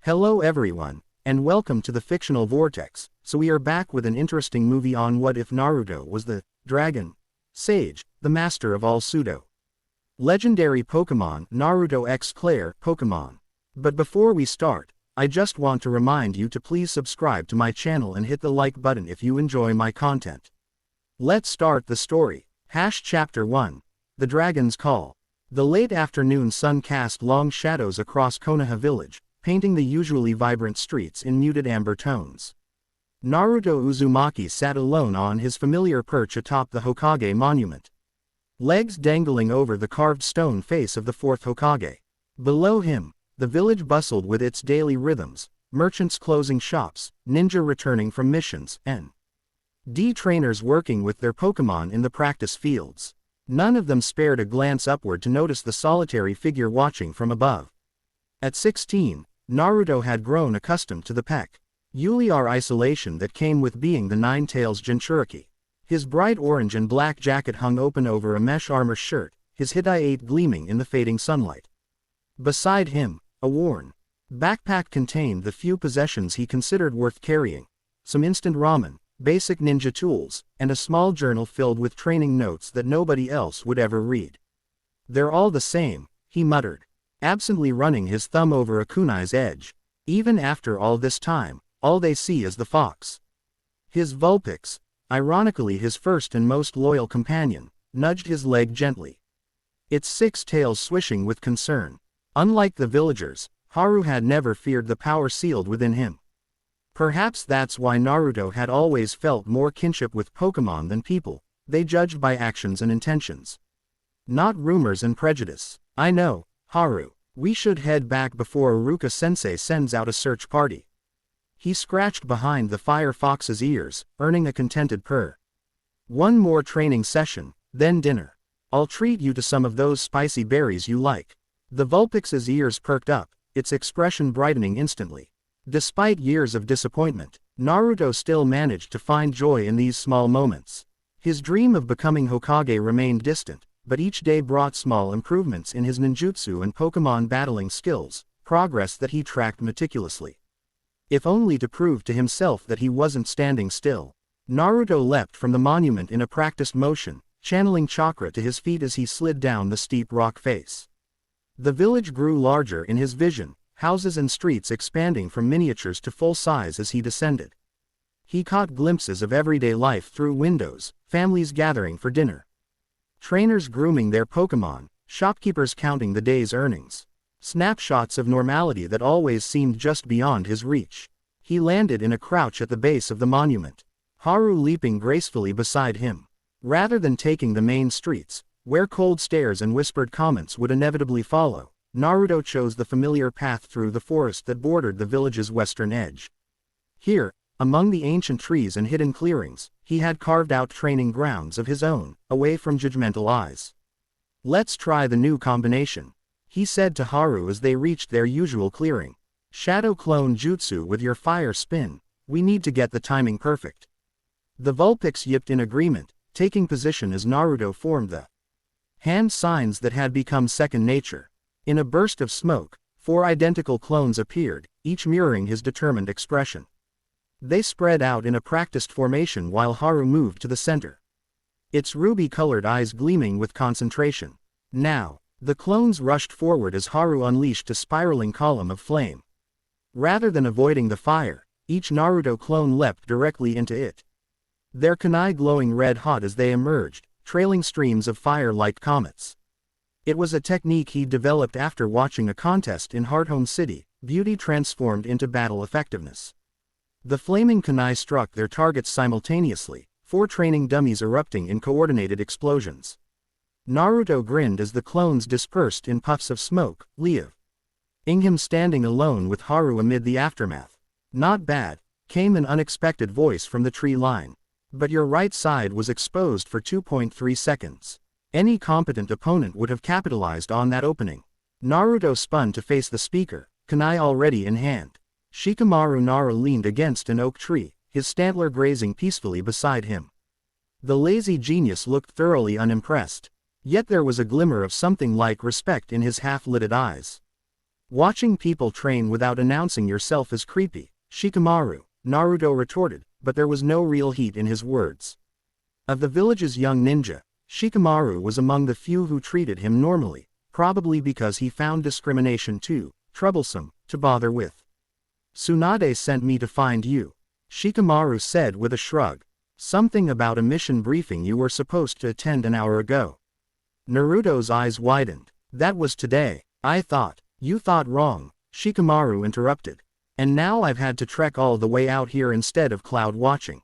Hello everyone, and welcome to the Fictional Vortex. So we are back with an interesting movie on what if Naruto was the dragon sage, the master of all pseudo-legendary Pokémon, Naruto x Clair Pokémon. But before we start, I just want to remind you to please subscribe to my channel and hit the like button if you enjoy my content. Let's start the story. Chapter 1. The Dragon's Call. The late afternoon sun cast long shadows across Konoha village, painting the usually vibrant streets in muted amber tones. Naruto Uzumaki sat alone on his familiar perch atop the Hokage monument, legs dangling over the carved stone face of the fourth Hokage. Below him, the village bustled with its daily rhythms, merchants closing shops, ninja returning from missions, and trainers working with their Pokémon in the practice fields. None of them spared a glance upward to notice the solitary figure watching from above. At 16, Naruto had grown accustomed to the peculiar isolation that came with being the Nine-Tails Jinchuriki. His bright orange and black jacket hung open over a mesh armor shirt, his hideate gleaming in the fading sunlight. Beside him, a worn backpack contained the few possessions he considered worth carrying: some instant ramen, basic ninja tools, and a small journal filled with training notes that nobody else would ever read. "They're all the same," he muttered, absently running his thumb over a kunai's edge. Even after all this time, all they see is the fox. His Vulpix, ironically his first and most loyal companion, nudged his leg gently, its 6 tails swishing with concern. Unlike the villagers, Haru had never feared the power sealed within him. Perhaps that's why Naruto had always felt more kinship with Pokémon than people. They judged by actions and intentions, not rumors and prejudice. "I know, Haru. We should head back before Iruka-sensei sends out a search party." He scratched behind the fire fox's ears, earning a contented purr. "One more training session, then dinner. I'll treat you to some of those spicy berries you like." The Vulpix's ears perked up, its expression brightening instantly. Despite years of disappointment, Naruto still managed to find joy in these small moments. His dream of becoming Hokage remained distant, but each day brought small improvements in his ninjutsu and Pokémon battling skills, progress that he tracked meticulously, if only to prove to himself that he wasn't standing still. Naruto leapt from the monument in a practiced motion, channeling chakra to his feet as he slid down the steep rock face. The village grew larger in his vision, houses and streets expanding from miniatures to full size as he descended. He caught glimpses of everyday life through windows: families gathering for dinner, trainers grooming their Pokémon, shopkeepers counting the day's earnings. Snapshots of normality that always seemed just beyond his reach. He landed in a crouch at the base of the monument, Haru leaping gracefully beside him. Rather than taking the main streets, where cold stares and whispered comments would inevitably follow, Naruto chose the familiar path through the forest that bordered the village's western edge. Here, among the ancient trees and hidden clearings, he had carved out training grounds of his own, away from judgmental eyes. "Let's try the new combination," he said to Haru as they reached their usual clearing. "Shadow clone jutsu with your fire spin. We need to get the timing perfect." The Vulpix yipped in agreement, taking position as Naruto formed the hand signs that had become second nature. In a burst of smoke, 4 identical clones appeared, each mirroring his determined expression. They spread out in a practiced formation while Haru moved to the center, its ruby-colored eyes gleaming with concentration. Now, the clones rushed forward as Haru unleashed a spiraling column of flame. Rather than avoiding the fire, each Naruto clone leapt directly into it, their kunai glowing red-hot as they emerged, trailing streams of fire like comets. It was a technique he developed after watching a contest in Hearthome City, beauty transformed into battle effectiveness. The flaming kunai struck their targets simultaneously, 4 training dummies erupting in coordinated explosions. Naruto grinned as the clones dispersed in puffs of smoke, leaving him standing alone with Haru amid the aftermath. "Not bad," came an unexpected voice from the tree line. "But your right side was exposed for 2.3 seconds. Any competent opponent would have capitalized on that opening." Naruto spun to face the speaker, kunai already in hand. Shikamaru Nara leaned against an oak tree, his stantler grazing peacefully beside him. The lazy genius looked thoroughly unimpressed. Yet there was a glimmer of something like respect in his half-lidded eyes. Watching people train without announcing yourself is creepy, Shikamaru, Naruto retorted, but there was no real heat in his words. Of the village's young ninja, Shikamaru was among the few who treated him normally, probably because he found discrimination too troublesome to bother with. Tsunade sent me to find you, Shikamaru said with a shrug. Something about a mission briefing you were supposed to attend an hour ago. Naruto's eyes widened. That was today. I thought. You thought wrong, Shikamaru interrupted. And now I've had to trek all the way out here instead of cloud watching.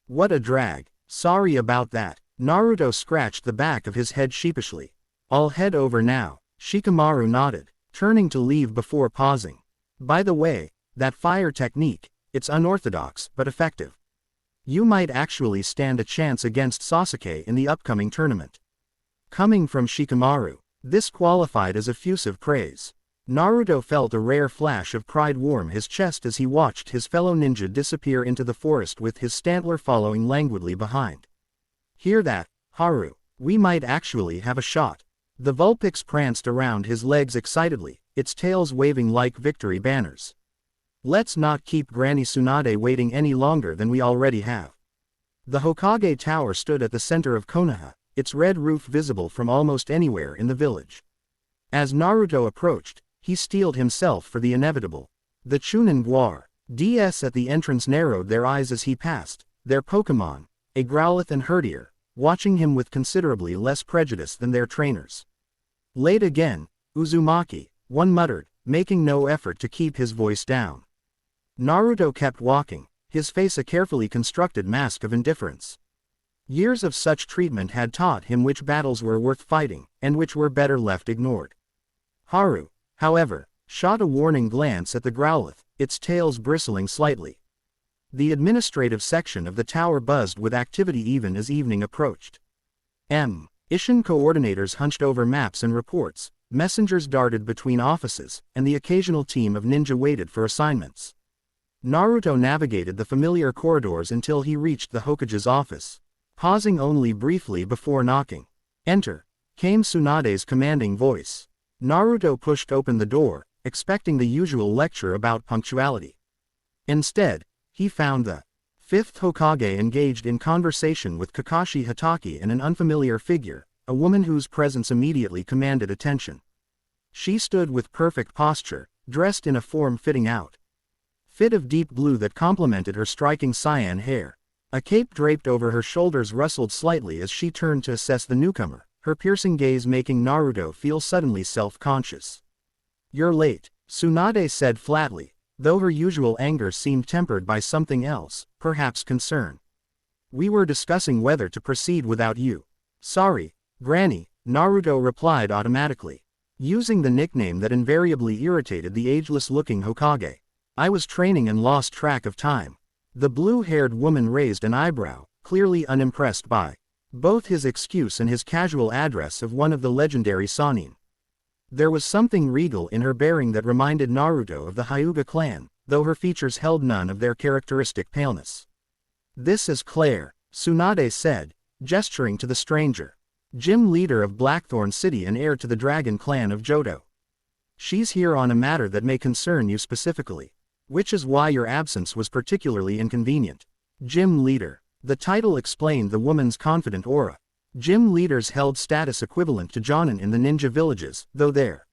What a drag. Sorry about that. Naruto scratched the back of his head sheepishly. I'll head over now, Shikamaru nodded, turning to leave before pausing. By the way, that fire technique, it's unorthodox but effective. You might actually stand a chance against Sasuke in the upcoming tournament. Coming from Shikamaru, this qualified as effusive praise. Naruto felt a rare flash of pride warm his chest as he watched his fellow ninja disappear into the forest with his Stantler following languidly behind. Hear that, Haru? We might actually have a shot. The Vulpix pranced around his legs excitedly, its tails waving like victory banners. Let's not keep Granny Tsunade waiting any longer than we already have. The Hokage Tower stood at the center of Konoha, its red roof visible from almost anywhere in the village. As Naruto approached, he steeled himself for the inevitable. The Chunin Guar DS at the entrance narrowed their eyes as he passed, their Pokémon, a Growlithe and Herdier, watching him with considerably less prejudice than their trainers. Late again, Uzumaki, one muttered, making no effort to keep his voice down. Naruto kept walking, his face a carefully constructed mask of indifference. Years of such treatment had taught him which battles were worth fighting, and which were better left ignored. Haru, however, shot a warning glance at the Growlithe, its tails bristling slightly. The administrative section of the tower buzzed with activity even as evening approached. Ishin coordinators hunched over maps and reports, messengers darted between offices, and the occasional team of ninja waited for assignments. Naruto navigated the familiar corridors until he reached the Hokage's office, pausing only briefly before knocking. Enter, came Tsunade's commanding voice. Naruto pushed open the door, expecting the usual lecture about punctuality. Instead, he found the fifth Hokage engaged in conversation with Kakashi Hatake and an unfamiliar figure, a woman whose presence immediately commanded attention. She stood with perfect posture, dressed in a form-fitting outfit of deep blue that complemented her striking cyan hair. A cape draped over her shoulders rustled slightly as she turned to assess the newcomer, her piercing gaze making Naruto feel suddenly self-conscious. You're late, Tsunade said flatly, though her usual anger seemed tempered by something else, perhaps concern. We were discussing whether to proceed without you. Sorry, Granny, Naruto replied automatically, using the nickname that invariably irritated the ageless-looking Hokage. I was training and lost track of time. The blue-haired woman raised an eyebrow, clearly unimpressed by both his excuse and his casual address of one of the legendary Sannin. There was something regal in her bearing that reminded Naruto of the Hyuga clan, though her features held none of their characteristic paleness. This is Clair, Tsunade said, gesturing to the stranger. Gym leader of Blackthorn City and heir to the Dragon clan of Johto. She's here on a matter that may concern you specifically, which is why your absence was particularly inconvenient. Gym leader. The title explained the woman's confident aura. Gym leaders held status equivalent to Jonin in the ninja villages, though their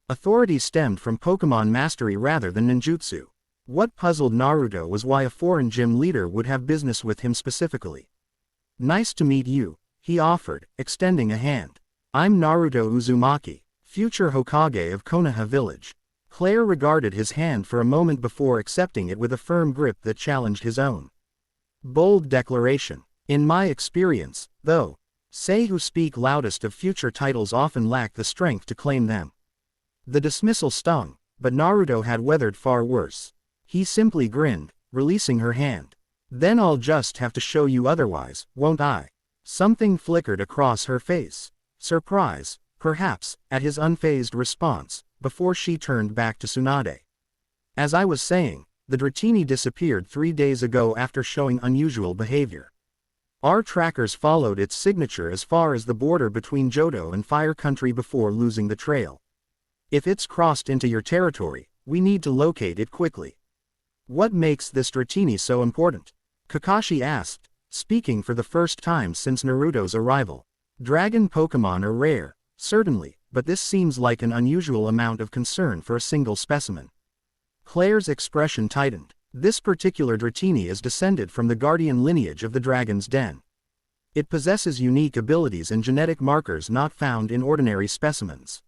authority stemmed from Pokemon mastery rather than ninjutsu. What puzzled Naruto was why a foreign gym leader would have business with him specifically. Nice to meet you, he offered, extending a hand. I'm Naruto Uzumaki, future Hokage of Konoha Village. Clair regarded his hand for a moment before accepting it with a firm grip that challenged his own. Bold declaration. In my experience, though, say who speak loudest of future titles often lack the strength to claim them. The dismissal stung, but Naruto had weathered far worse. He simply grinned, releasing her hand. Then I'll just have to show you otherwise, won't I? Something flickered across her face. Surprise, perhaps, at his unfazed response, before she turned back to Tsunade. As I was saying, the Dratini disappeared 3 days ago after showing unusual behavior. Our trackers followed its signature as far as the border between Johto and Fire Country before losing the trail. If it's crossed into your territory, we need to locate it quickly. What makes this Dratini so important? Kakashi asked, speaking for the first time since Naruto's arrival. Dragon Pokémon are rare, certainly, but this seems like an unusual amount of concern for a single specimen. Claire's expression tightened. This particular Dratini is descended from the guardian lineage of the Dragon's Den. It possesses unique abilities and genetic markers not found in ordinary specimens.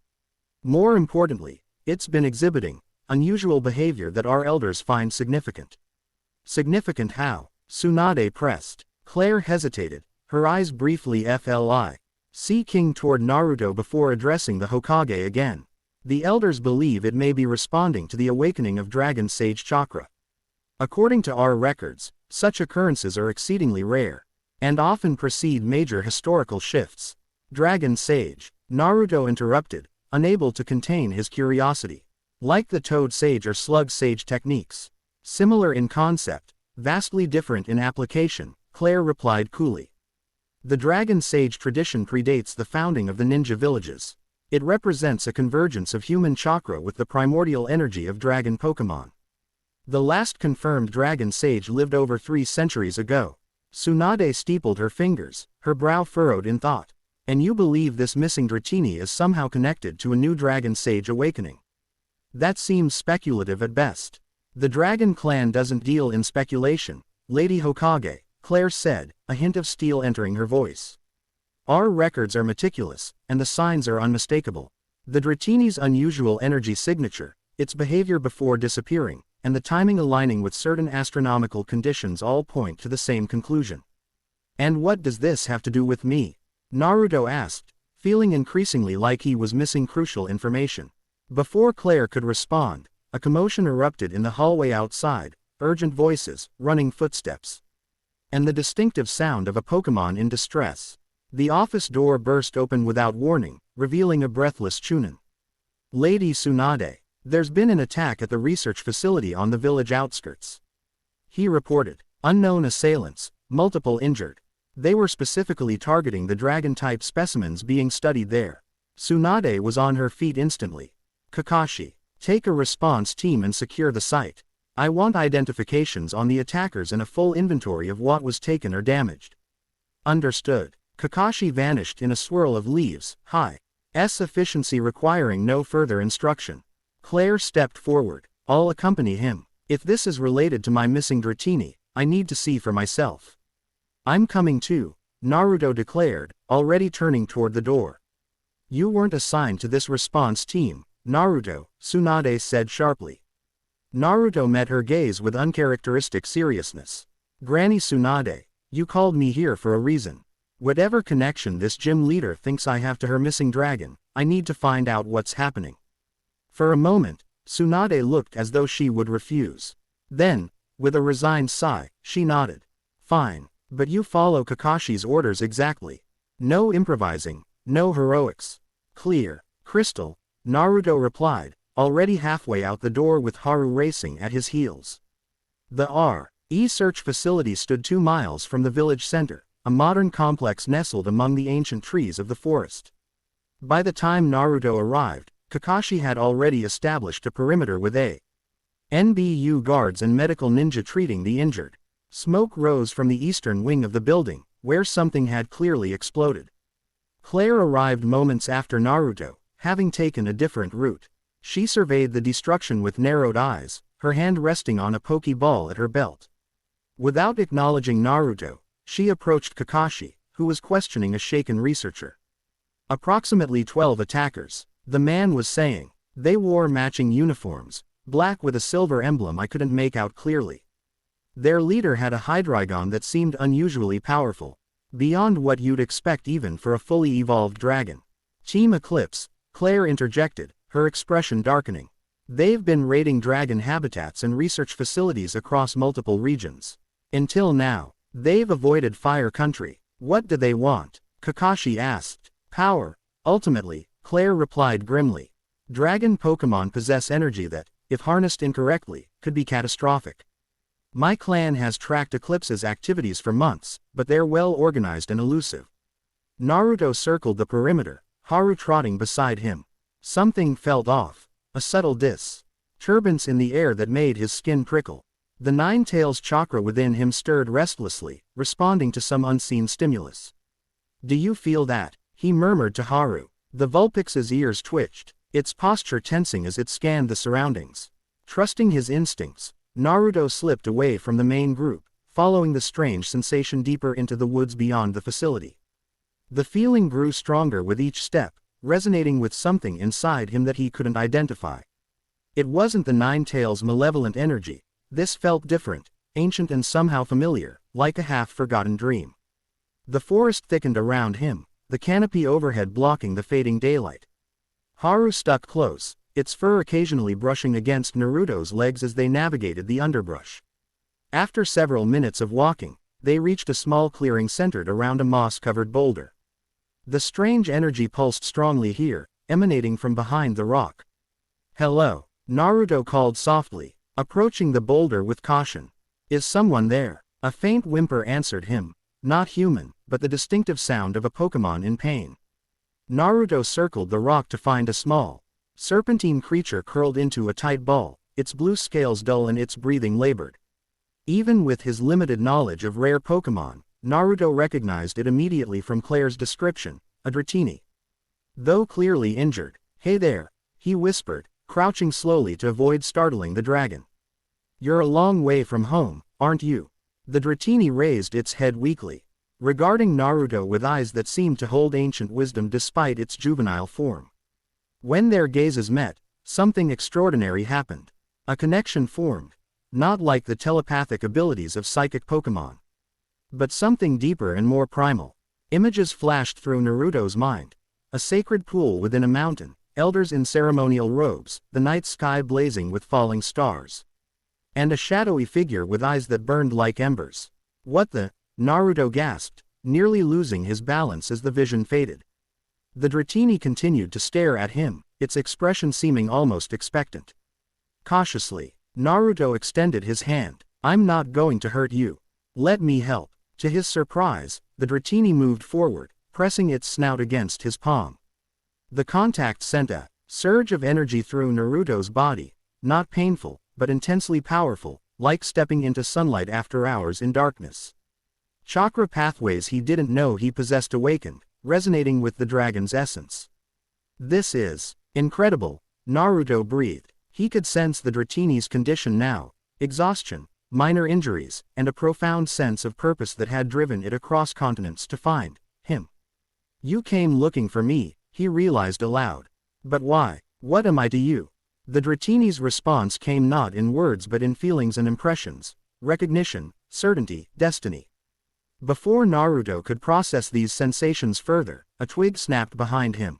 More importantly, it's been exhibiting unusual behavior that our elders find significant. Significant how? Tsunade pressed. Clair hesitated, her eyes briefly flicking toward Naruto before addressing the Hokage again. The elders believe it may be responding to the awakening of Dragon Sage chakra. According to our records, such occurrences are exceedingly rare, and often precede major historical shifts. Dragon Sage, Naruto interrupted, unable to contain his curiosity. Like the Toad Sage or Slug Sage techniques. Similar in concept, vastly different in application, Clair replied coolly. The Dragon Sage tradition predates the founding of the ninja villages. It represents a convergence of human chakra with the primordial energy of dragon Pokémon. The last confirmed Dragon Sage lived over 3 centuries ago. Tsunade steepled her fingers, her brow furrowed in thought. And you believe this missing Dratini is somehow connected to a new Dragon Sage awakening? That seems speculative at best. The Dragon Clan doesn't deal in speculation, Lady Hokage, Clair said, a hint of steel entering her voice. Our records are meticulous, and the signs are unmistakable. The Dratini's unusual energy signature, its behavior before disappearing, and the timing aligning with certain astronomical conditions all point to the same conclusion. And what does this have to do with me? Naruto asked, feeling increasingly like he was missing crucial information. Before Clair could respond, a commotion erupted in the hallway outside, urgent voices, running footsteps, and the distinctive sound of a Pokémon in distress. The office door burst open without warning, revealing a breathless Chunin. Lady Tsunade, there's been an attack at the research facility on the village outskirts. He reported. Unknown assailants, multiple injured. They were specifically targeting the dragon-type specimens being studied there. Tsunade was on her feet instantly. Kakashi, take a response team and secure the site. I want identifications on the attackers and a full inventory of what was taken or damaged. Understood. Kakashi vanished in a swirl of leaves, high efficiency requiring no further instruction. Clair stepped forward. I'll accompany him. If this is related to my missing Dratini, I need to see for myself. I'm coming too, Naruto declared, already turning toward the door. You weren't assigned to this response team, Naruto, Tsunade said sharply. Naruto met her gaze with uncharacteristic seriousness. Granny Tsunade, you called me here for a reason. Whatever connection this gym leader thinks I have to her missing dragon, I need to find out what's happening. For a moment, Tsunade looked as though she would refuse. Then, with a resigned sigh, she nodded. Fine, but you follow Kakashi's orders exactly. No improvising, no heroics. Clear, crystal, Naruto replied, already halfway out the door with Haru racing at his heels. The R.E. search facility stood 2 miles from the village center, a modern complex nestled among the ancient trees of the forest. By the time Naruto arrived, Kakashi had already established a perimeter with NBU guards and medical ninja treating the injured. Smoke rose from the eastern wing of the building, where something had clearly exploded. Clair arrived moments after Naruto, having taken a different route. She surveyed the destruction with narrowed eyes, her hand resting on a Pokeball at her belt. Without acknowledging Naruto, she approached Kakashi, who was questioning a shaken researcher. Approximately 12 attackers, the man was saying. They wore matching uniforms, black with a silver emblem I couldn't make out clearly. Their leader had a Hydreigon that seemed unusually powerful, beyond what you'd expect even for a fully evolved dragon. Team Eclipse, Clair interjected, her expression darkening. They've been raiding dragon habitats and research facilities across multiple regions. Until now, they've avoided Fire Country. What do they want? Kakashi asked. Power. Ultimately, Clair replied grimly. Dragon Pokémon possess energy that, if harnessed incorrectly, could be catastrophic. My clan has tracked Eclipse's activities for months, but they're well organized and elusive. Naruto circled the perimeter, Haru trotting beside him. Something felt off. A subtle disturbance in the air that made his skin prickle. The nine tails chakra within him stirred restlessly, responding to some unseen stimulus. "Do you feel that?" he murmured to Haru. The Vulpix's ears twitched, its posture tensing as it scanned the surroundings. Trusting his instincts, Naruto slipped away from the main group, following the strange sensation deeper into the woods beyond the facility. The feeling grew stronger with each step, resonating with something inside him that he couldn't identify. It wasn't the nine tails' malevolent energy. This felt different, ancient and somehow familiar, like a half-forgotten dream. The forest thickened around him, the canopy overhead blocking the fading daylight. Haru stuck close, its fur occasionally brushing against Naruto's legs as they navigated the underbrush. After several minutes of walking, they reached a small clearing centered around a moss-covered boulder. The strange energy pulsed strongly here, emanating from behind the rock. "Hello," Naruto called softly, approaching the boulder with caution. "Is someone there?" A faint whimper answered him, not human, but the distinctive sound of a Pokémon in pain. Naruto circled the rock to find a small, serpentine creature curled into a tight ball, its blue scales dull and its breathing labored. Even with his limited knowledge of rare Pokémon, Naruto recognized it immediately from Clair's description, a Dratini. Though clearly injured, "Hey there," he whispered, crouching slowly to avoid startling the dragon. "You're a long way from home, aren't you?" The Dratini raised its head weakly, regarding Naruto with eyes that seemed to hold ancient wisdom despite its juvenile form. When their gazes met, something extraordinary happened. A connection formed, not like the telepathic abilities of psychic Pokémon, but something deeper and more primal. Images flashed through Naruto's mind. A sacred pool within a mountain, elders in ceremonial robes, the night sky blazing with falling stars, and a shadowy figure with eyes that burned like embers. "What the?" Naruto gasped, nearly losing his balance as the vision faded. The Dratini continued to stare at him, its expression seeming almost expectant. Cautiously, Naruto extended his hand. "I'm not going to hurt you. Let me help." To his surprise, the Dratini moved forward, pressing its snout against his palm. The contact sent a surge of energy through Naruto's body, not painful, but intensely powerful, like stepping into sunlight after hours in darkness. Chakra pathways he didn't know he possessed awakened, resonating with the dragon's essence. "This is incredible," Naruto breathed. He could sense the Dratini's condition now: exhaustion, minor injuries, and a profound sense of purpose that had driven it across continents to find him. "You came looking for me," he realized aloud. "But why? What am I to you?" The Dratini's response came not in words but in feelings and impressions: recognition, certainty, destiny. Before Naruto could process these sensations further, a twig snapped behind him.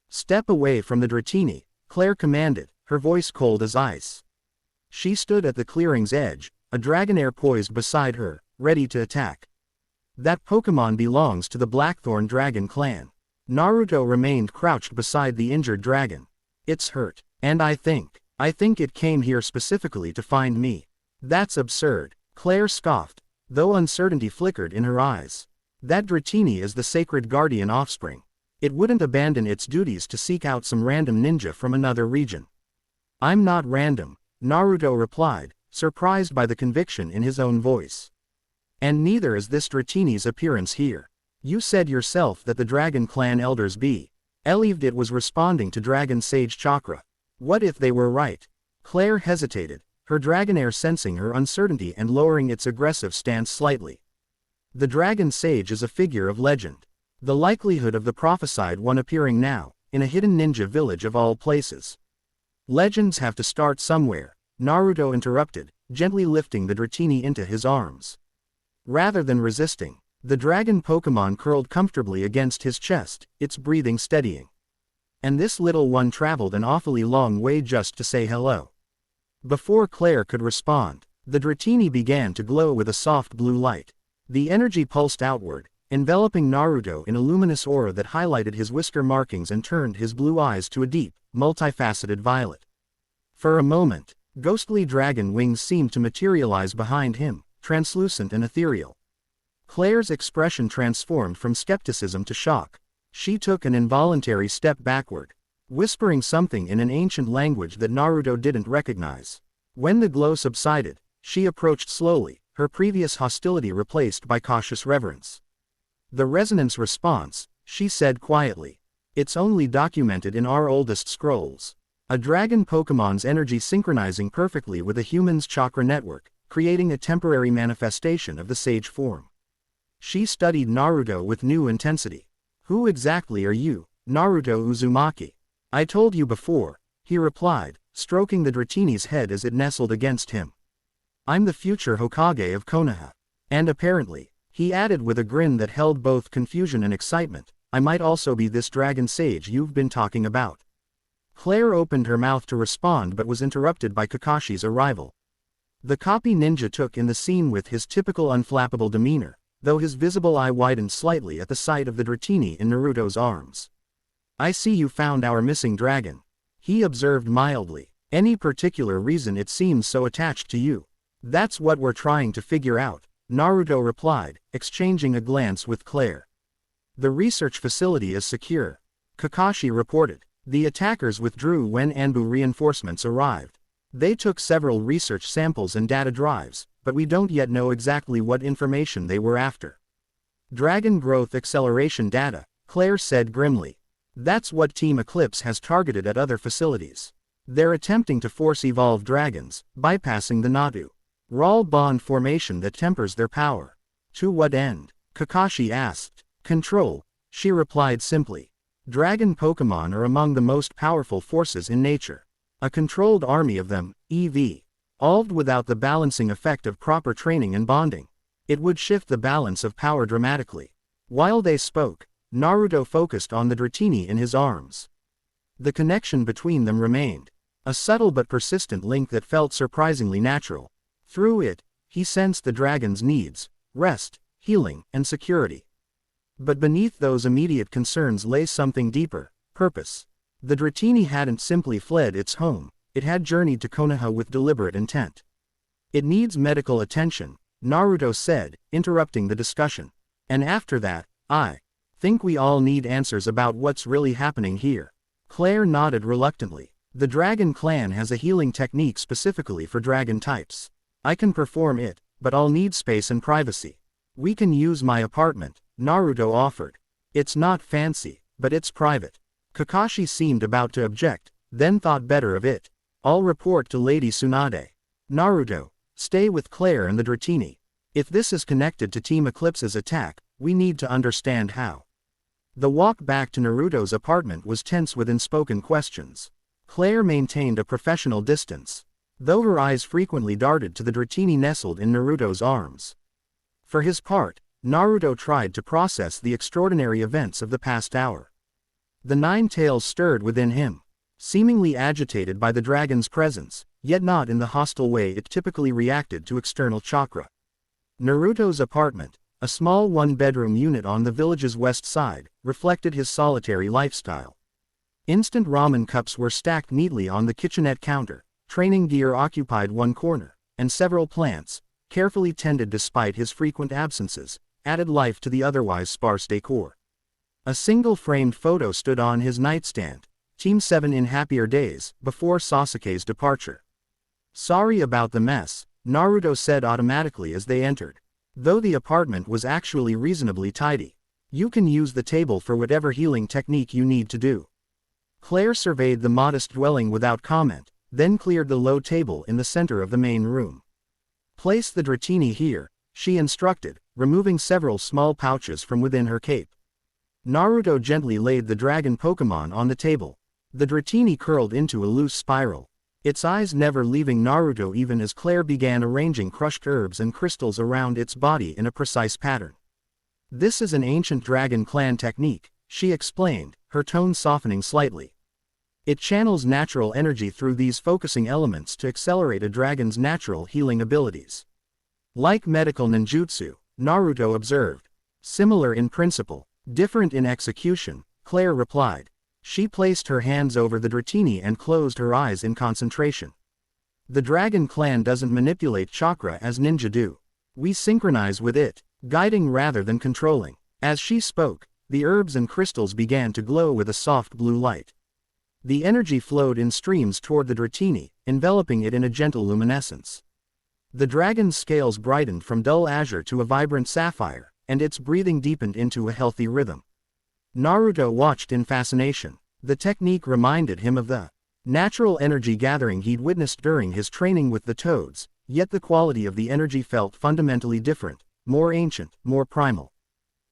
"Step away from the Dratini," Clair commanded, her voice cold as ice. She stood at the clearing's edge, a dragonair poised beside her, ready to attack. "That Pokémon belongs to the Blackthorn Dragon clan." Naruto remained crouched beside the injured dragon. "It's hurt, and I think it came here specifically to find me." "That's absurd," Clair scoffed, though uncertainty flickered in her eyes. "That Dratini is the sacred guardian offspring. It wouldn't abandon its duties to seek out some random ninja from another region." "I'm not random," Naruto replied, surprised by the conviction in his own voice. "And neither is this Dratini's appearance here. You said yourself that the Dragon Clan elders believed it was responding to Dragon Sage Chakra. What if they were right?" Clair hesitated, her Dragonair sensing her uncertainty and lowering its aggressive stance slightly. "The Dragon Sage is a figure of legend. The likelihood of the prophesied one appearing now, in a hidden ninja village of all places. Legends have to start somewhere," Naruto interrupted, gently lifting the Dratini into his arms. Rather than resisting, the dragon Pokémon curled comfortably against his chest, its breathing steadying. "And this little one traveled an awfully long way just to say hello." Before Clair could respond, the Dratini began to glow with a soft blue light. The energy pulsed outward, enveloping Naruto in a luminous aura that highlighted his whisker markings and turned his blue eyes to a deep, multifaceted violet. For a moment, ghostly dragon wings seemed to materialize behind him, translucent and ethereal. Clair's expression transformed from skepticism to shock. She took an involuntary step backward. whispering something in an ancient language that Naruto didn't recognize. When the glow subsided, she approached slowly, her previous hostility replaced by cautious reverence. The resonance response, she said quietly. It's only documented in our oldest scrolls. A dragon Pokemon's energy synchronizing perfectly with a human's chakra network, creating a temporary manifestation of the sage form. She studied Naruto with new intensity. Who exactly are you, Naruto Uzumaki? I told you before, he replied, stroking the Dratini's head as it nestled against him. I'm the future Hokage of Konoha. And apparently, he added with a grin that held both confusion and excitement, I might also be this dragon sage you've been talking about. Clair opened her mouth to respond but was interrupted by Kakashi's arrival. The copy ninja took in the scene with his typical unflappable demeanor, though his visible eye widened slightly at the sight of the Dratini in Naruto's arms. I see you found our missing dragon. He observed mildly. Any particular reason it seems so attached to you? That's what we're trying to figure out, Naruto replied, exchanging a glance with Clair. The research facility is secure, Kakashi reported. The attackers withdrew when Anbu reinforcements arrived. They took several research samples and data drives, but we don't yet know exactly what information they were after. Dragon growth acceleration data, Clair said grimly. That's what Team Eclipse has targeted at other facilities. They're attempting to force evolve dragons, bypassing the Nadu Raw bond formation that tempers their power. To what end? Kakashi asked. Control, she replied simply. Dragon Pokémon are among the most powerful forces in nature. A controlled army of them, evolved without the balancing effect of proper training and bonding. It would shift the balance of power dramatically. While they spoke, Naruto focused on the Dratini in his arms. The connection between them remained. A subtle but persistent link that felt surprisingly natural. Through it, he sensed the dragon's needs, rest, healing, and security. But beneath those immediate concerns lay something deeper, purpose. The Dratini hadn't simply fled its home, it had journeyed to Konoha with deliberate intent. It needs medical attention, Naruto said, interrupting the discussion. And after that, I think we all need answers about what's really happening here. Clair nodded reluctantly. The Dragon Clan has a healing technique specifically for dragon types. I can perform it, but I'll need space and privacy. We can use my apartment, Naruto offered. It's not fancy, but it's private. Kakashi seemed about to object, then thought better of it. I'll report to Lady Tsunade. Naruto, stay with Clair and the Dratini. If this is connected to Team Eclipse's attack, we need to understand how. The walk back to Naruto's apartment was tense with unspoken questions. Clair maintained a professional distance, though her eyes frequently darted to the Dratini nestled in Naruto's arms. For his part, Naruto tried to process the extraordinary events of the past hour. The nine tails stirred within him, seemingly agitated by the dragon's presence, yet not in the hostile way it typically reacted to external chakra. Naruto's apartment, a small one-bedroom unit on the village's west side, reflected his solitary lifestyle. Instant ramen cups were stacked neatly on the kitchenette counter, training gear occupied one corner, and several plants, carefully tended despite his frequent absences, added life to the otherwise sparse decor. A single framed photo stood on his nightstand, Team 7 in happier days, before Sasuke's departure. Sorry about the mess, Naruto said automatically as they entered. Though the apartment was actually reasonably tidy. You can use the table for whatever healing technique you need to do. Clair surveyed the modest dwelling without comment, then cleared the low table in the center of the main room. Place the Dratini here, she instructed, removing several small pouches from within her cape. Naruto gently laid the dragon Pokémon on the table. The Dratini curled into a loose spiral, its eyes never leaving Naruto even as Clair began arranging crushed herbs and crystals around its body in a precise pattern. This is an ancient Dragon Clan technique, she explained, her tone softening slightly. It channels natural energy through these focusing elements to accelerate a dragon's natural healing abilities. Like medical ninjutsu, Naruto observed. Similar in principle, different in execution, Clair replied. She placed her hands over the Dratini and closed her eyes in concentration. The Dragon Clan doesn't manipulate chakra as ninja do. We synchronize with it, guiding rather than controlling. As she spoke, the herbs and crystals began to glow with a soft blue light. The energy flowed in streams toward the Dratini, enveloping it in a gentle luminescence. The dragon's scales brightened from dull azure to a vibrant sapphire, and its breathing deepened into a healthy rhythm. Naruto watched in fascination. The technique reminded him of the natural energy gathering he'd witnessed during his training with the toads, yet the quality of the energy felt fundamentally different, more ancient, more primal.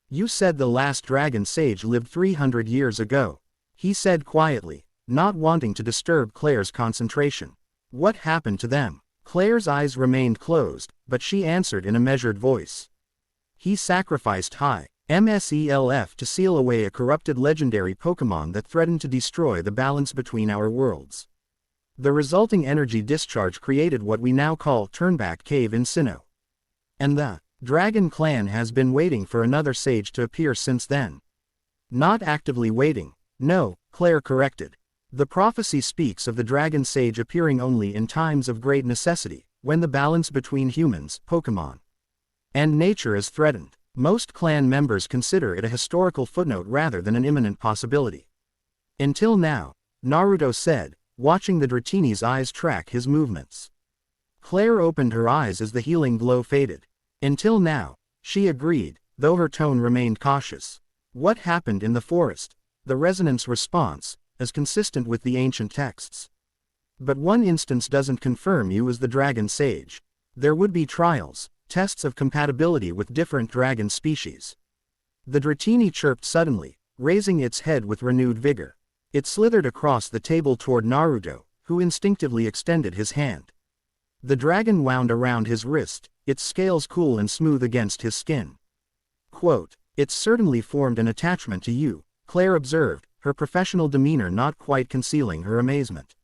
"You said the last dragon sage lived 300 years ago," he said quietly, not wanting to disturb Clair's concentration. "What happened to them?" Clair's eyes remained closed, but she answered in a measured voice. "He sacrificed high MSELF to seal away a corrupted legendary Pokémon that threatened to destroy the balance between our worlds. The resulting energy discharge created what we now call Turnback Cave in Sinnoh. And the Dragon Clan has been waiting for another sage to appear since then." "Not actively waiting, no," Clair corrected. "The prophecy speaks of the dragon sage appearing only in times of great necessity, when the balance between humans, Pokémon, and nature is threatened. Most clan members consider it a historical footnote rather than an imminent possibility." "Until now," Naruto said, watching the Dratini's eyes track his movements. Clair opened her eyes as the healing glow faded. "Until now," she agreed, though her tone remained cautious. "What happened in the forest?" The resonance response, as consistent with the ancient texts. "But one instance doesn't confirm you as the dragon sage. There would be trials, tests of compatibility with different dragon species." The Dratini chirped suddenly, raising its head with renewed vigor. It slithered across the table toward Naruto, who instinctively extended his hand. The dragon wound around his wrist, its scales cool and smooth against his skin. Quote, "It's certainly formed an attachment to you," Clair observed, her professional demeanor not quite concealing her amazement.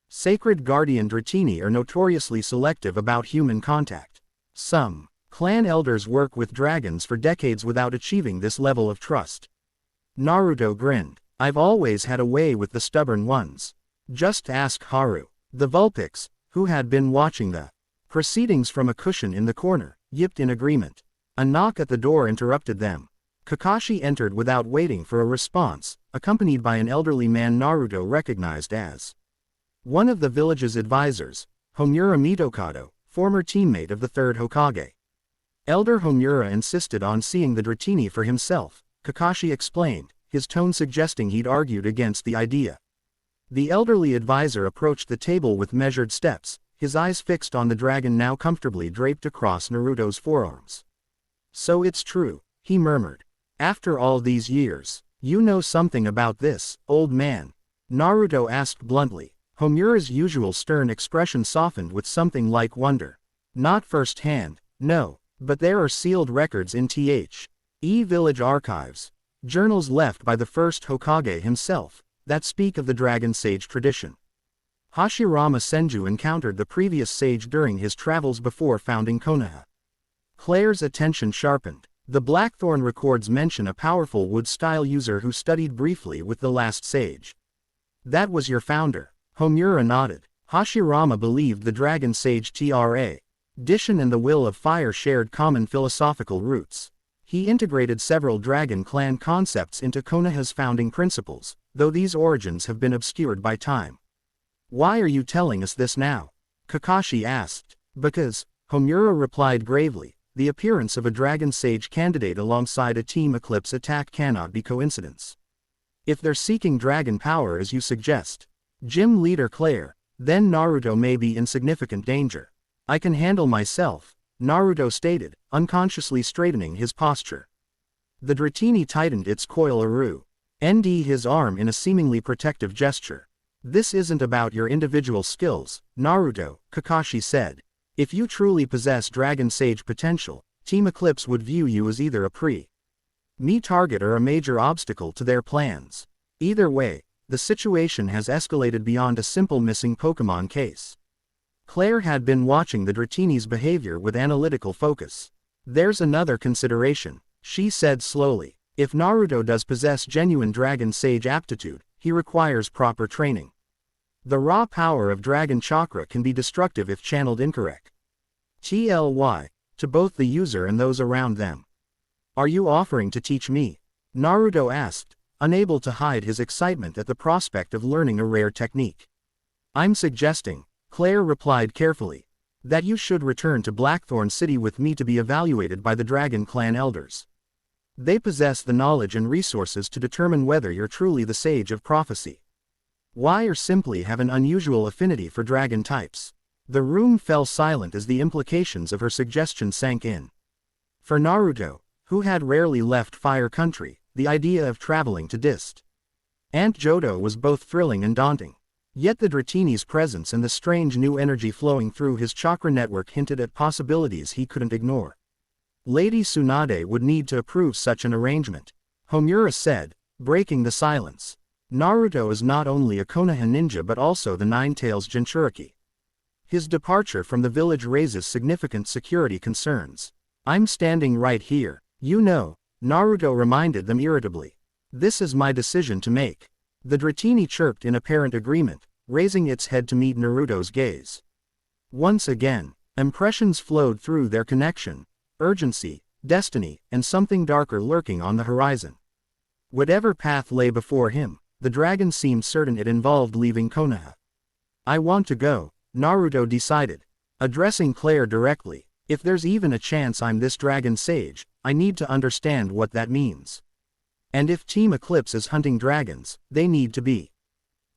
Sacred guardian Dratini are notoriously selective about human contact. Some clan elders work with dragons for decades without achieving this level of trust. Naruto grinned. "I've always had a way with the stubborn ones. Just ask Haru." The Vulpix, who had been watching the proceedings from a cushion in the corner, yipped in agreement. A knock at the door interrupted them. Kakashi entered without waiting for a response, accompanied by an elderly man Naruto recognized as one of the village's advisors, Homura Mitokado, former teammate of the third Hokage. Elder Homura insisted on seeing the Dratini for himself, Kakashi explained, his tone suggesting he'd argued against the idea. The elderly advisor approached the table with measured steps, his eyes fixed on the dragon now comfortably draped across Naruto's forearms. "So it's true," he murmured. "After all these years, you know something about this, old man?" Naruto asked bluntly. Homura's usual stern expression softened with something like wonder. "Not firsthand, no, but there are sealed records in the village archives. Journals left by the first Hokage himself, that speak of the dragon sage tradition. Hashirama Senju encountered the previous sage during his travels before founding Konoha." Clair's attention sharpened. The Blackthorn records mention a powerful wood-style user who studied briefly with the last sage. "That was your founder?" Homura nodded. Hashirama believed the dragon sage tradition and the will of fire shared common philosophical roots. He integrated several dragon clan concepts into Konoha's founding principles, though these origins have been obscured by time. "Why are you telling us this now?" Kakashi asked. "Because," Homura replied gravely, "the appearance of a dragon sage candidate alongside a Team Eclipse attack cannot be coincidence. If they're seeking dragon power as you suggest, Gym Leader Clair, then Naruto may be in significant danger." "I can handle myself," Naruto stated, unconsciously straightening his posture. The Dratini tightened its coil around his arm in a seemingly protective gesture. "This isn't about your individual skills, Naruto," Kakashi said. "If you truly possess dragon sage potential, Team Eclipse would view you as either a pre-me target or a major obstacle to their plans. Either way, the situation has escalated beyond a simple missing Pokémon case." Clair had been watching the Dratini's behavior with analytical focus. "There's another consideration," she said slowly. "If Naruto does possess genuine dragon sage aptitude, he requires proper training. The raw power of dragon chakra can be destructive if channeled incorrectly to both the user and those around them." "Are you offering to teach me?" Naruto asked, unable to hide his excitement at the prospect of learning a rare technique. "I'm suggesting," Clair replied carefully, "that you should return to Blackthorn City with me to be evaluated by the Dragon Clan elders. They possess the knowledge and resources to determine whether you're truly the Sage of Prophecy. Why or simply have an unusual affinity for dragon types." The room fell silent as the implications of her suggestion sank in. For Naruto, who had rarely left Fire Country, the idea of traveling to distant Johto was both thrilling and daunting. Yet the Dratini's presence and the strange new energy flowing through his chakra network hinted at possibilities he couldn't ignore. Lady Tsunade would need to approve such an arrangement, Homura said, breaking the silence. Naruto is not only a Konoha ninja but also the Nine-Tails Jinchuriki. His departure from the village raises significant security concerns. "I'm standing right here, you know," Naruto reminded them irritably. "This is my decision to make." The Dratini chirped in apparent agreement, raising its head to meet Naruto's gaze. Once again, impressions flowed through their connection: urgency, destiny, and something darker lurking on the horizon. Whatever path lay before him, the dragon seemed certain it involved leaving Konoha. "I want to go," Naruto decided, addressing Clair directly. "If there's even a chance I'm this dragon sage, I need to understand what that means. And if Team Eclipse is hunting dragons, they need to be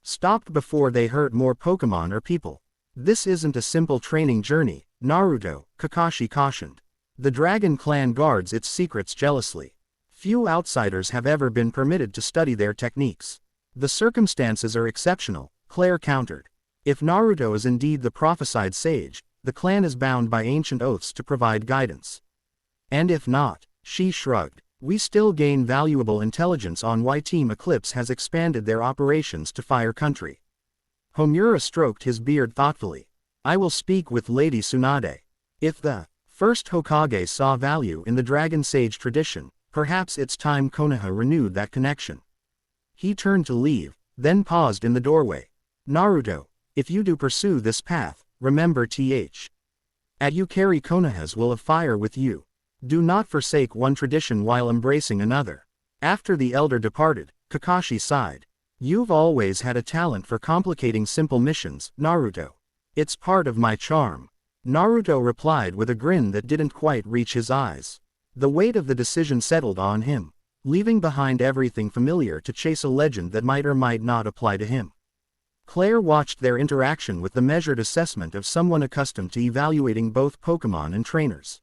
stopped before they hurt more Pokemon or people. This isn't a simple training journey, Naruto," Kakashi cautioned. "The Dragon Clan guards its secrets jealously. Few outsiders have ever been permitted to study their techniques." "The circumstances are exceptional," Clair countered. "If Naruto is indeed the prophesied sage, the clan is bound by ancient oaths to provide guidance. And if not," she shrugged, "we still gain valuable intelligence on why Team Eclipse has expanded their operations to Fire Country." Homura stroked his beard thoughtfully. "I will speak with Lady Tsunade. If the first Hokage saw value in the Dragon Sage tradition, perhaps it's time Konoha renewed that connection." He turned to leave, then paused in the doorway. "Naruto, if you do pursue this path, remember at you carry Konohas will of fire with you. Do not forsake one tradition while embracing another." After the elder departed, Kakashi sighed. "You've always had a talent for complicating simple missions, Naruto." "It's part of my charm," Naruto replied with a grin that didn't quite reach his eyes. The weight of the decision settled on him, leaving behind everything familiar to chase a legend that might or might not apply to him. Clair watched their interaction with the measured assessment of someone accustomed to evaluating both Pokemon and trainers.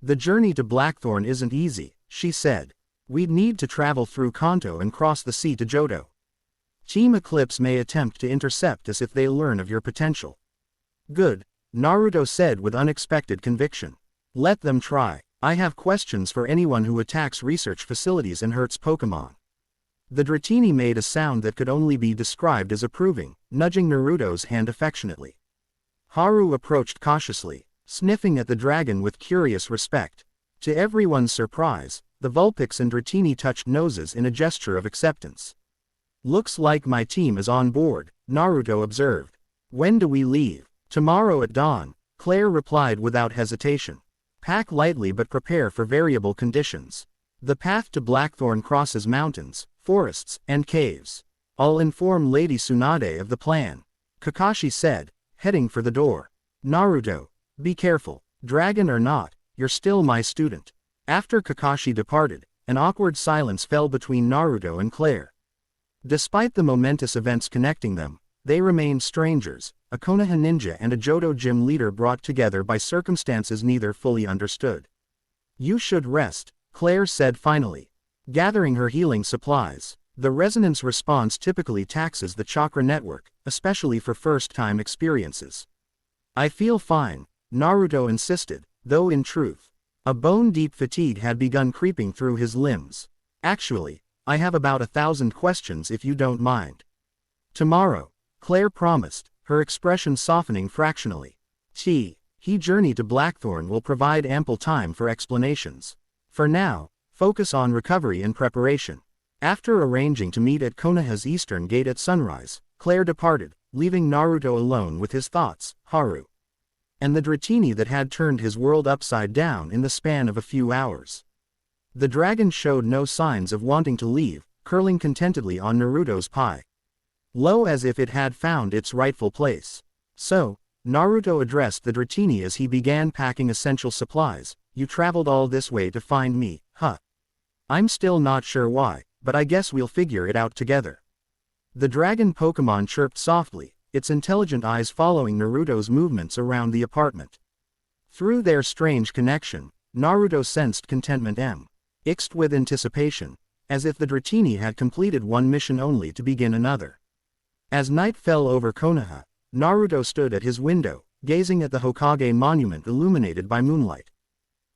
"The journey to Blackthorn isn't easy," she said. "We'd need to travel through Kanto and cross the sea to Johto. Team Eclipse may attempt to intercept us if they learn of your potential." "Good," Naruto said with unexpected conviction. "Let them try. I have questions for anyone who attacks research facilities and hurts Pokemon." The Dratini made a sound that could only be described as approving, nudging Naruto's hand affectionately. Haru approached cautiously, sniffing at the dragon with curious respect. To everyone's surprise, the Vulpix and Dratini touched noses in a gesture of acceptance. "Looks like my team is on board," Naruto observed. "When do we leave?" "Tomorrow at dawn," Clair replied without hesitation. "Pack lightly but prepare for variable conditions. The path to Blackthorn crosses mountains, forests, and caves. I'll inform Lady Tsunade of the plan," Kakashi said, heading for the door. "Naruto, be careful. Dragon or not, you're still my student." After Kakashi departed, an awkward silence fell between Naruto and Clair. Despite the momentous events connecting them, they remained strangers, a Konoha ninja and a Johto gym leader brought together by circumstances neither fully understood. "You should rest," Clair said finally, gathering her healing supplies. The resonance response typically taxes the chakra network, especially for first-time experiences. "I feel fine," Naruto insisted, though in truth, a bone-deep fatigue had begun creeping through his limbs. "Actually, I have about 1,000 questions if you don't mind." "Tomorrow," Clair promised, her expression softening fractionally. He journey to Blackthorn will provide ample time for explanations. For now, focus on recovery and preparation. After arranging to meet at Konoha's eastern gate at sunrise, Clair departed, leaving Naruto alone with his thoughts, Haru, and the Dratini that had turned his world upside down in the span of a few hours. The dragon showed no signs of wanting to leave, curling contentedly on Naruto's pie. Low as if it had found its rightful place. So, Naruto addressed the Dratini as he began packing essential supplies. You traveled all this way to find me, huh? I'm still not sure why, but I guess we'll figure it out together. The dragon Pokémon chirped softly, its intelligent eyes following Naruto's movements around the apartment. Through their strange connection, Naruto sensed contentment mixed with anticipation, as if the Dratini had completed one mission only to begin another. As night fell over Konoha, Naruto stood at his window, gazing at the Hokage monument illuminated by moonlight.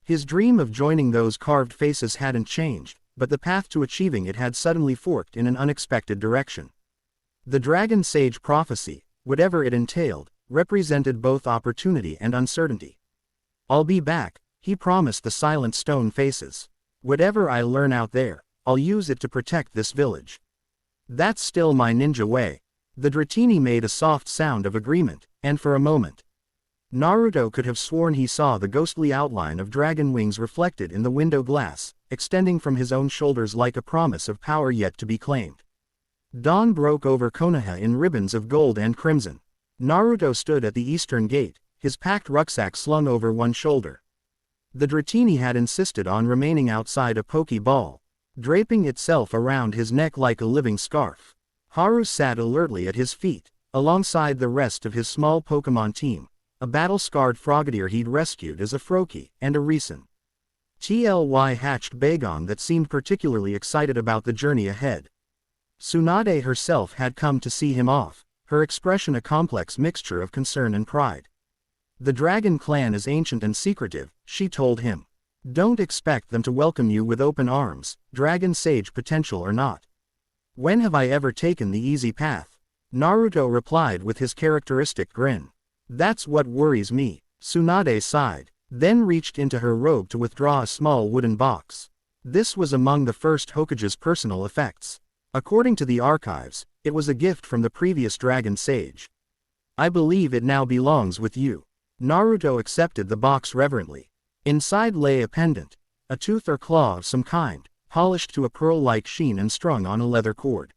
His dream of joining those carved faces hadn't changed, but the path to achieving it had suddenly forked in an unexpected direction. The Dragon Sage prophecy, whatever it entailed, represented both opportunity and uncertainty. I'll be back, he promised the silent stone faces. Whatever I learn out there, I'll use it to protect this village. That's still my ninja way. The Dratini made a soft sound of agreement, and for a moment, Naruto could have sworn he saw the ghostly outline of dragon wings reflected in the window glass, extending from his own shoulders like a promise of power yet to be claimed. Dawn broke over Konoha in ribbons of gold and crimson. Naruto stood at the eastern gate, his packed rucksack slung over one shoulder. The Dratini had insisted on remaining outside a Pokeball, draping itself around his neck like a living scarf. Haru sat alertly at his feet, alongside the rest of his small Pokemon team, a battle-scarred Frogadier he'd rescued as a Froakie, and a recent TLY-hatched Bagon that seemed particularly excited about the journey ahead. Tsunade herself had come to see him off, her expression a complex mixture of concern and pride. The Dragon Clan is ancient and secretive, she told him. Don't expect them to welcome you with open arms, Dragon Sage potential or not. When have I ever taken the easy path? Naruto replied with his characteristic grin. That's what worries me, Tsunade sighed, then reached into her robe to withdraw a small wooden box. This was among the first Hokage's personal effects. According to the archives, it was a gift from the previous Dragon Sage. I believe it now belongs with you. Naruto accepted the box reverently. Inside lay a pendant, a tooth or claw of some kind, polished to a pearl-like sheen and strung on a leather cord.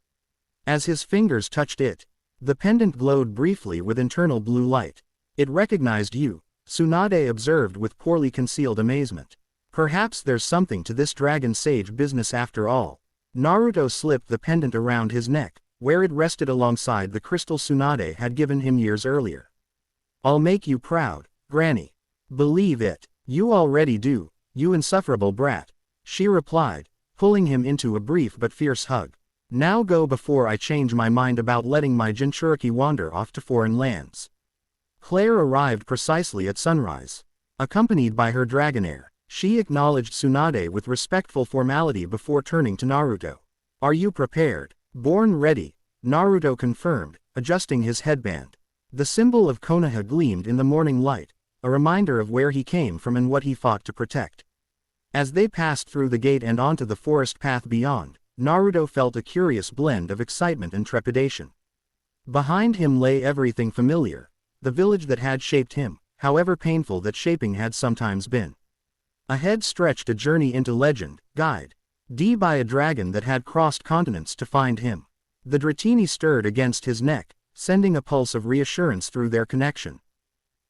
As his fingers touched it, the pendant glowed briefly with internal blue light. It recognized you, Tsunade observed with poorly concealed amazement. Perhaps there's something to this Dragon Sage business after all. Naruto slipped the pendant around his neck, where it rested alongside the crystal Tsunade had given him years earlier. I'll make you proud, Granny. Believe it, you already do, you insufferable brat, she replied, pulling him into a brief but fierce hug. Now go before I change my mind about letting my Jinchuriki wander off to foreign lands. Clair arrived precisely at sunrise. Accompanied by her Dragonair, she acknowledged Tsunade with respectful formality before turning to Naruto. Are you prepared? Born ready, Naruto confirmed, adjusting his headband. The symbol of Konoha gleamed in the morning light, a reminder of where he came from and what he fought to protect. As they passed through the gate and onto the forest path beyond, Naruto felt a curious blend of excitement and trepidation. Behind him lay everything familiar, the village that had shaped him, however painful that shaping had sometimes been. Ahead stretched a journey into legend, guided by a dragon that had crossed continents to find him. The Dratini stirred against his neck, sending a pulse of reassurance through their connection.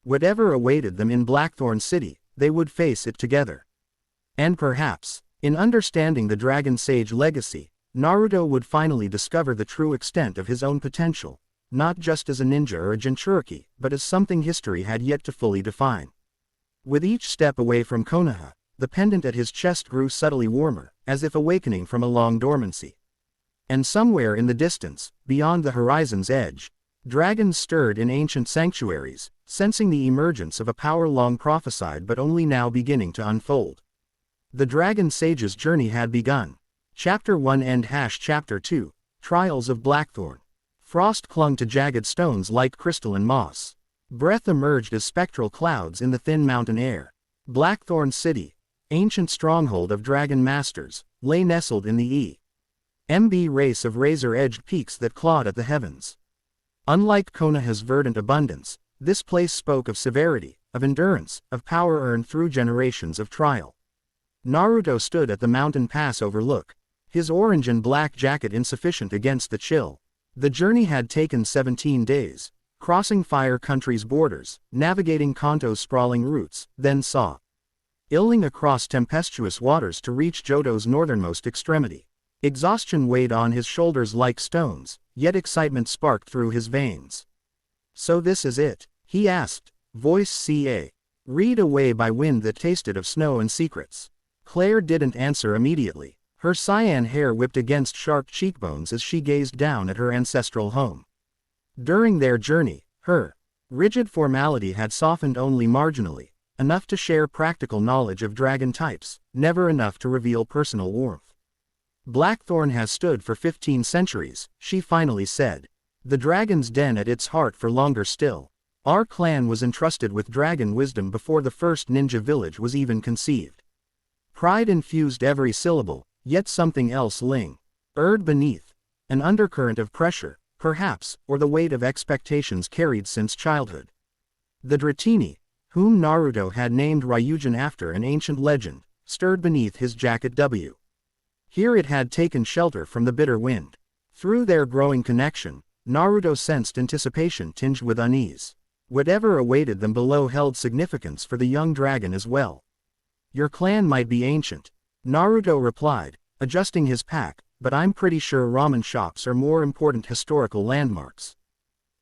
Whatever awaited them in Blackthorn City, they would face it together. And perhaps, in understanding the Dragon Sage legacy, Naruto would finally discover the true extent of his own potential, not just as a ninja or a Jinchuriki, but as something history had yet to fully define. With each step away from Konoha, the pendant at his chest grew subtly warmer, as if awakening from a long dormancy. And somewhere in the distance, beyond the horizon's edge, dragons stirred in ancient sanctuaries, sensing the emergence of a power long prophesied but only now beginning to unfold. The Dragon Sage's journey had begun. Chapter 1 End Chapter 2, Trials of Blackthorn. Frost clung to jagged stones like crystal and moss. Breath emerged as spectral clouds in the thin mountain air. Blackthorn City, ancient stronghold of dragon masters, lay nestled in the MB race of razor-edged peaks that clawed at the heavens. Unlike Konoha's verdant abundance, this place spoke of severity, of endurance, of power earned through generations of trial. Naruto stood at the mountain pass overlook. his orange and black jacket insufficient against the chill. The journey had taken 17 days, crossing Fire Country's borders, navigating Kanto's sprawling routes, then sailing across tempestuous waters to reach Johto's northernmost extremity. Exhaustion weighed on his shoulders like stones, yet excitement sparked through his veins. "So this is it?" he asked, voice carried away by wind that tasted of snow and secrets. Clair didn't answer immediately. Her cyan hair whipped against sharp cheekbones as she gazed down at her ancestral home. During their journey, her rigid formality had softened only marginally, enough to share practical knowledge of dragon types, never enough to reveal personal warmth. "Blackthorn has stood for 15 centuries, she finally said. The dragon's den at its heart for longer still. Our clan was entrusted with dragon wisdom before the first ninja village was even conceived." Pride infused every syllable, yet something else lingered beneath. An undercurrent of pressure, perhaps, or the weight of expectations carried since childhood. The Dratini, whom Naruto had named Ryujin after an ancient legend, stirred beneath his jacket. Here it had taken shelter from the bitter wind. Through their growing connection, Naruto sensed anticipation tinged with unease. Whatever awaited them below held significance for the young dragon as well. "Your clan might be ancient," Naruto replied, adjusting his pack, "but I'm pretty sure ramen shops are more important historical landmarks."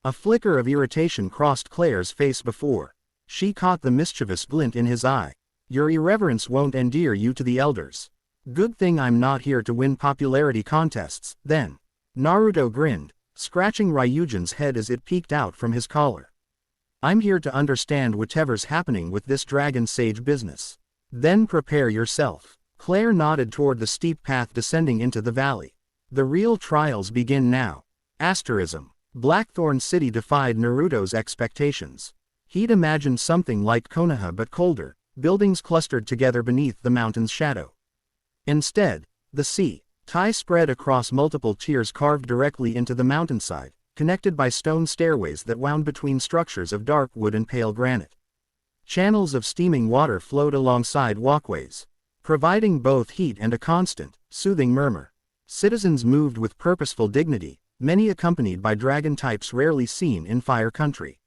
A flicker of irritation crossed Claire's face before she caught the mischievous glint in his eye. "Your irreverence won't endear you to the elders. Good thing I'm not here to win popularity contests, then." Naruto grinned, scratching Ryujin's head as it peeked out from his collar. "I'm here to understand whatever's happening with this dragon sage business. Then prepare yourself." Clair nodded toward the steep path descending into the valley. "The real trials begin now." Asterism. Blackthorn City defied Naruto's expectations. He'd imagined something like Konoha but colder, buildings clustered together beneath the mountain's shadow. Instead, the sea-tie spread across multiple tiers carved directly into the mountainside, connected by stone stairways that wound between structures of dark wood and pale granite. Channels of steaming water flowed alongside walkways, providing both heat and a constant, soothing murmur. Citizens moved with purposeful dignity, many accompanied by dragon types rarely seen in Fire Country.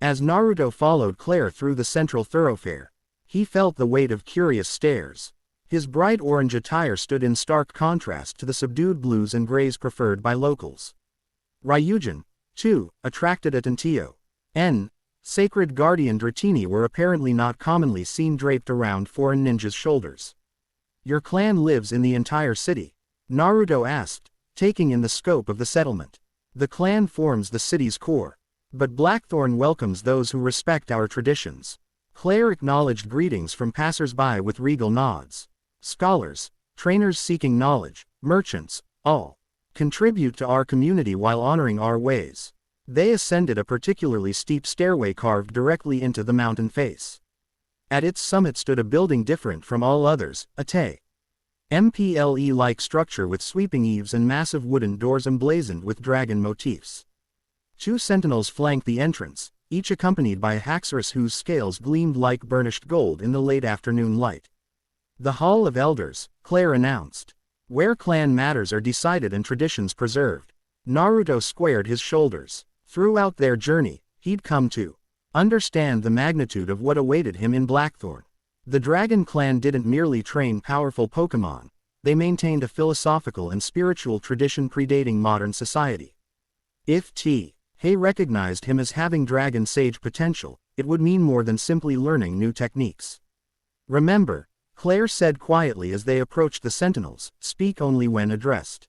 As Naruto followed Clair through the central thoroughfare, he felt the weight of curious stares. His bright orange attire stood in stark contrast to the subdued blues and grays preferred by locals. Ryujin, too, attracted attention. Sacred Guardian Dratini were apparently not commonly seen draped around foreign ninjas' shoulders. "Your clan lives in the entire city?" Naruto asked, taking in the scope of the settlement. "The clan forms the city's core. But Blackthorn welcomes those who respect our traditions." Clair acknowledged greetings from passers-by with regal nods. "Scholars, trainers seeking knowledge, merchants, all contribute to our community while honoring our ways." They ascended a particularly steep stairway carved directly into the mountain face. At its summit stood a building different from all others, a temple-like structure with sweeping eaves and massive wooden doors emblazoned with dragon motifs. 2 sentinels flanked the entrance, each accompanied by a Haxorus whose scales gleamed like burnished gold in the late afternoon light. "The Hall of Elders," Clair announced, "where clan matters are decided and traditions preserved." Naruto squared his shoulders. Throughout their journey, he'd come to understand the magnitude of what awaited him in Blackthorn. The Dragon Clan didn't merely train powerful Pokémon, they maintained a philosophical and spiritual tradition predating modern society. If He recognized him as having dragon sage potential, it would mean more than simply learning new techniques. "Remember," Clair said quietly as they approached the sentinels, "speak only when addressed.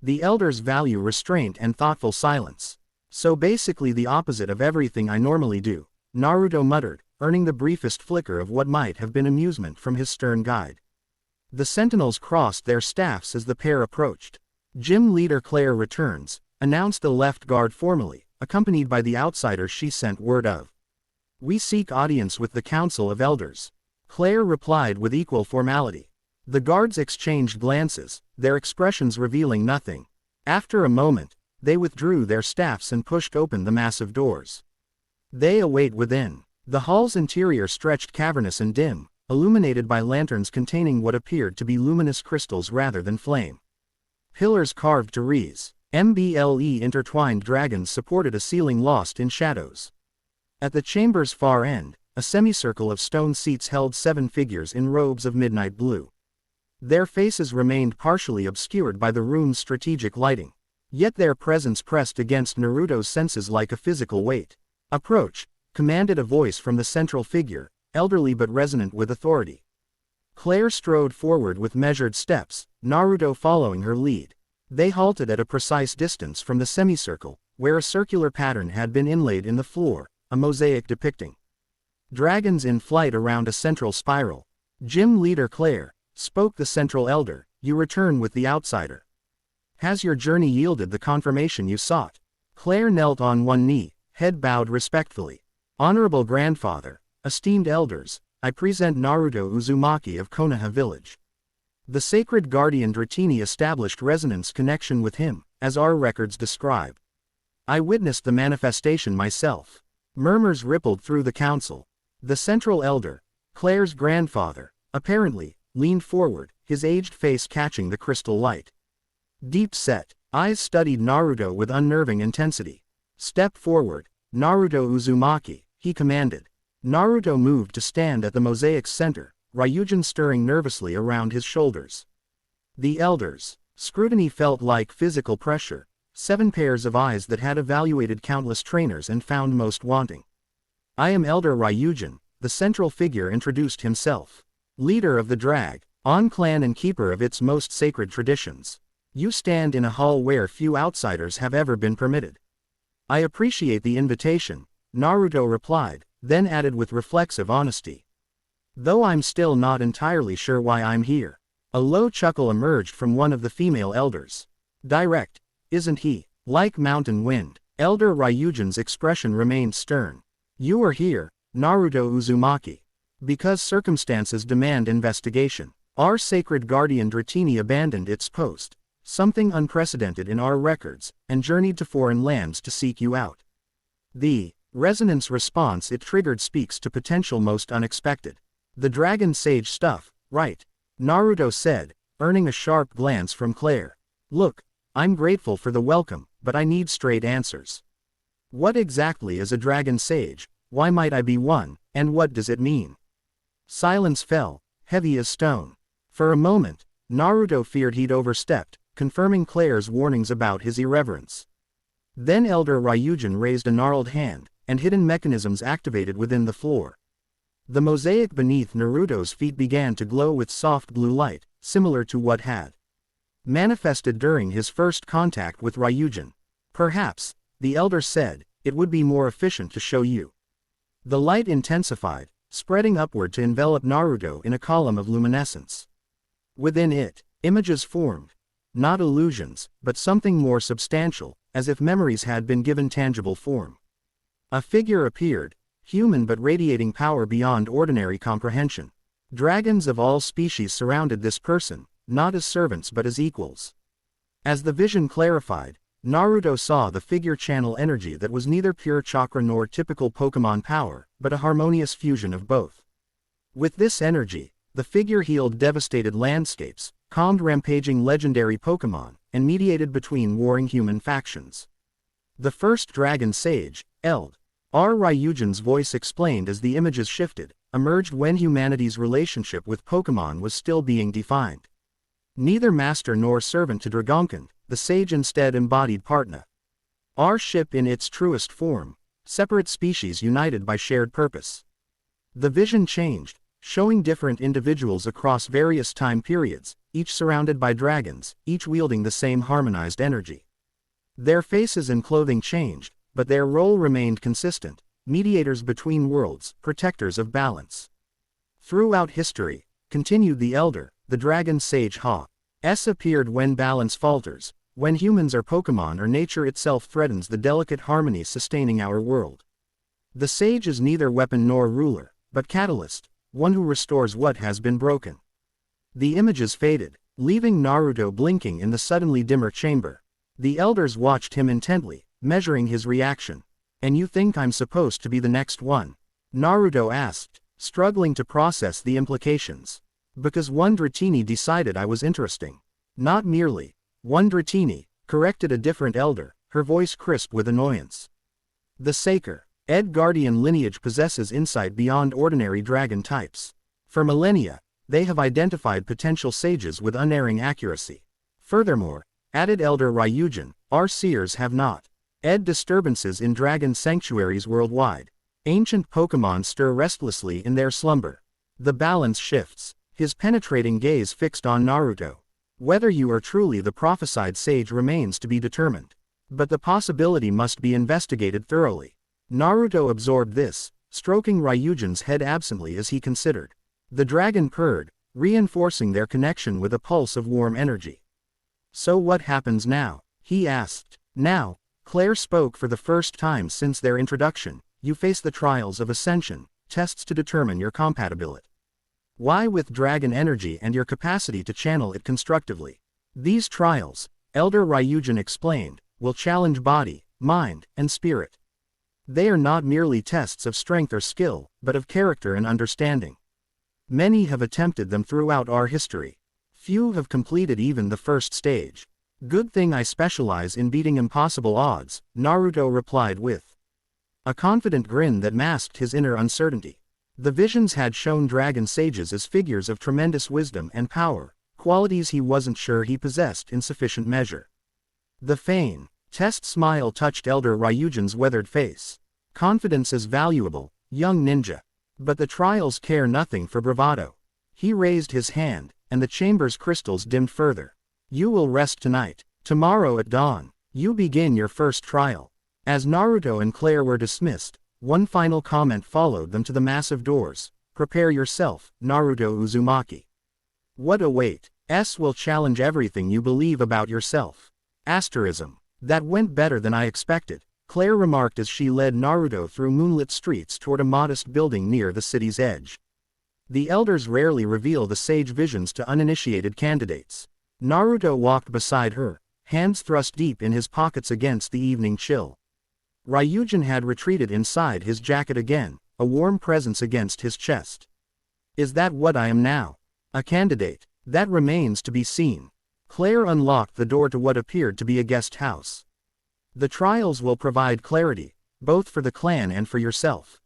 The elders value restraint and thoughtful silence." "So basically the opposite of everything I normally do," Naruto muttered, earning the briefest flicker of what might have been amusement from his stern guide. The sentinels crossed their staffs as the pair approached. "Gym Leader Clair returns," announced the left guard formally, accompanied by the outsiders she sent word of. "We seek audience with the Council of Elders." Clair replied with equal formality. The guards exchanged glances, their expressions revealing nothing. After a moment, they withdrew their staffs and pushed open the massive doors. They await within. The hall's interior stretched cavernous and dim, illuminated by lanterns containing what appeared to be luminous crystals rather than flame. Pillars carved to wreaths, MBLE intertwined dragons supported a ceiling lost in shadows. At the chamber's far end, a semicircle of stone seats held 7 figures in robes of midnight blue. Their faces remained partially obscured by the room's strategic lighting. Yet their presence pressed against Naruto's senses like a physical weight. "Approach," commanded a voice from the central figure, elderly but resonant with authority. Clair strode forward with measured steps, Naruto following her lead. They halted at a precise distance from the semicircle, where a circular pattern had been inlaid in the floor, a mosaic depicting dragons in flight around a central spiral. "Gym leader Clair," spoke the central elder, "you return with the outsider. Has your journey yielded the confirmation you sought?" Clair knelt on one knee, head bowed respectfully. "Honorable grandfather, esteemed elders, I present Naruto Uzumaki of Konoha village. The sacred guardian Dratini established resonance connection with him, as our records describe. I witnessed the manifestation myself." Murmurs rippled through the council. The central elder, Clair's grandfather, apparently, leaned forward, his aged face catching the crystal light. Deep-set eyes studied Naruto with unnerving intensity. "Step forward, Naruto Uzumaki," he commanded. Naruto moved to stand at the mosaic's center, Ryujin stirring nervously around his shoulders. The elders' scrutiny felt like physical pressure, 7 pairs of eyes that had evaluated countless trainers and found most wanting. "I am Elder Ryujin," the central figure introduced himself. "Leader of the Drag, On clan and keeper of its most sacred traditions. You stand in a hall where few outsiders have ever been permitted." "I appreciate the invitation," Naruto replied, then added with reflexive honesty. "Though I'm still not entirely sure why I'm here." A low chuckle emerged from one of the female elders. "Direct, isn't he? Like mountain wind." Elder Ryujin's expression remained stern. "You are here, Naruto Uzumaki, because circumstances demand investigation. Our sacred guardian Dratini abandoned its post, something unprecedented in our records, and journeyed to foreign lands to seek you out." The resonance response it triggered speaks to potential most unexpected. "The dragon sage stuff, right?" Naruto said, earning a sharp glance from Clair. "Look, I'm grateful for the welcome, but I need straight answers. What exactly is a dragon sage, why might I be one, and what does it mean?" Silence fell, heavy as stone. For a moment, Naruto feared he'd overstepped, confirming Clair's warnings about his irreverence. Then Elder Ryujin raised a gnarled hand, and hidden mechanisms activated within the floor. The mosaic beneath Naruto's feet began to glow with soft blue light, similar to what had manifested during his first contact with Ryujin. "Perhaps," the elder said, "it would be more efficient to show you." The light intensified, spreading upward to envelop Naruto in a column of luminescence. Within it, images formed. Not illusions, but something more substantial, as if memories had been given tangible form. A figure appeared, human but radiating power beyond ordinary comprehension. Dragons of all species surrounded this person, not as servants but as equals. As the vision clarified, Naruto saw the figure channel energy that was neither pure chakra nor typical Pokémon power, but a harmonious fusion of both. With this energy, the figure healed devastated landscapes, calmed rampaging legendary Pokémon, and mediated between warring human factions. "The first dragon sage, Eld. R. Ryujin's voice explained as the images shifted, emerged when humanity's relationship with Pokémon was still being defined. Neither master nor servant to Dragonkin, the sage instead embodied Partna. Our ship in its truest form, separate species united by shared purpose." The vision changed, showing different individuals across various time periods, each surrounded by dragons, each wielding the same harmonized energy. Their faces and clothing changed, but their role remained consistent: mediators between worlds, protectors of balance. "Throughout history," continued the elder, "the dragon sage Ha.S appeared when balance falters, when humans are Pokémon or nature itself threatens the delicate harmony sustaining our world. The sage is neither weapon nor ruler, but catalyst, one who restores what has been broken." The images faded, leaving Naruto blinking in the suddenly dimmer chamber. The elders watched him intently, measuring his reaction. "And you think I'm supposed to be the next one?" Naruto asked, struggling to process the implications. Because one Dratini decided I was interesting. Not merely. One Dratini, corrected a different elder, her voice crisp with annoyance. The Saker, Ed Guardian lineage possesses insight beyond ordinary dragon types. For millennia, they have identified potential sages with unerring accuracy. Furthermore, added Elder Ryujin, our seers have not. Ed disturbances in dragon sanctuaries worldwide. Ancient Pokémon stir restlessly in their slumber. The balance shifts, his penetrating gaze fixed on Naruto. Whether you are truly the prophesied sage remains to be determined. But the possibility must be investigated thoroughly. Naruto absorbed this, stroking Ryujin's head absently as he considered. The dragon purred, reinforcing their connection with a pulse of warm energy. So what happens now? He asked. Now, Clair spoke for the first time since their introduction. You face the trials of ascension, tests to determine your compatibility. Why with dragon energy and your capacity to channel it constructively. These trials, Elder Ryujin explained, will challenge body, mind, and spirit. They are not merely tests of strength or skill, but of character and understanding. Many have attempted them throughout our history. Few have completed even the first stage. Good thing I specialize in beating impossible odds, Naruto replied with a confident grin that masked his inner uncertainty. The visions had shown dragon sages as figures of tremendous wisdom and power, qualities he wasn't sure he possessed in sufficient measure. The feign, test smile touched Elder Ryujin's weathered face. Confidence is valuable, young ninja. But the trials care nothing for bravado. He raised his hand, and the chamber's crystals dimmed further. You will rest tonight. Tomorrow at dawn, you begin your first trial. As Naruto and Clair were dismissed, one final comment followed them to the massive doors. Prepare yourself, Naruto Uzumaki. What await? Will challenge everything you believe about yourself. Asterism. That went better than I expected, Clair remarked as she led Naruto through moonlit streets toward a modest building near the city's edge. The elders rarely reveal the sage visions to uninitiated candidates. Naruto walked beside her, hands thrust deep in his pockets against the evening chill. Ryujin had retreated inside his jacket again, a warm presence against his chest. Is that what I am now? A candidate? That remains to be seen. Clair unlocked the door to what appeared to be a guest house. The trials will provide clarity, both for the clan and for yourself.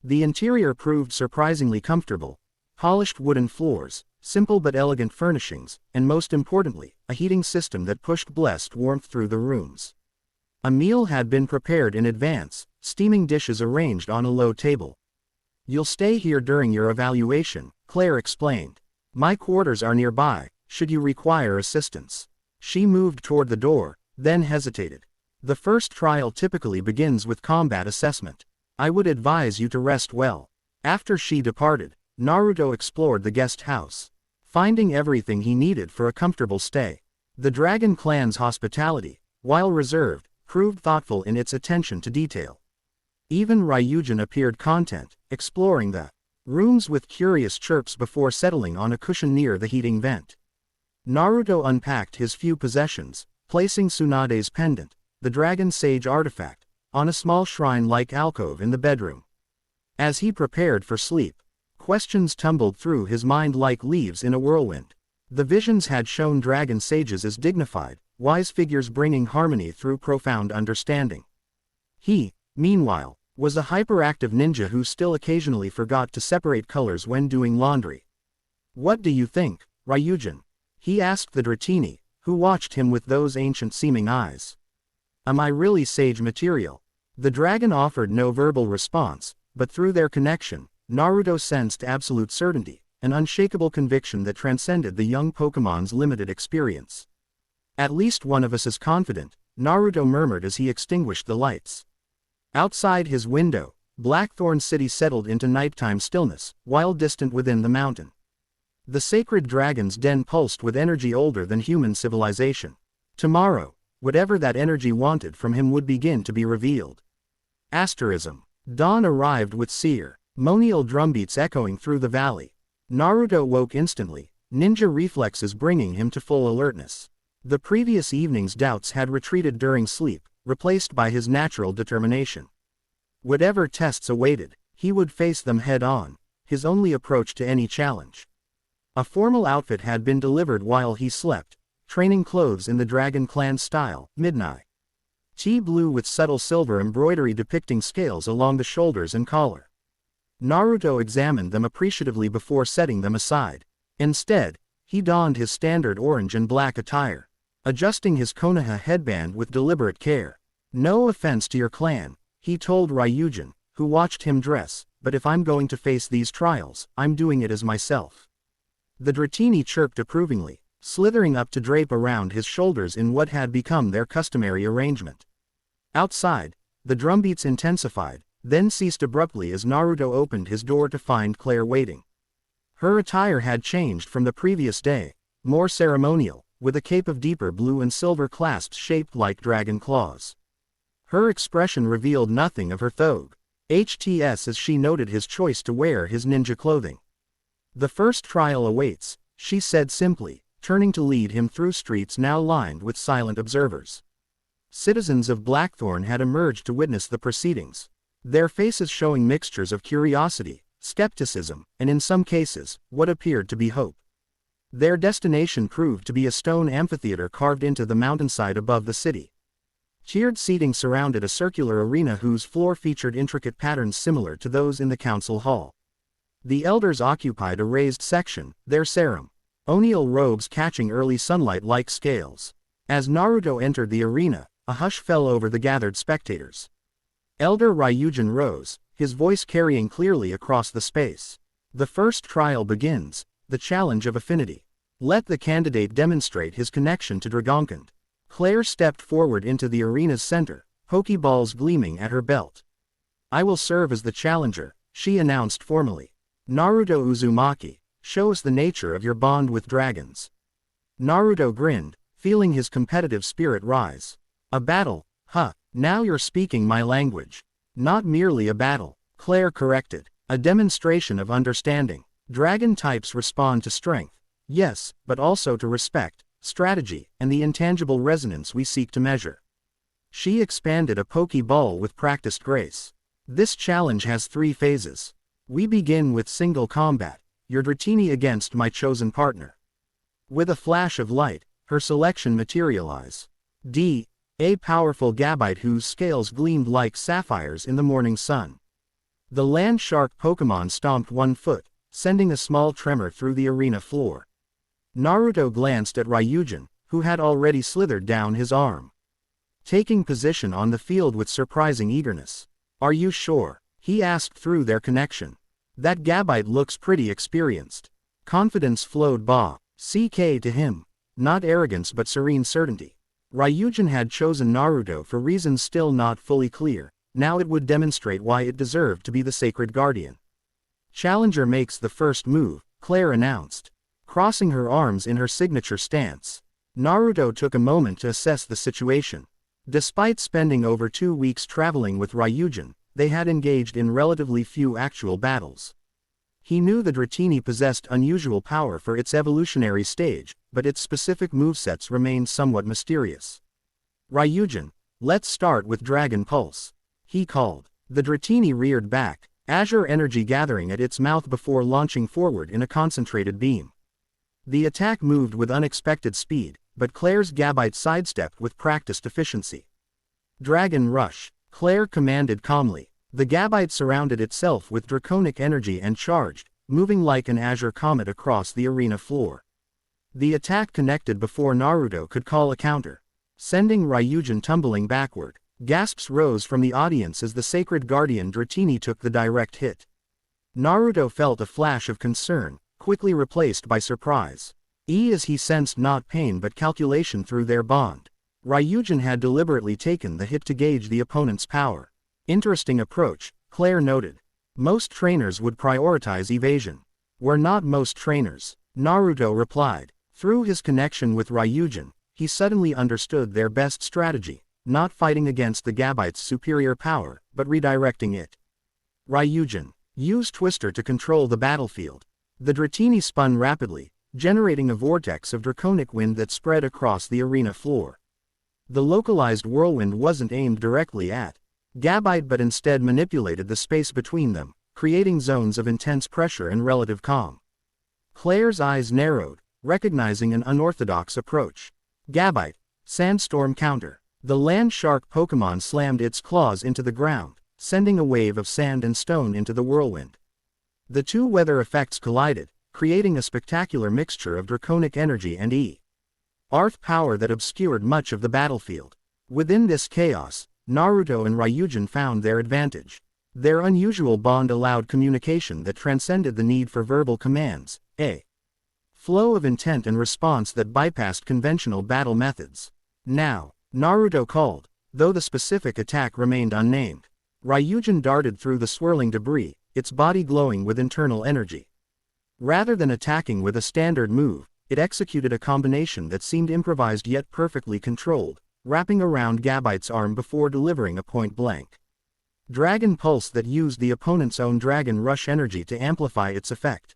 The interior proved surprisingly comfortable. Polished wooden floors, simple but elegant furnishings, and most importantly, a heating system that pushed blessed warmth through the rooms. A meal had been prepared in advance, steaming dishes arranged on a low table. You'll stay here during your evaluation, Clair explained. My quarters are nearby, should you require assistance. She moved toward the door, then hesitated. The first trial typically begins with combat assessment. I would advise you to rest well. After she departed, Naruto explored the guest house, finding everything he needed for a comfortable stay. The Dragon Clan's hospitality, while reserved, proved thoughtful in its attention to detail. Even Ryujin appeared content, exploring the rooms with curious chirps before settling on a cushion near the heating vent. Naruto unpacked his few possessions, placing Tsunade's pendant, the dragon sage artifact, on a small shrine-like alcove in the bedroom. As he prepared for sleep, questions tumbled through his mind like leaves in a whirlwind. The visions had shown dragon sages as dignified, wise figures bringing harmony through profound understanding. He, meanwhile, was a hyperactive ninja who still occasionally forgot to separate colors when doing laundry. What do you think, Ryujin? He asked the Dratini, who watched him with those ancient-seeming eyes. Am I really sage material? The dragon offered no verbal response, but through their connection, Naruto sensed absolute certainty, an unshakable conviction that transcended the young Pokemon's limited experience. At least one of us is confident, Naruto murmured as he extinguished the lights. Outside his window, Blackthorn City settled into nighttime stillness, while distant within the mountain. The sacred dragon's den pulsed with energy older than human civilization. Tomorrow, whatever that energy wanted from him would begin to be revealed. Asterism. Dawn arrived with ceremonial drumbeats echoing through the valley. Naruto woke instantly, ninja reflexes bringing him to full alertness. The previous evening's doubts had retreated during sleep, replaced by his natural determination. Whatever tests awaited, he would face them head-on, his only approach to any challenge. A formal outfit had been delivered while he slept, training clothes in the Dragon Clan style, midnight. Tea blue with subtle silver embroidery depicting scales along the shoulders and collar. Naruto examined them appreciatively before setting them aside. Instead, he donned his standard orange and black attire, adjusting his Konoha headband with deliberate care. No offense to your clan, he told Ryujin, who watched him dress, but if I'm going to face these trials, I'm doing it as myself. The Dratini chirped approvingly, slithering up to drape around his shoulders in what had become their customary arrangement. Outside, the drumbeats intensified, then ceased abruptly as Naruto opened his door to find Clair waiting. Her attire had changed from the previous day, more ceremonial, with a cape of deeper blue and silver clasps shaped like dragon claws. Her expression revealed nothing of her thogue. HTS as she noted his choice to wear his ninja clothing. The first trial awaits, she said simply, turning to lead him through streets now lined with silent observers. Citizens of Blackthorn had emerged to witness the proceedings, their faces showing mixtures of curiosity, skepticism, and in some cases, what appeared to be hope. Their destination proved to be a stone amphitheater carved into the mountainside above the city. Tiered seating surrounded a circular arena whose floor featured intricate patterns similar to those in the council hall. The elders occupied a raised section, their ceremonial robes catching early sunlight like scales. As Naruto entered the arena, a hush fell over the gathered spectators. Elder Ryujin rose, his voice carrying clearly across the space. The first trial begins, the challenge of affinity. Let the candidate demonstrate his connection to Dragonkind. Clair stepped forward into the arena's center, Pokeballs gleaming at her belt. I will serve as the challenger, she announced formally. Naruto Uzumaki, show us the nature of your bond with dragons. Naruto grinned, feeling his competitive spirit rise. A battle, huh, now you're speaking my language. Not merely a battle, Clair corrected, a demonstration of understanding. Dragon types respond to strength, yes, but also to respect, strategy, and the intangible resonance we seek to measure. She expanded a Pokeball with practiced grace. This challenge has 3 phases. We begin with single combat, your Dratini against my chosen partner. With a flash of light, her selection materialize. A powerful Gabite whose scales gleamed like sapphires in the morning sun. The land shark Pokémon stomped 1 foot, sending a small tremor through the arena floor. Naruto glanced at Ryujin, who had already slithered down his arm, taking position on the field with surprising eagerness. Are you sure? He asked through their connection. That Gabite looks pretty experienced. Confidence flowed CK to him. Not arrogance but serene certainty. Ryujin had chosen Naruto for reasons still not fully clear, now it would demonstrate why it deserved to be the sacred guardian. Challenger makes the first move, Clair announced, crossing her arms in her signature stance. Naruto took a moment to assess the situation. Despite spending over 2 weeks traveling with Ryujin, they had engaged in relatively few actual battles. He knew the Dratini possessed unusual power for its evolutionary stage, but its specific movesets remained somewhat mysterious. Ryujin, let's start with Dragon Pulse, he called. The Dratini reared back, azure energy gathering at its mouth before launching forward in a concentrated beam. The attack moved with unexpected speed, but Clair's Gabite sidestepped with practiced efficiency. Dragon Rush, Clair commanded calmly. The Gabite surrounded itself with draconic energy and charged, moving like an azure comet across the arena floor. The attack connected before Naruto could call a counter, sending Ryujin tumbling backward. Gasps rose from the audience as the sacred guardian Dratini took the direct hit. Naruto felt a flash of concern, quickly replaced by surprise. As he sensed not pain but calculation through their bond. Ryujin had deliberately taken the hit to gauge the opponent's power. Interesting approach, Clair noted. Most trainers would prioritize evasion. We're not most trainers, Naruto replied. Through his connection with Ryujin, he suddenly understood their best strategy, not fighting against the Gabite's superior power, but redirecting it. Ryujin, use Twister to control the battlefield. The Dratini spun rapidly, generating a vortex of draconic wind that spread across the arena floor. The localized whirlwind wasn't aimed directly at Gabite but instead manipulated the space between them, creating zones of intense pressure and relative calm. Clair's eyes narrowed, recognizing an unorthodox approach. Gabite, Sandstorm counter. The land shark Pokémon slammed its claws into the ground, sending a wave of sand and stone into the whirlwind. The two weather effects collided, creating a spectacular mixture of draconic energy and earth power that obscured much of the battlefield. Within this chaos, Naruto and Ryujin found their advantage. Their unusual bond allowed communication that transcended the need for verbal commands, a flow of intent and response that bypassed conventional battle methods. Now, Naruto called, though the specific attack remained unnamed. Ryujin darted through the swirling debris, its body glowing with internal energy. Rather than attacking with a standard move, it executed a combination that seemed improvised yet perfectly controlled, wrapping around Gabite's arm before delivering a point-blank Dragon Pulse that used the opponent's own Dragon Rush energy to amplify its effect.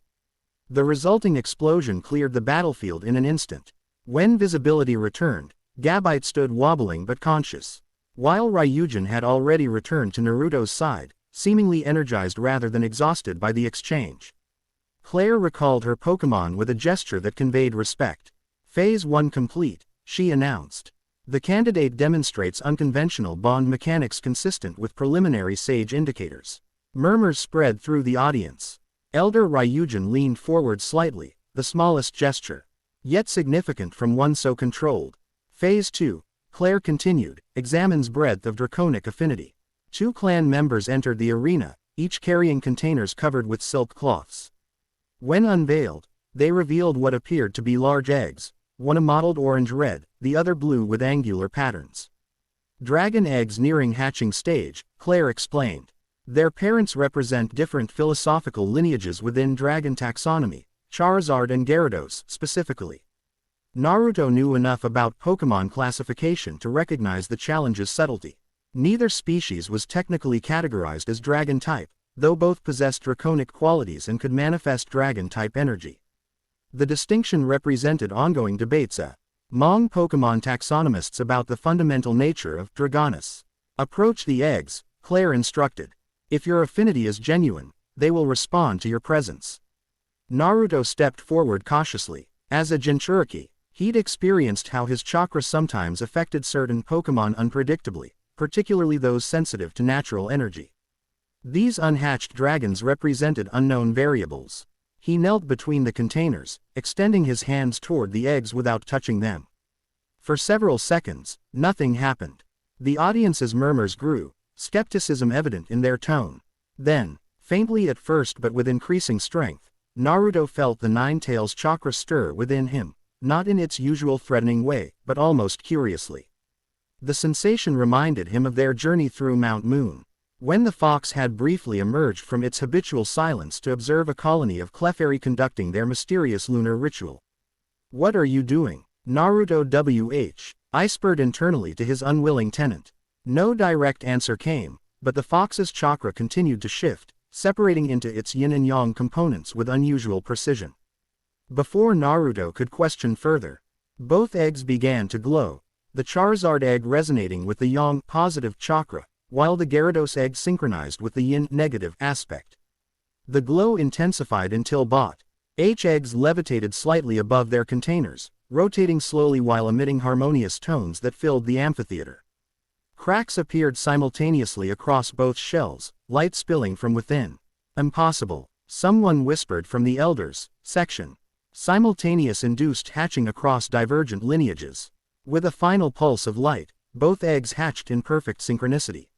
The resulting explosion cleared the battlefield in an instant. When visibility returned, Gabite stood wobbling but conscious, while Ryujin had already returned to Naruto's side, seemingly energized rather than exhausted by the exchange. Clair recalled her Pokémon with a gesture that conveyed respect. Phase 1 complete, she announced. The candidate demonstrates unconventional bond mechanics consistent with preliminary Sage indicators. Murmurs spread through the audience. Elder Ryujin leaned forward slightly, the smallest gesture, yet significant from one so controlled. Phase 2, Clair continued, examines breadth of draconic affinity. 2 clan members entered the arena, each carrying containers covered with silk cloths. When unveiled, they revealed what appeared to be large eggs, one a mottled orange-red, the other blue with angular patterns. Dragon eggs nearing hatching stage, Clair explained. Their parents represent different philosophical lineages within dragon taxonomy, Charizard and Gyarados specifically. Naruto knew enough about Pokémon classification to recognize the challenge's subtlety. Neither species was technically categorized as dragon type, though both possessed draconic qualities and could manifest dragon-type energy. The distinction represented ongoing debates among Pokémon taxonomists about the fundamental nature of Dragonus. Approach the eggs, Clair instructed. If your affinity is genuine, they will respond to your presence. Naruto stepped forward cautiously. As a Jinchuriki, he'd experienced how his chakra sometimes affected certain Pokémon unpredictably, particularly those sensitive to natural energy. These unhatched dragons represented unknown variables. He knelt between the containers, extending his hands toward the eggs without touching them. For several seconds, nothing happened. The audience's murmurs grew, skepticism evident in their tone. Then, faintly at first but with increasing strength, Naruto felt the Nine-Tails chakra stir within him, not in its usual threatening way, but almost curiously. The sensation reminded him of their journey through Mount Moon, when the fox had briefly emerged from its habitual silence to observe a colony of Clefairy conducting their mysterious lunar ritual. "What are you doing, Naruto I spurred internally to his unwilling tenant. No direct answer came, but the fox's chakra continued to shift, separating into its yin and yang components with unusual precision. Before Naruto could question further, both eggs began to glow, the Charizard egg resonating with the yang positive chakra, while the Gyarados egg synchronized with the yin negative aspect. The glow intensified until both eggs levitated slightly above their containers, rotating slowly while emitting harmonious tones that filled the amphitheater. Cracks appeared simultaneously across both shells, light spilling from within. "Impossible," someone whispered from the elders section. Simultaneous induced hatching across divergent lineages. With a final pulse of light, both eggs hatched in perfect synchronicity.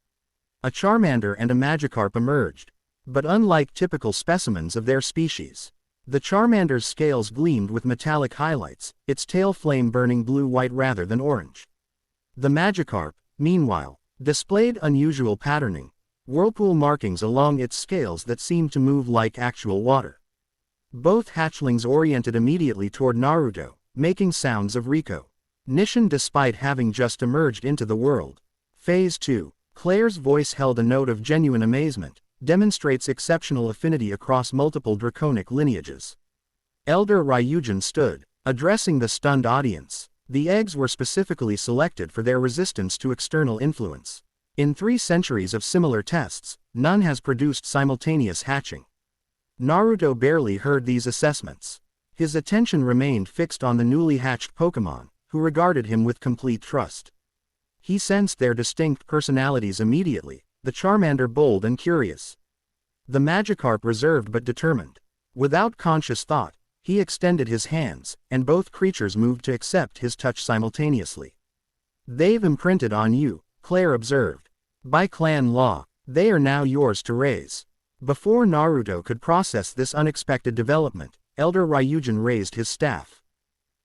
A Charmander and a Magikarp emerged. But unlike typical specimens of their species, the Charmander's scales gleamed with metallic highlights, its tail flame burning blue-white rather than orange. The Magikarp, meanwhile, displayed unusual patterning, whirlpool markings along its scales that seemed to move like actual water. Both hatchlings oriented immediately toward Naruto, making sounds of recognition despite having just emerged into the world. Phase 2. Clair's voice held a note of genuine amazement, demonstrates exceptional affinity across multiple draconic lineages. Elder Ryujin stood, addressing the stunned audience. The eggs were specifically selected for their resistance to external influence. In 3 centuries of similar tests, none has produced simultaneous hatching. Naruto barely heard these assessments. His attention remained fixed on the newly hatched Pokémon, who regarded him with complete trust. He sensed their distinct personalities immediately, the Charmander bold and curious, the Magikarp reserved but determined. Without conscious thought, he extended his hands, and both creatures moved to accept his touch simultaneously. "They've imprinted on you," Clair observed. "By clan law, they are now yours to raise." Before Naruto could process this unexpected development, Elder Ryujin raised his staff.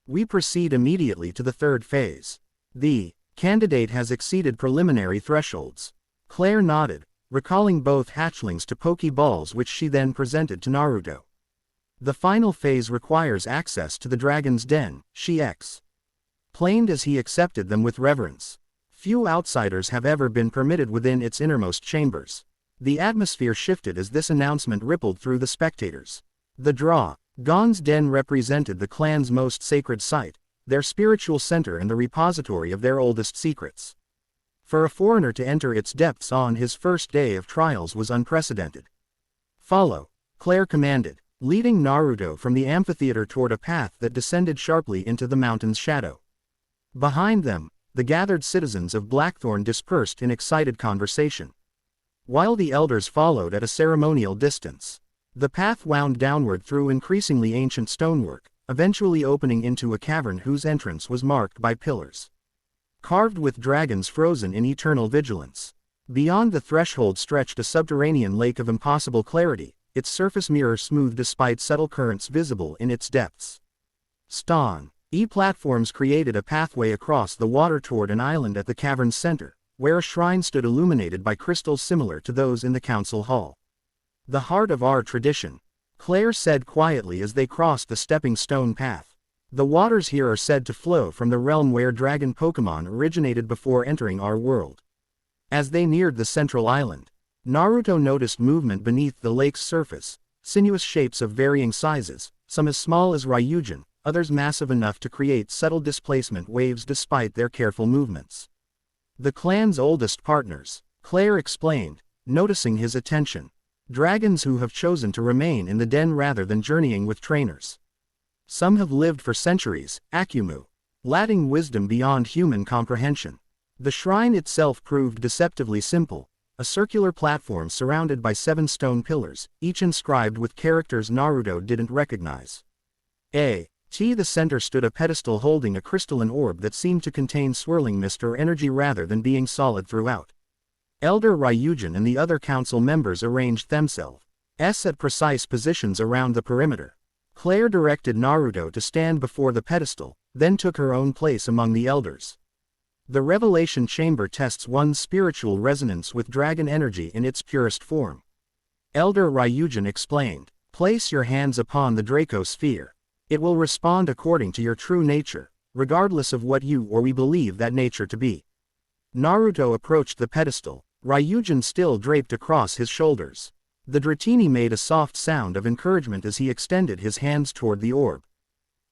"We proceed immediately to the 3rd phase. The candidate has exceeded preliminary thresholds." Clair nodded, recalling both hatchlings to Pokeballs which she then presented to Naruto. "The final phase requires access to the Dragon's Den," she explained as he accepted them with reverence. Few outsiders have ever been permitted within its innermost chambers. The atmosphere shifted as this announcement rippled through the spectators. The Dragon's Den represented the clan's most sacred site, their spiritual center and the repository of their oldest secrets. For a foreigner to enter its depths on his first day of trials was unprecedented. "Follow," Clair commanded, leading Naruto from the amphitheater toward a path that descended sharply into the mountain's shadow. Behind them, the gathered citizens of Blackthorn dispersed in excited conversation, while the elders followed at a ceremonial distance. The path wound downward through increasingly ancient stonework, eventually opening into a cavern whose entrance was marked by pillars carved with dragons frozen in eternal vigilance. Beyond the threshold stretched a subterranean lake of impossible clarity, its surface mirror smooth despite subtle currents visible in its depths. Platforms created a pathway across the water toward an island at the cavern's center, where a shrine stood illuminated by crystals similar to those in the council hall. "The heart of our tradition," Clair said quietly as they crossed the stepping stone path. "The waters here are said to flow from the realm where dragon Pokémon originated before entering our world." As they neared the central island, Naruto noticed movement beneath the lake's surface, sinuous shapes of varying sizes, some as small as Ryujin, others massive enough to create subtle displacement waves despite their careful movements. "The clan's oldest partners," Clair explained, noticing his attention. "Dragons who have chosen to remain in the den rather than journeying with trainers. Some have lived for centuries, lacking wisdom beyond human comprehension." The shrine itself proved deceptively simple, a circular platform surrounded by 7 stone pillars, each inscribed with characters Naruto didn't recognize. The center stood a pedestal holding a crystalline orb that seemed to contain swirling mist or energy rather than being solid throughout. Elder Ryujin and the other council members arranged themselves at precise positions around the perimeter. Clair directed Naruto to stand before the pedestal, then took her own place among the elders. "The Revelation Chamber tests one's spiritual resonance with dragon energy in its purest form," Elder Ryujin explained. "Place your hands upon the Draco sphere. It will respond according to your true nature, regardless of what you or we believe that nature to be." Naruto approached the pedestal, Ryujin still draped across his shoulders. The Dratini made a soft sound of encouragement as he extended his hands toward the orb.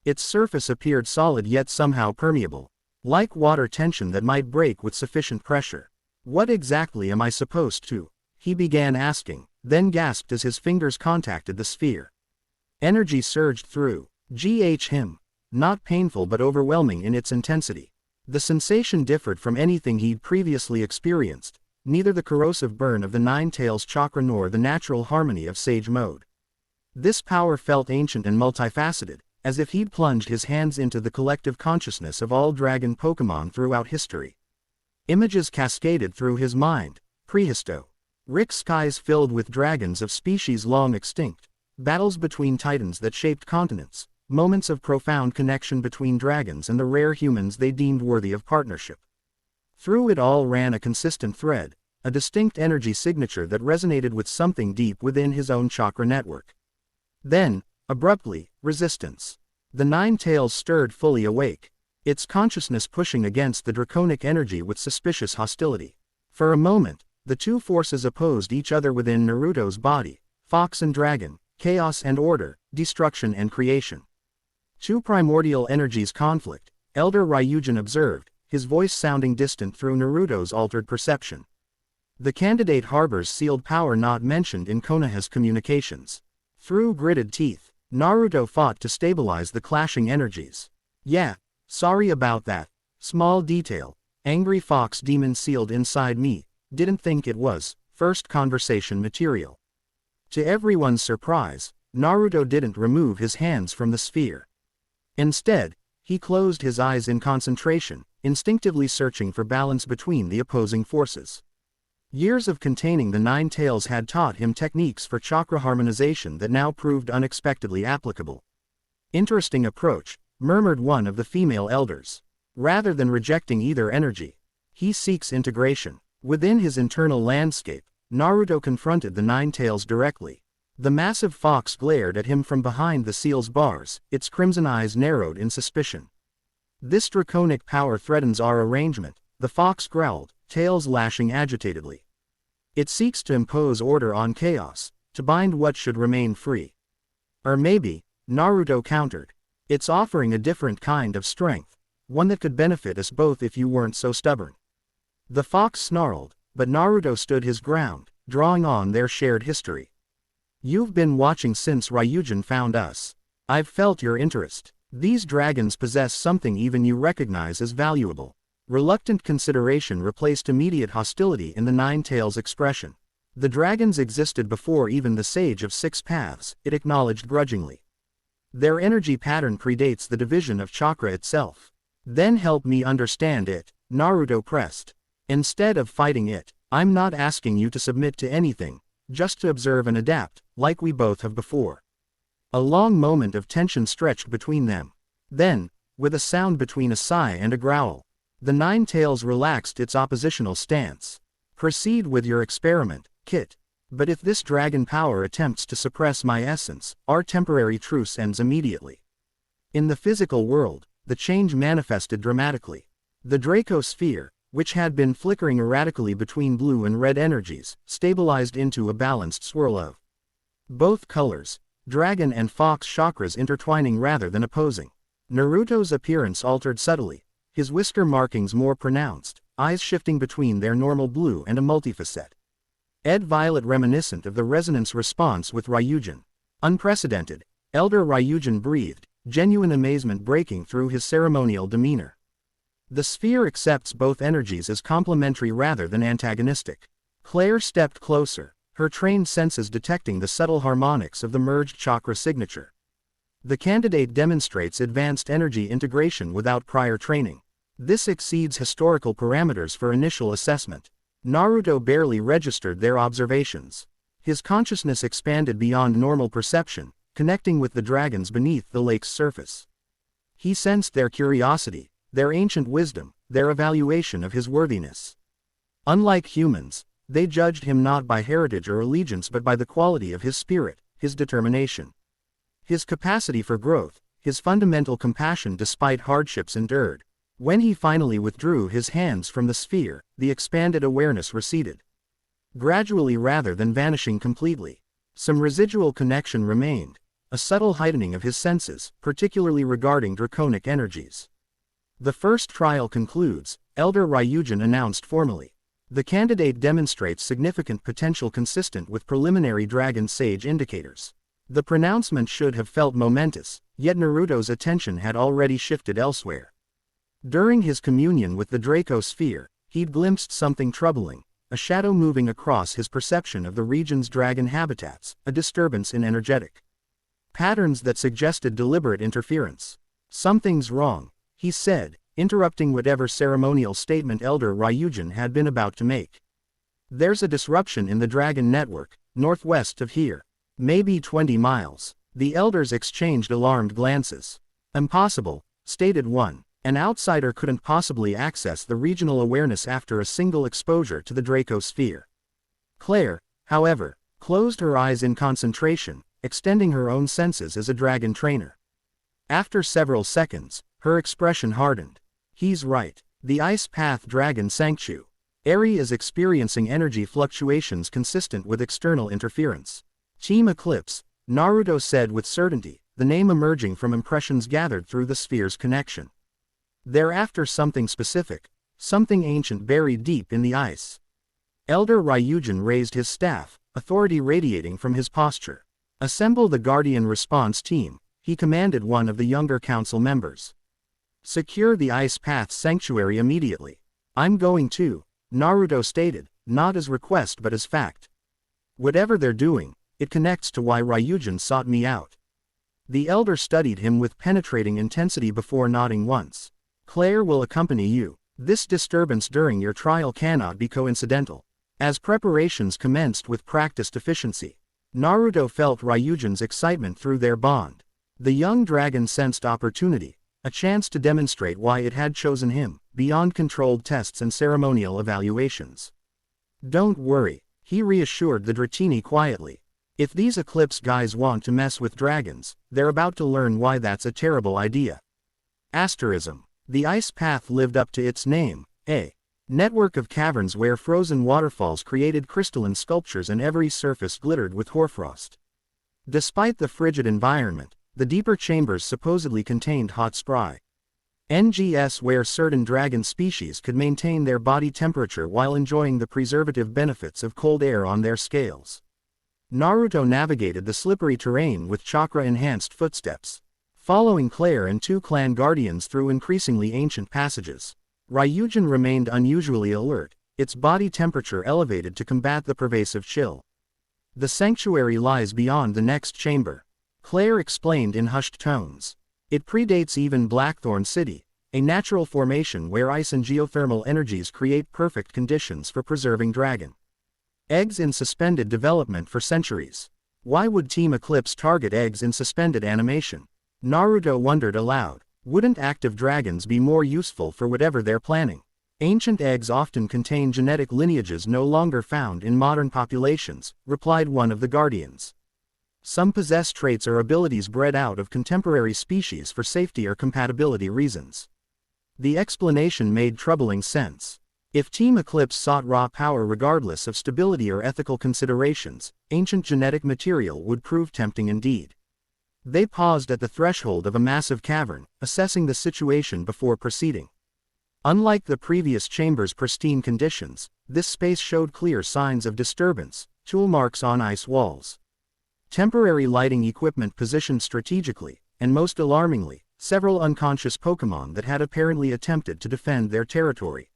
Its surface appeared solid yet somehow permeable, like water tension that might break with sufficient pressure. "What exactly am I supposed to?" he began asking, then gasped as his fingers contacted the sphere. Energy surged through him, not painful but overwhelming in its intensity. The sensation differed from anything he'd previously experienced, neither the corrosive burn of the Nine Tails chakra nor the natural harmony of Sage Mode. This power felt ancient and multifaceted, as if he'd plunged his hands into the collective consciousness of all dragon Pokémon throughout history. Images cascaded through his mind, prehistoric skies filled with dragons of species long extinct, battles between titans that shaped continents, moments of profound connection between dragons and the rare humans they deemed worthy of partnership. Through it all ran a consistent thread, a distinct energy signature that resonated with something deep within his own chakra network. Then, abruptly, resistance. The Nine Tails stirred fully awake, its consciousness pushing against the draconic energy with suspicious hostility. For a moment, the two forces opposed each other within Naruto's body, fox and dragon, chaos and order, destruction and creation. Two primordial energies conflict, Elder Ryujin observed, his voice sounding distant through Naruto's altered perception. The candidate harbors sealed power not mentioned in Konoha's communications. Through gritted teeth, Naruto fought to stabilize the clashing energies. Yeah, sorry about that. Small detail. Angry fox demon sealed inside me. Didn't think it was first conversation material. To everyone's surprise, Naruto didn't remove his hands from the sphere. Instead, he closed his eyes in concentration, instinctively searching for balance between the opposing forces. Years of containing the nine tails had taught him techniques for chakra harmonization that now proved unexpectedly applicable. Interesting approach, murmured one of the female elders. Rather than rejecting either energy, he seeks integration. Within his internal landscape, Naruto confronted the nine tails directly. The massive fox glared at him from behind the seal's bars, its crimson eyes narrowed in suspicion. This draconic power threatens our arrangement, the fox growled, tails lashing agitatedly. It seeks to impose order on chaos, to bind what should remain free. Or maybe, Naruto countered, it's offering a different kind of strength, one that could benefit us both if you weren't so stubborn. The fox snarled, but Naruto stood his ground, drawing on their shared history. You've been watching since Ryujin found us. I've felt your interest. These dragons possess something even you recognize as valuable. Reluctant consideration replaced immediate hostility in the nine tails expression. The dragons existed before even the Sage of Six Paths, it acknowledged grudgingly. Their energy pattern predates the division of chakra itself. Then help me understand it, Naruto pressed. Instead of fighting it, I'm not asking you to submit to anything, just to observe and adapt, like we both have before. A long moment of tension stretched between them. Then, with a sound between a sigh and a growl, the nine tails relaxed its oppositional stance. Proceed with your experiment, Kit. But if this dragon power attempts to suppress my essence, our temporary truce ends immediately. In the physical world, the change manifested dramatically. The Draco sphere, which had been flickering erratically between blue and red energies, stabilized into a balanced swirl of both colors, dragon and fox chakras intertwining rather than opposing. Naruto's appearance altered subtly, his whisker markings more pronounced, eyes shifting between their normal blue and a multifacet violet reminiscent of the resonance response with Ryujin. Unprecedented, Elder Ryujin breathed, genuine amazement breaking through his ceremonial demeanor. The sphere accepts both energies as complementary rather than antagonistic. Clair stepped closer, her trained senses detecting the subtle harmonics of the merged chakra signature. The candidate demonstrates advanced energy integration without prior training. This exceeds historical parameters for initial assessment. Naruto barely registered their observations. His consciousness expanded beyond normal perception, connecting with the dragons beneath the lake's surface. He sensed their curiosity, their ancient wisdom, their evaluation of his worthiness. Unlike humans, they judged him not by heritage or allegiance but by the quality of his spirit, his determination, his capacity for growth, his fundamental compassion despite hardships endured. When he finally withdrew his hands from the sphere, the expanded awareness receded. Gradually rather than vanishing completely. Some residual connection remained, a subtle heightening of his senses, particularly regarding draconic energies. The first trial concludes, Elder Ryujin announced formally. The candidate demonstrates significant potential consistent with preliminary Dragon Sage indicators. The pronouncement should have felt momentous, yet Naruto's attention had already shifted elsewhere. During his communion with the Draco sphere, he'd glimpsed something troubling, a shadow moving across his perception of the region's dragon habitats, a disturbance in energetic patterns that suggested deliberate interference. Something's wrong, he said, interrupting whatever ceremonial statement Elder Ryujin had been about to make. There's a disruption in the dragon network, northwest of here. Maybe 20 miles. The elders exchanged alarmed glances. Impossible, stated one. An outsider couldn't possibly access the regional awareness after a single exposure to the Draco sphere. Clair, however, closed her eyes in concentration, extending her own senses as a dragon trainer. After several seconds, her expression hardened. He's right. The Ice Path Dragon Sanctuary is experiencing energy fluctuations consistent with external interference. Team Eclipse, Naruto said with certainty, the name emerging from impressions gathered through the sphere's connection. They're after something specific, something ancient buried deep in the ice. Elder Ryujin raised his staff, authority radiating from his posture. Assemble the Guardian response team, he commanded one of the younger council members. Secure the Ice Path's sanctuary immediately. I'm going to, Naruto stated, not as request but as fact. Whatever they're doing, it connects to why Ryujin sought me out. The elder studied him with penetrating intensity before nodding once. Clair will accompany you. This disturbance during your trial cannot be coincidental. As preparations commenced with practiced efficiency, Naruto felt Ryujin's excitement through their bond. The young dragon sensed opportunity, a chance to demonstrate why it had chosen him, beyond controlled tests and ceremonial evaluations. Don't worry, he reassured the Dratini quietly. If these Eclipse guys want to mess with dragons, they're about to learn why that's a terrible idea. Asterism. The Ice Path lived up to its name, a network of caverns where frozen waterfalls created crystalline sculptures and every surface glittered with hoarfrost. Despite the frigid environment, the deeper chambers supposedly contained hot spry. NGS where certain dragon species could maintain their body temperature while enjoying the preservative benefits of cold air on their scales. Naruto navigated the slippery terrain with chakra-enhanced footsteps, following Clair and two clan guardians through increasingly ancient passages. Ryujin remained unusually alert, its body temperature elevated to combat the pervasive chill. The sanctuary lies beyond the next chamber, Clair explained in hushed tones. It predates even Blackthorn City, a natural formation where ice and geothermal energies create perfect conditions for preserving dragon eggs in suspended development for centuries. Why would Team Eclipse target eggs in suspended animation? Naruto wondered aloud. Wouldn't active dragons be more useful for whatever they're planning? Ancient eggs often contain genetic lineages no longer found in modern populations, replied one of the guardians. Some possess traits or abilities bred out of contemporary species for safety or compatibility reasons. The explanation made troubling sense. If Team Eclipse sought raw power regardless of stability or ethical considerations, ancient genetic material would prove tempting indeed. They paused at the threshold of a massive cavern, assessing the situation before proceeding. Unlike the previous chamber's pristine conditions, this space showed clear signs of disturbance, tool marks on ice walls, temporary lighting equipment positioned strategically, and most alarmingly, several unconscious Pokémon that had apparently attempted to defend their territory.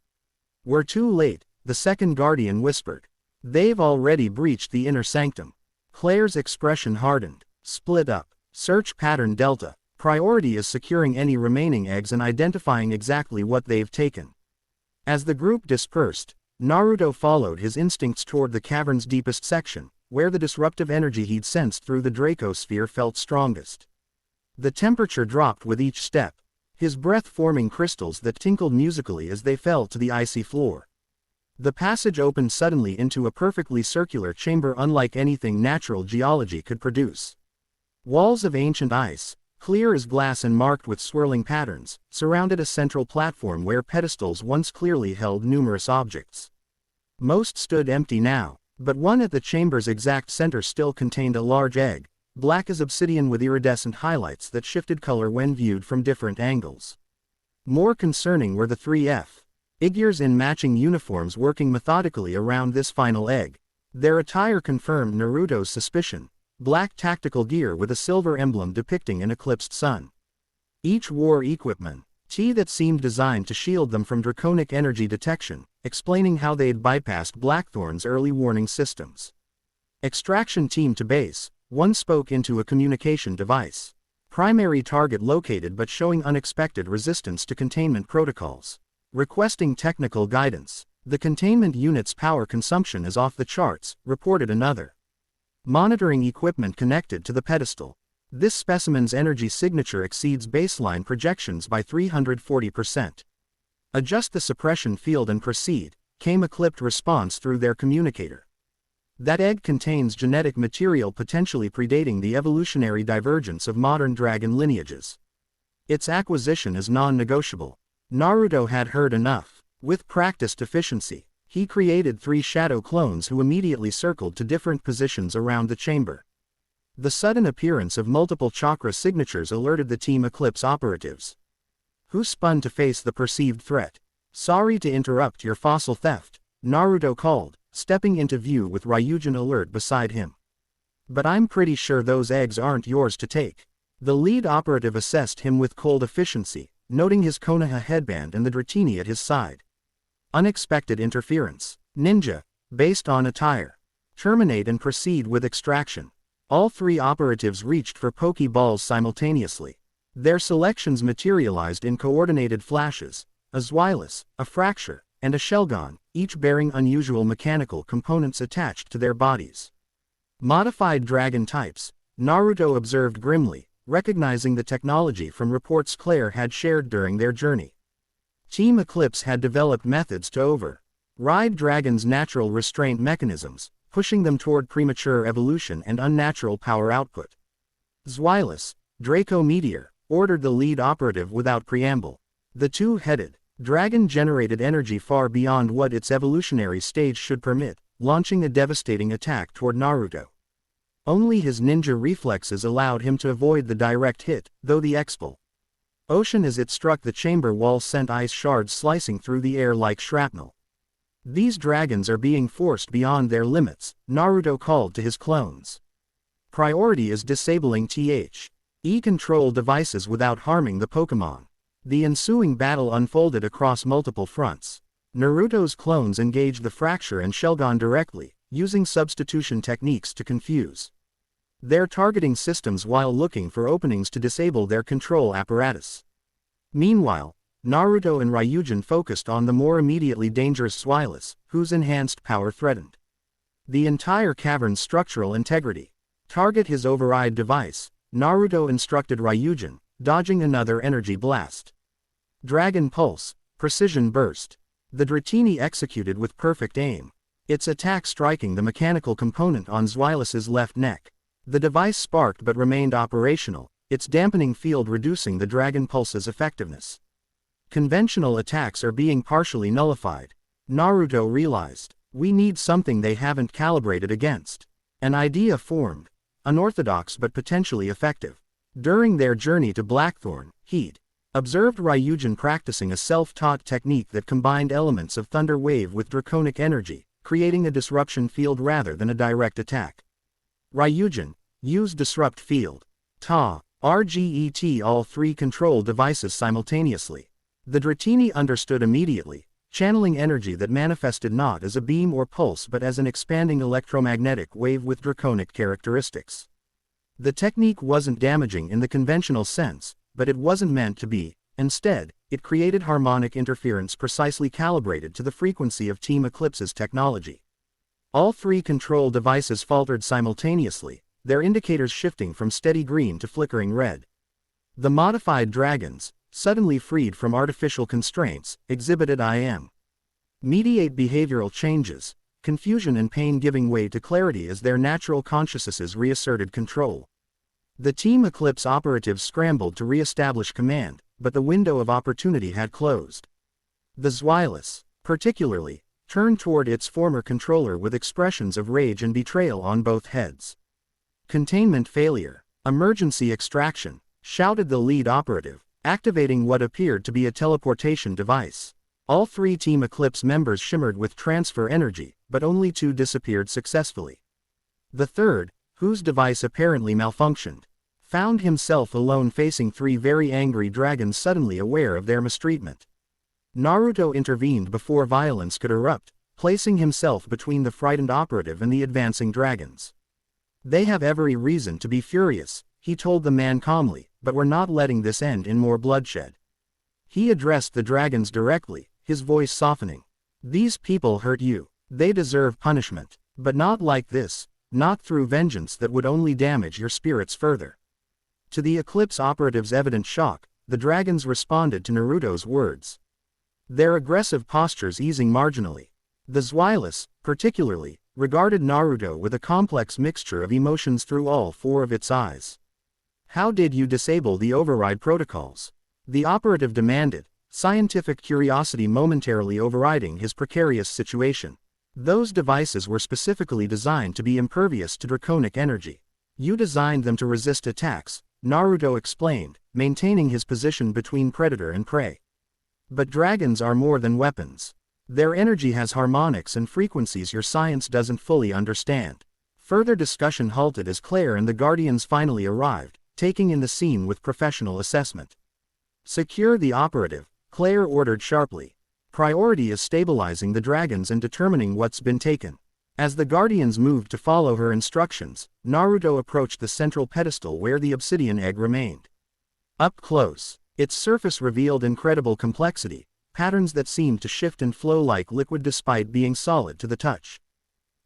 We're too late, the second guardian whispered. They've already breached the inner sanctum. Clair's expression hardened. Split up. Search pattern Delta. Priority is securing any remaining eggs and identifying exactly what they've taken. As the group dispersed, Naruto followed his instincts toward the cavern's deepest section, where the disruptive energy he'd sensed through the Dracosphere felt strongest. The temperature dropped with each step, his breath forming crystals that tinkled musically as they fell to the icy floor. The passage opened suddenly into a perfectly circular chamber unlike anything natural geology could produce. Walls of ancient ice, clear as glass and marked with swirling patterns, surrounded a central platform where pedestals once clearly held numerous objects. Most stood empty now, but one at the chamber's exact center still contained a large egg, black as obsidian with iridescent highlights that shifted color when viewed from different angles. More concerning were the three figures in matching uniforms working methodically around this final egg. Their attire confirmed Naruto's suspicion, black tactical gear with a silver emblem depicting an eclipsed sun. Each wore equipment that seemed designed to shield them from draconic energy detection, explaining how they'd bypassed Blackthorn's early warning systems. Extraction team to base. One spoke into a communication device. Primary target located but showing unexpected resistance to containment protocols. Requesting technical guidance. The containment unit's power consumption is off the charts, reported another. Monitoring equipment connected to the pedestal. This specimen's energy signature exceeds baseline projections by 340%. Adjust the suppression field and proceed, came a clipped response through their communicator. That egg contains genetic material potentially predating the evolutionary divergence of modern dragon lineages. Its acquisition is non-negotiable. Naruto had heard enough. With practiced efficiency, he created 3 shadow clones who immediately circled to different positions around the chamber. The sudden appearance of multiple chakra signatures alerted the Team Eclipse operatives, who spun to face the perceived threat. Sorry to interrupt your fossil theft, Naruto called, stepping into view with Ryujin alert beside him. "But I'm pretty sure those eggs aren't yours to take." The lead operative assessed him with cold efficiency, noting his Konoha headband and the Dratini at his side. Unexpected interference. Ninja. Based on attire. Terminate and proceed with extraction. All three operatives reached for Pokeballs simultaneously. Their selections materialized in coordinated flashes: a Zweilous, a Fracture, and a Shelgon, each bearing unusual mechanical components attached to their bodies. Modified dragon types. Naruto observed grimly, recognizing the technology from reports Clair had shared during their journey. Team Eclipse had developed methods to override dragons' natural restraint mechanisms, pushing them toward premature evolution and unnatural power output. Zweilous, Draco Meteor, ordered the lead operative without preamble. The two-headed dragon generated energy far beyond what its evolutionary stage should permit, launching a devastating attack toward Naruto. Only his ninja reflexes allowed him to avoid the direct hit, though the explosion as it struck the chamber wall sent ice shards slicing through the air like shrapnel. "These dragons are being forced beyond their limits," Naruto called to his clones. "Priority is disabling THE control devices without harming the Pokémon." The ensuing battle unfolded across multiple fronts. Naruto's clones engaged the Fracture and Shelgon directly, using substitution techniques to confuse their targeting systems while looking for openings to disable their control apparatus. Meanwhile, Naruto and Ryujin focused on the more immediately dangerous Zweilous, whose enhanced power threatened the entire cavern's structural integrity. "Target his override device," Naruto instructed Ryujin, dodging another energy blast. Dragon Pulse, Precision Burst. The Dratini executed with perfect aim, its attack striking the mechanical component on Zweilous' left neck. The device sparked but remained operational, its dampening field reducing the Dragon Pulse's effectiveness. Conventional attacks are being partially nullified. Naruto realized, "We need something they haven't calibrated against." An idea formed, unorthodox but potentially effective. During their journey to Blackthorn, he'd observed Ryujin practicing a self-taught technique that combined elements of Thunder Wave with draconic energy, creating a disruption field rather than a direct attack. Ryujin, use Disrupt Field. RGET all three control devices simultaneously. The Dratini understood immediately, channeling energy that manifested not as a beam or pulse but as an expanding electromagnetic wave with draconic characteristics. The technique wasn't damaging in the conventional sense, but it wasn't meant to be. Instead, it created harmonic interference precisely calibrated to the frequency of Team Eclipse's technology. All three control devices faltered simultaneously, their indicators shifting from steady green to flickering red. The modified dragons, suddenly freed from artificial constraints, exhibited mediate behavioral changes, confusion and pain giving way to clarity as their natural consciousnesses reasserted control. The Team Eclipse operatives scrambled to re-establish command, but the window of opportunity had closed. The Zweilous, particularly, turned toward its former controller with expressions of rage and betrayal on both heads. "Containment failure. Emergency extraction," shouted the lead operative, activating what appeared to be a teleportation device. All three Team Eclipse members shimmered with transfer energy, but only two disappeared successfully. The third, whose device apparently malfunctioned, found himself alone facing three very angry dragons suddenly aware of their mistreatment. Naruto intervened before violence could erupt, placing himself between the frightened operative and the advancing dragons. "They have every reason to be furious," he told the man calmly, "but we're not letting this end in more bloodshed." He addressed the dragons directly, his voice softening. "These people hurt you. They deserve punishment. But not like this, not through vengeance that would only damage your spirits further." To the Eclipse operative's evident shock, the dragons responded to Naruto's words, their aggressive postures easing marginally. The Zweilous, particularly, regarded Naruto with a complex mixture of emotions through all four of its eyes. "How did you disable the override protocols?" the operative demanded, scientific curiosity momentarily overriding his precarious situation. "Those devices were specifically designed to be impervious to draconic energy. You designed them to resist attacks," Naruto explained, maintaining his position between predator and prey. "But dragons are more than weapons. Their energy has harmonics and frequencies your science doesn't fully understand. Further discussion halted as Clair and the Guardians finally arrived, taking in the scene with professional assessment. Secure the operative, Clair ordered sharply. Priority is stabilizing the dragons and determining what's been taken. As the Guardians moved to follow her instructions, Naruto approached the central pedestal where the obsidian egg remained. Up close, its surface revealed incredible complexity, patterns that seemed to shift and flow like liquid despite being solid to the touch.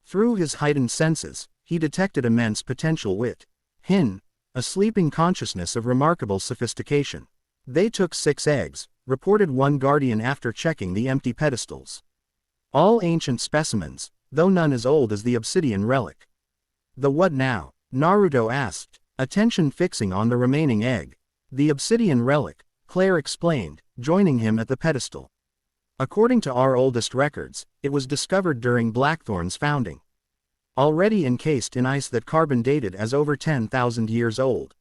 Through his heightened senses, he detected immense potential within, a sleeping consciousness of remarkable sophistication. They took 6 eggs, reported one guardian after checking the empty pedestals. All ancient specimens, though none as old as the obsidian relic. The what now? Naruto asked, attention fixing on the remaining egg. The obsidian relic, Clair explained, joining him at the pedestal. According to our oldest records, it was discovered during Blackthorn's founding. Already encased in ice that carbon dated as over 10,000 years old.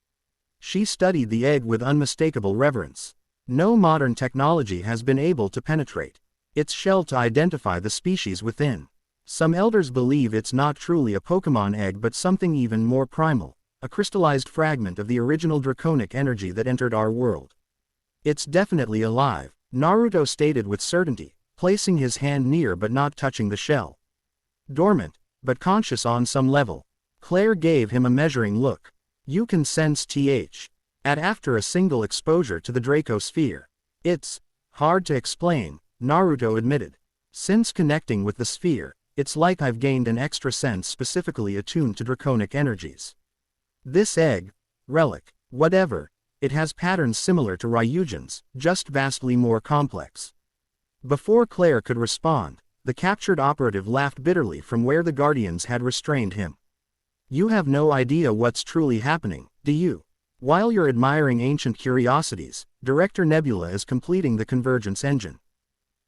She studied the egg with unmistakable reverence. No modern technology has been able to penetrate its shell to identify the species within. Some elders believe it's not truly a Pokémon egg but something even more primal, a crystallized fragment of the original draconic energy that entered our world. It's definitely alive, Naruto stated with certainty, placing his hand near but not touching the shell. Dormant, but conscious on some level. Clair gave him a measuring look. You can sense after a single exposure to the Dracosphere. It's hard to explain, Naruto admitted. Since connecting with the sphere, it's like I've gained an extra sense specifically attuned to draconic energies. This egg, relic, whatever, it has patterns similar to Ryugen's, just vastly more complex. Before Clair could respond, the captured operative laughed bitterly from where the Guardians had restrained him. You have no idea what's truly happening, do you? While you're admiring ancient curiosities, Director Nebula is completing the convergence engine.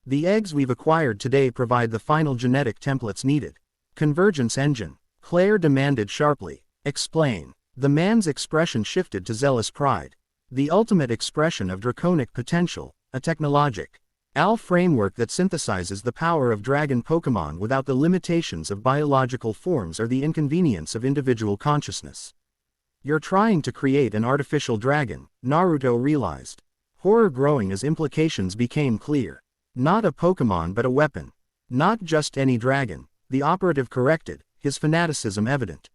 The eggs we've acquired today provide the final genetic templates needed. Convergence engine, Clair demanded sharply. Explain. The man's expression shifted to zealous pride. The ultimate expression of draconic potential, a technologic framework that synthesizes the power of dragon Pokémon without the limitations of biological forms or the inconvenience of individual consciousness. You're trying to create an artificial dragon, Naruto realized. Horror growing as implications became clear. Not a Pokémon but a weapon. Not just any dragon, the operative corrected, his fanaticism evident.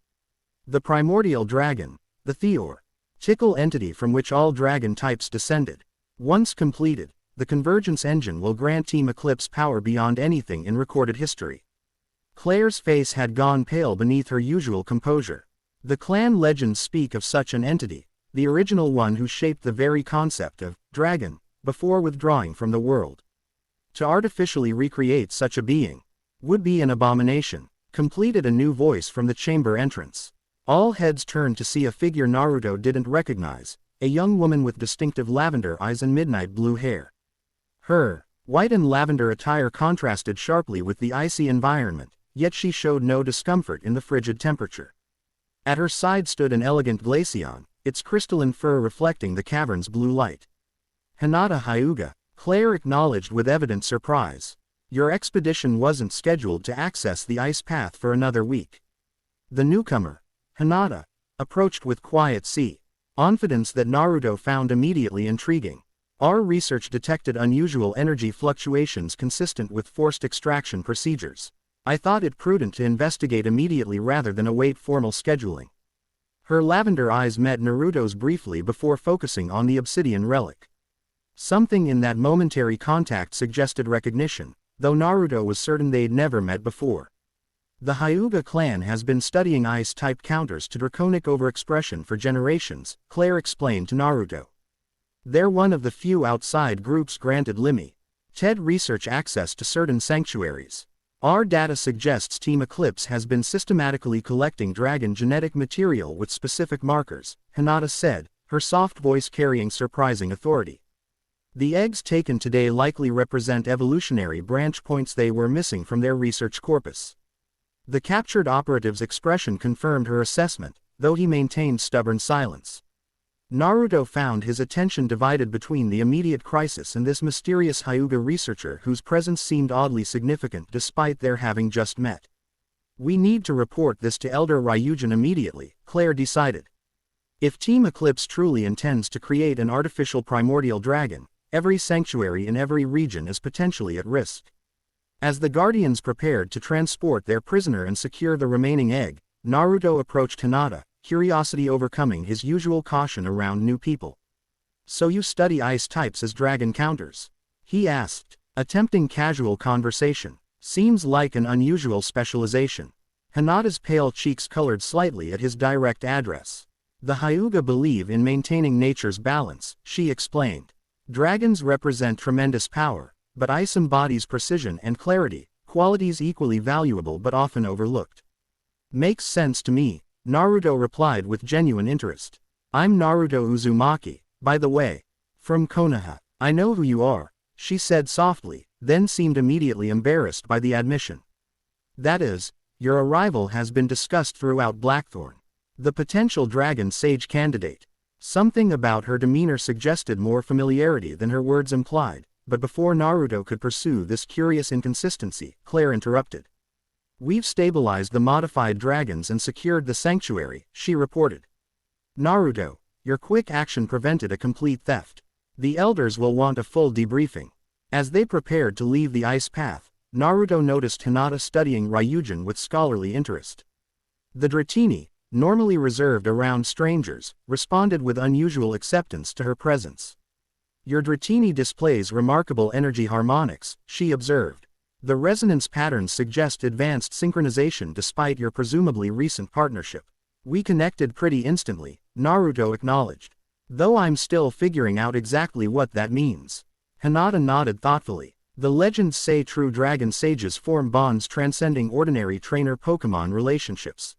The primordial dragon, the theoretical entity from which all dragon types descended. Once completed, the convergence engine will grant Team Eclipse power beyond anything in recorded history. Clair's face had gone pale beneath her usual composure. The clan legends speak of such an entity, the original one who shaped the very concept of dragon, before withdrawing from the world. To artificially recreate such a being would be an abomination, completed a new voice from the chamber entrance. All heads turned to see a figure Naruto didn't recognize, a young woman with distinctive lavender eyes and midnight blue hair. Her white and lavender attire contrasted sharply with the icy environment, yet she showed no discomfort in the frigid temperature. At her side stood an elegant Glaceon, its crystalline fur reflecting the cavern's blue light. Hinata Hyuga, Clair acknowledged with evident surprise. Your expedition wasn't scheduled to access the ice path for another week. The newcomer, Hinata, approached with quiet confidence that Naruto found immediately intriguing. Our research detected unusual energy fluctuations consistent with forced extraction procedures. I thought it prudent to investigate immediately rather than await formal scheduling. Her lavender eyes met Naruto's briefly before focusing on the obsidian relic. Something in that momentary contact suggested recognition, though Naruto was certain they'd never met before. The Hyuga clan has been studying ice-type counters to draconic overexpression for generations, Clair explained to Naruto. They're one of the few outside groups granted limited research access to certain sanctuaries. Our data suggests Team Eclipse has been systematically collecting dragon genetic material with specific markers, Hinata said, her soft voice carrying surprising authority. The eggs taken today likely represent evolutionary branch points they were missing from their research corpus. The captured operative's expression confirmed her assessment, though he maintained stubborn silence. Naruto found his attention divided between the immediate crisis and this mysterious Hyuga researcher whose presence seemed oddly significant despite their having just met. We need to report this to Elder Ryujin immediately, Clair decided. If Team Eclipse truly intends to create an artificial primordial dragon, every sanctuary in every region is potentially at risk. As the Guardians prepared to transport their prisoner and secure the remaining egg, Naruto approached Hinata, curiosity overcoming his usual caution around new people. "So you study ice types as dragon counters?" he asked, attempting casual conversation. "Seems like an unusual specialization." Hinata's pale cheeks colored slightly at his direct address. "The Hyuga believe in maintaining nature's balance," she explained. "Dragons represent tremendous power, but ice embodies precision and clarity, qualities equally valuable but often overlooked." "Makes sense to me," Naruto replied with genuine interest. "I'm Naruto Uzumaki, by the way. From Konoha. I know who you are," she said softly, then seemed immediately embarrassed by the admission. "That is, your arrival has been discussed throughout Blackthorn. The potential dragon sage candidate." Something about her demeanor suggested more familiarity than her words implied, but before Naruto could pursue this curious inconsistency, Clair interrupted. "We've stabilized the modified dragons and secured the sanctuary," she reported. "Naruto, your quick action prevented a complete theft. The elders will want a full debriefing." As they prepared to leave the ice path, Naruto noticed Hinata studying Ryujin with scholarly interest. The Dratini, normally reserved around strangers, responded with unusual acceptance to her presence. "Your Dratini displays remarkable energy harmonics," she observed. "The resonance patterns suggest advanced synchronization despite your presumably recent partnership." "We connected pretty instantly," Naruto acknowledged. "Though I'm still figuring out exactly what that means." Hinata nodded thoughtfully. "The legends say true dragon sages form bonds transcending ordinary trainer-Pokémon relationships.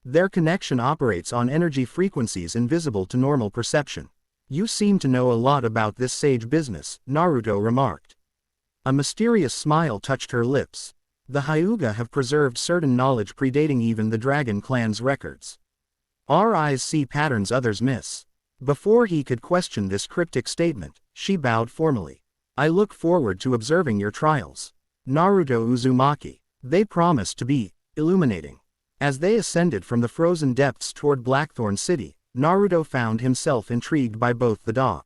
Their connection operates on energy frequencies invisible to normal perception." "You seem to know a lot about this sage business," Naruto remarked. A mysterious smile touched her lips. "The Hyuga have preserved certain knowledge predating even the Dragon Clan's records. Our eyes see patterns others miss." Before he could question this cryptic statement, she bowed formally. "I look forward to observing your trials, Naruto Uzumaki." They promised to be illuminating. As they ascended from the frozen depths toward Blackthorn City, Naruto found himself intrigued by both the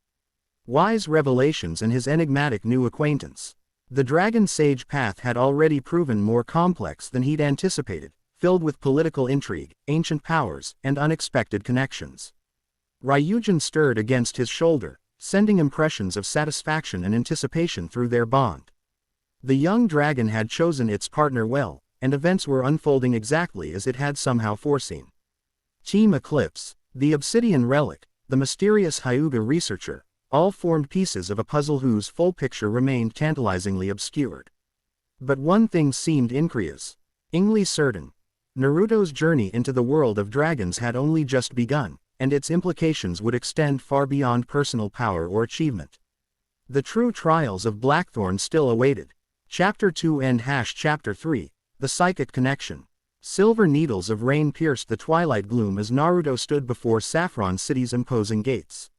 wise revelations and his enigmatic new acquaintance. The Dragon Sage path had already proven more complex than he'd anticipated, filled with political intrigue, ancient powers, and unexpected connections. Ryujin stirred against his shoulder, sending impressions of satisfaction and anticipation through their bond. The young dragon had chosen its partner well, and events were unfolding exactly as it had somehow foreseen. Team Eclipse, the Obsidian Relic, the mysterious Hyuga researcher, all formed pieces of a puzzle whose full picture remained tantalizingly obscured. But one thing seemed increasingly certain. Naruto's journey into the world of dragons had only just begun, and its implications would extend far beyond personal power or achievement. The true trials of Blackthorn still awaited. Chapter 2 and Chapter 3, The Psychic Connection. Silver needles of rain pierced the twilight gloom as Naruto stood before Saffron City's imposing gates.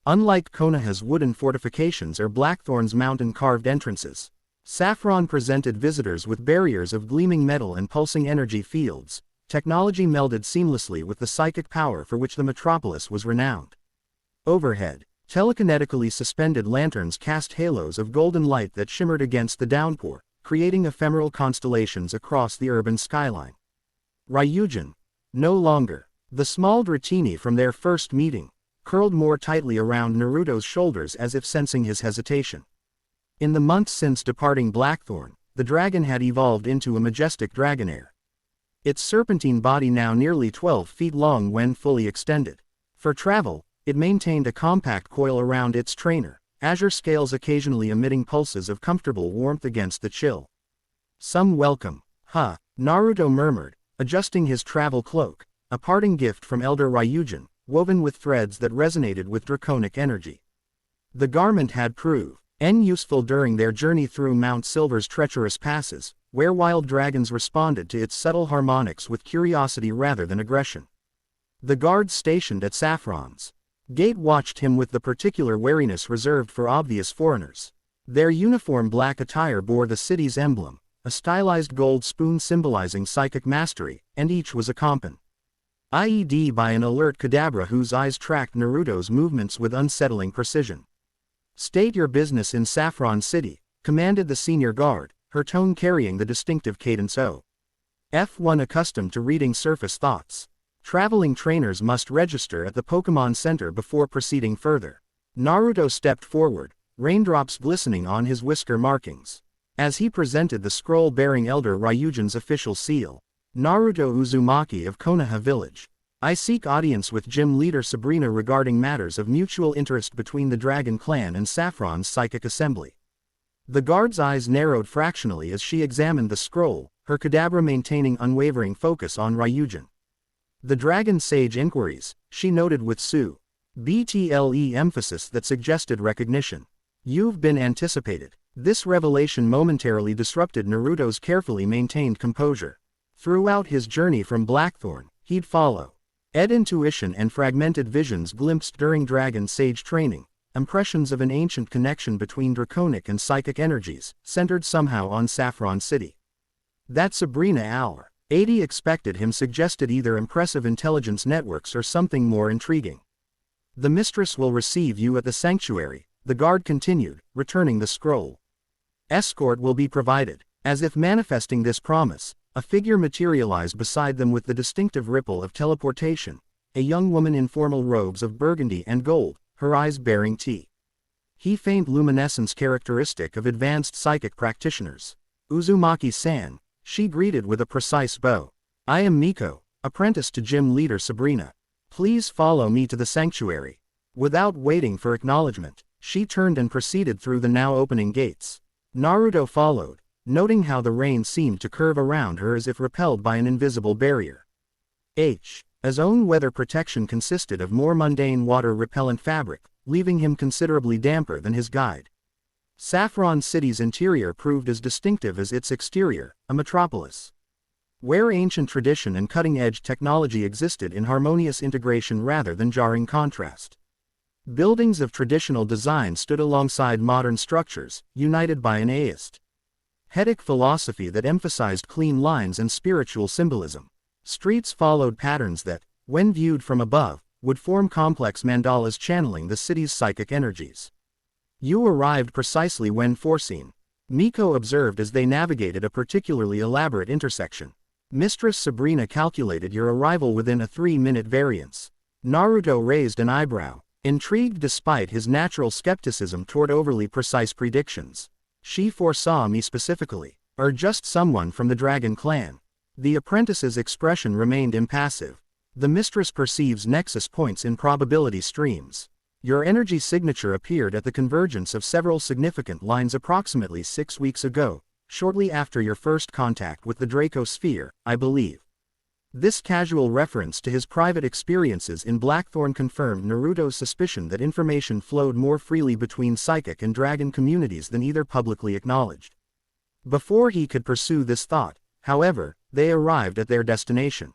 Unlike Konoha's wooden fortifications or Blackthorn's mountain-carved entrances, Saffron presented visitors with barriers of gleaming metal and pulsing energy fields, technology melded seamlessly with the psychic power for which the metropolis was renowned. Overhead, telekinetically suspended lanterns cast halos of golden light that shimmered against the downpour, creating ephemeral constellations across the urban skyline. Ryujin, no longer. The small Dratini from their first meeting, curled more tightly around Naruto's shoulders as if sensing his hesitation. In the months since departing Blackthorn, the dragon had evolved into a majestic dragonair. Its serpentine body now nearly 12 feet long when fully extended. For travel, it maintained a compact coil around its trainer, azure scales occasionally emitting pulses of comfortable warmth against the chill. "Some welcome, huh?" Naruto murmured, adjusting his travel cloak, a parting gift from Elder Ryujin, woven with threads that resonated with draconic energy. The garment had proved useful during their journey through Mount Silver's treacherous passes, where wild dragons responded to its subtle harmonics with curiosity rather than aggression. The guards stationed at Saffron's Gate watched him with the particular wariness reserved for obvious foreigners. Their uniform black attire bore the city's emblem, a stylized gold spoon symbolizing psychic mastery, and each was accompanied by an alert Kadabra whose eyes tracked Naruto's movements with unsettling precision. "State your business in Saffron City," commanded the senior guard, her tone carrying the distinctive cadence F1 accustomed to reading surface thoughts. Traveling trainers must register at the Pokémon Center before proceeding further. Naruto stepped forward, raindrops glistening on his whisker markings. As he presented the scroll bearing Elder Ryujin's official seal, "Naruto Uzumaki of Konoha Village. I seek audience with gym leader Sabrina regarding matters of mutual interest between the Dragon Clan and Saffron's Psychic Assembly." The guard's eyes narrowed fractionally as she examined the scroll, her Kadabra maintaining unwavering focus on Ryujin. "The Dragon Sage inquiries," she noted with BTLE emphasis that suggested recognition. "You've been anticipated." This revelation momentarily disrupted Naruto's carefully maintained composure. Throughout his journey from Blackthorn, he'd follow intuition and fragmented visions glimpsed during Dragon Sage training, impressions of an ancient connection between draconic and psychic energies, centered somehow on Saffron City. That Sabrina Al-80 expected him suggested either impressive intelligence networks or something more intriguing. "The mistress will receive you at the sanctuary," the guard continued, returning the scroll. "Escort will be provided." As if manifesting this promise, a figure materialized beside them with the distinctive ripple of teleportation, a young woman in formal robes of burgundy and gold, her eyes bearing he faint luminescence characteristic of advanced psychic practitioners. "Uzumaki-san," she greeted with a precise bow. "I am Miko, apprentice to gym leader Sabrina. Please follow me to the sanctuary." Without waiting for acknowledgement, she turned and proceeded through the now opening gates. Naruto followed, noting how the rain seemed to curve around her as if repelled by an invisible barrier. His own weather protection consisted of more mundane water-repellent fabric, leaving him considerably damper than his guide. Saffron City's interior proved as distinctive as its exterior, a metropolis where ancient tradition and cutting-edge technology existed in harmonious integration rather than jarring contrast. Buildings of traditional design stood alongside modern structures, united by an aesthetic philosophy that emphasized clean lines and spiritual symbolism. Streets followed patterns that, when viewed from above, would form complex mandalas channeling the city's psychic energies. "You arrived precisely when foreseen," Miko observed as they navigated a particularly elaborate intersection. "Mistress Sabrina calculated your arrival within a 3-minute variance." Naruto raised an eyebrow, intrigued despite his natural skepticism toward overly precise predictions. "She foresaw me specifically, or just someone from the Dragon Clan?" The apprentice's expression remained impassive. "The mistress perceives nexus points in probability streams. Your energy signature appeared at the convergence of several significant lines approximately 6 weeks ago, shortly after your first contact with the Draco Sphere, I believe." This casual reference to his private experiences in Blackthorn confirmed Naruto's suspicion that information flowed more freely between psychic and dragon communities than either publicly acknowledged. Before he could pursue this thought, however, they arrived at their destination.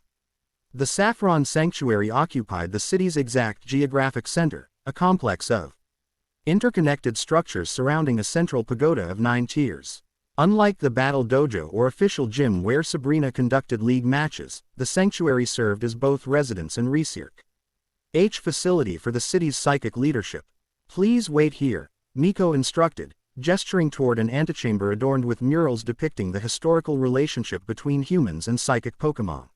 The Saffron Sanctuary occupied the city's exact geographic center, a complex of interconnected structures surrounding a central pagoda of 9 tiers. Unlike the battle dojo or official gym where Sabrina conducted league matches, the sanctuary served as both residence and research facility for the city's psychic leadership. "Please wait here," Miko instructed, gesturing toward an antechamber adorned with murals depicting the historical relationship between humans and psychic Pokémon.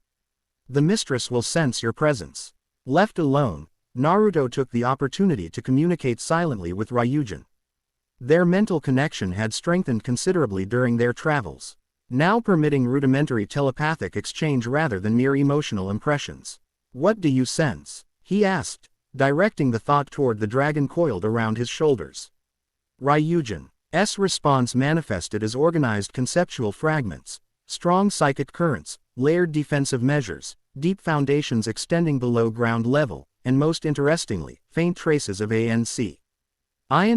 "The mistress will sense your presence." Left alone, Naruto took the opportunity to communicate silently with Ryujin. Their mental connection had strengthened considerably during their travels, now permitting rudimentary telepathic exchange rather than mere emotional impressions. "What do you sense?" he asked, directing the thought toward the dragon coiled around his shoulders. Ryujin's response manifested as organized conceptual fragments, strong psychic currents, layered defensive measures, deep foundations extending below ground level, and most interestingly, faint traces of ancient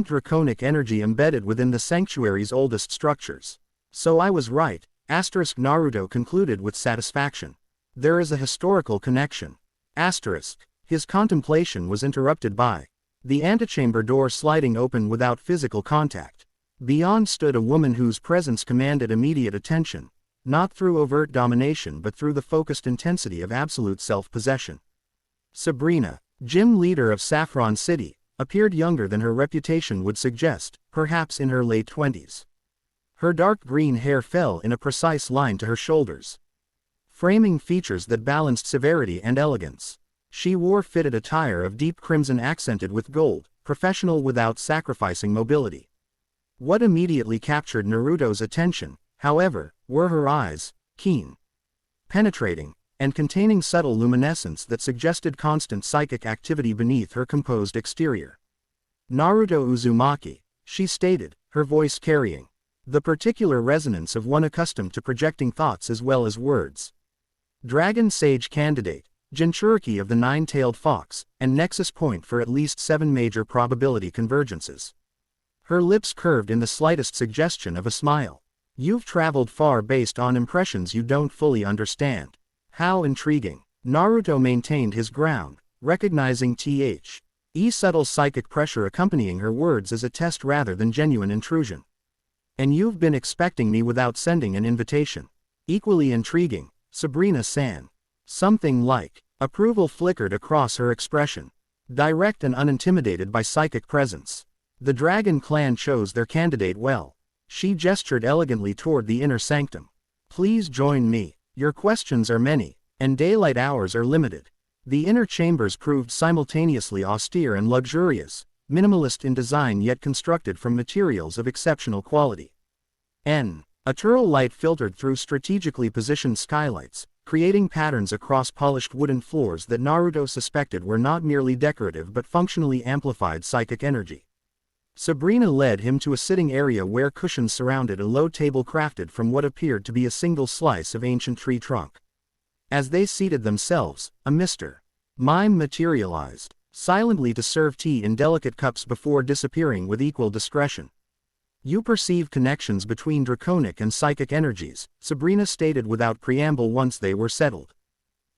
draconic energy embedded within the sanctuary's oldest structures. "So I was right," Naruto concluded with satisfaction. "There is a historical connection." His contemplation was interrupted by the antechamber door sliding open without physical contact. Beyond stood a woman whose presence commanded immediate attention, not through overt domination but through the focused intensity of absolute self-possession. Sabrina, gym leader of Saffron City, appeared younger than her reputation would suggest, perhaps in her late 20s. Her dark green hair fell in a precise line to her shoulders, framing features that balanced severity and elegance. She wore fitted attire of deep crimson accented with gold, professional without sacrificing mobility. What immediately captured Naruto's attention, however, were her eyes, keen, penetrating, and containing subtle luminescence that suggested constant psychic activity beneath her composed exterior. "Naruto Uzumaki," she stated, her voice carrying the particular resonance of one accustomed to projecting thoughts as well as words. Dragon Sage candidate, Jinchuriki of the Nine-Tailed Fox, and nexus point for at least 7 major probability convergences. Her lips curved in the slightest suggestion of a smile. "You've traveled far based on impressions you don't fully understand. How intriguing." Naruto maintained his ground, recognizing the subtle psychic pressure accompanying her words as a test rather than genuine intrusion. "And you've been expecting me without sending an invitation." Equally intriguing, Sabrina-san. Something like approval flickered across her expression. Direct and unintimidated by psychic presence. The Dragon Clan chose their candidate well. She gestured elegantly toward the inner sanctum. "Please join me. Your questions are many, and daylight hours are limited." The inner chambers proved simultaneously austere and luxurious, minimalist in design yet constructed from materials of exceptional quality. Natural light filtered through strategically positioned skylights, creating patterns across polished wooden floors that Naruto suspected were not merely decorative but functionally amplified psychic energy. Sabrina led him to a sitting area where cushions surrounded a low table crafted from what appeared to be a single slice of ancient tree trunk. As they seated themselves, a Mr. Mime materialized, silently to serve tea in delicate cups before disappearing with equal discretion. "You perceive connections between draconic and psychic energies," Sabrina stated without preamble once they were settled.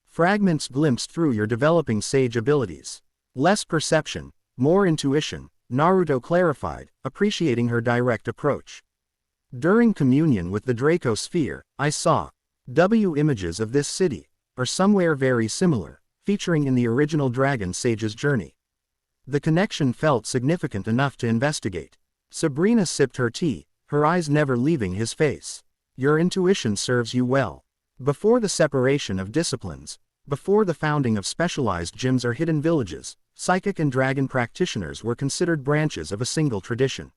"Fragments glimpsed through your developing sage abilities. Less perception, more intuition," Naruto clarified, appreciating her direct approach. "During communion with the Draco Sphere, I saw images of this city, or somewhere very similar, featuring in the original Dragon Sage's journey. The connection felt significant enough to investigate." Sabrina sipped her tea, her eyes never leaving his face. "Your intuition serves you well. Before the separation of disciplines, before the founding of specialized gyms or hidden villages, psychic and dragon practitioners were considered branches of a single tradition."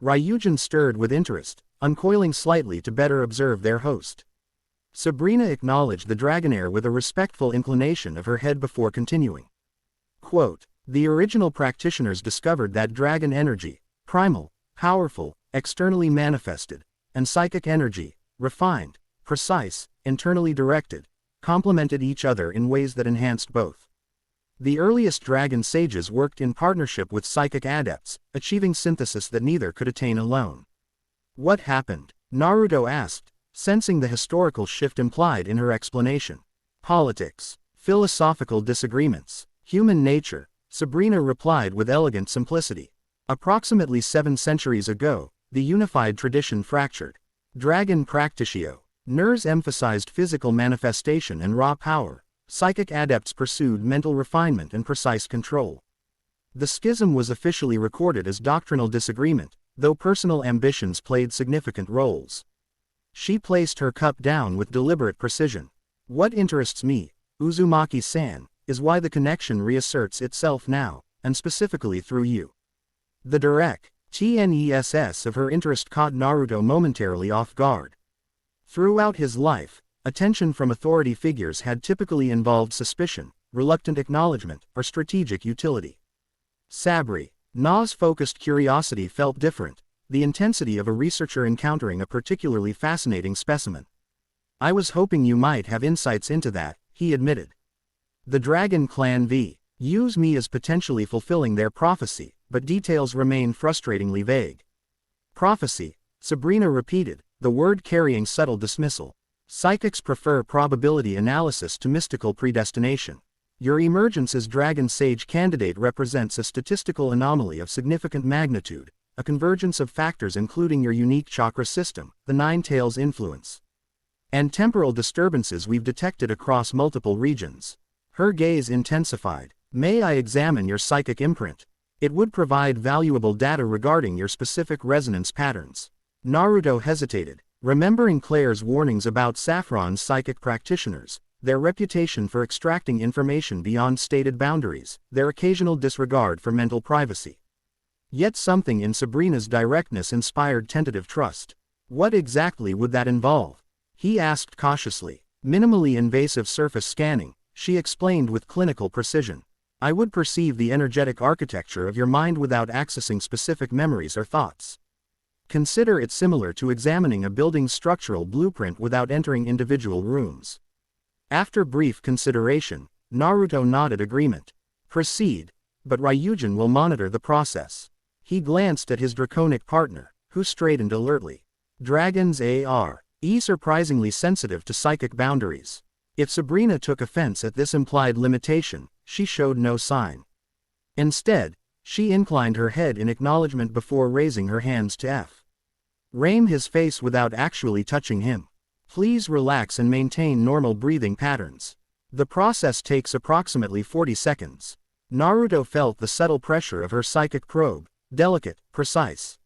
Ryujin stirred with interest, uncoiling slightly to better observe their host. Sabrina acknowledged the dragonair with a respectful inclination of her head before continuing. Quote, "The original practitioners discovered that dragon energy, primal, powerful, externally manifested, and psychic energy, refined, precise, internally directed, complemented each other in ways that enhanced both. The earliest dragon sages worked in partnership with psychic adepts, achieving synthesis that neither could attain alone." "What happened?" Naruto asked, sensing the historical shift implied in her explanation. "Politics, philosophical disagreements, human nature," Sabrina replied with elegant simplicity. "Approximately 7 centuries ago, the unified tradition fractured. Dragon practicio, Ners emphasized physical manifestation and raw power. Psychic adepts pursued mental refinement and precise control. The schism was officially recorded as doctrinal disagreement, though personal ambitions played significant roles." She placed her cup down with deliberate precision. "What interests me, Uzumaki-san, is why the connection reasserts itself now, and specifically through you." The direct TNESS of her interest caught Naruto momentarily off guard. Throughout his life, attention from authority figures had typically involved suspicion, reluctant acknowledgement, or strategic utility. Sabrina's focused curiosity felt different, the intensity of a researcher encountering a particularly fascinating specimen. "I was hoping you might have insights into that," he admitted. "The Dragon Clan views me as potentially fulfilling their prophecy, but details remain frustratingly vague." "Prophecy," Sabrina repeated, the word carrying subtle dismissal. "Psychics prefer probability analysis to mystical predestination." Your emergence as Dragon Sage candidate represents a statistical anomaly of significant magnitude, a convergence of factors including your unique chakra system, the Nine Tails influence, and temporal disturbances we've detected across multiple regions. Her gaze intensified. May I examine your psychic imprint? It would provide valuable data regarding your specific resonance patterns. Naruto hesitated, remembering Clair's warnings about Saffron's psychic practitioners, their reputation for extracting information beyond stated boundaries, their occasional disregard for mental privacy. Yet something in Sabrina's directness inspired tentative trust. What exactly would that involve? He asked cautiously. Minimally invasive surface scanning, she explained with clinical precision. I would perceive the energetic architecture of your mind without accessing specific memories or thoughts. Consider it similar to examining a building's structural blueprint without entering individual rooms. After brief consideration, Naruto nodded agreement. Proceed, but Ryujin will monitor the process. He glanced at his draconic partner, who straightened alertly. Dragons are surprisingly sensitive to psychic boundaries. If Sabrina took offense at this implied limitation, she showed no sign. Instead, she inclined her head in acknowledgement before raising her hands to frame his face without actually touching him. Please relax and maintain normal breathing patterns. The process takes approximately 40 seconds. Naruto felt the subtle pressure of her psychic probe, delicate, precise,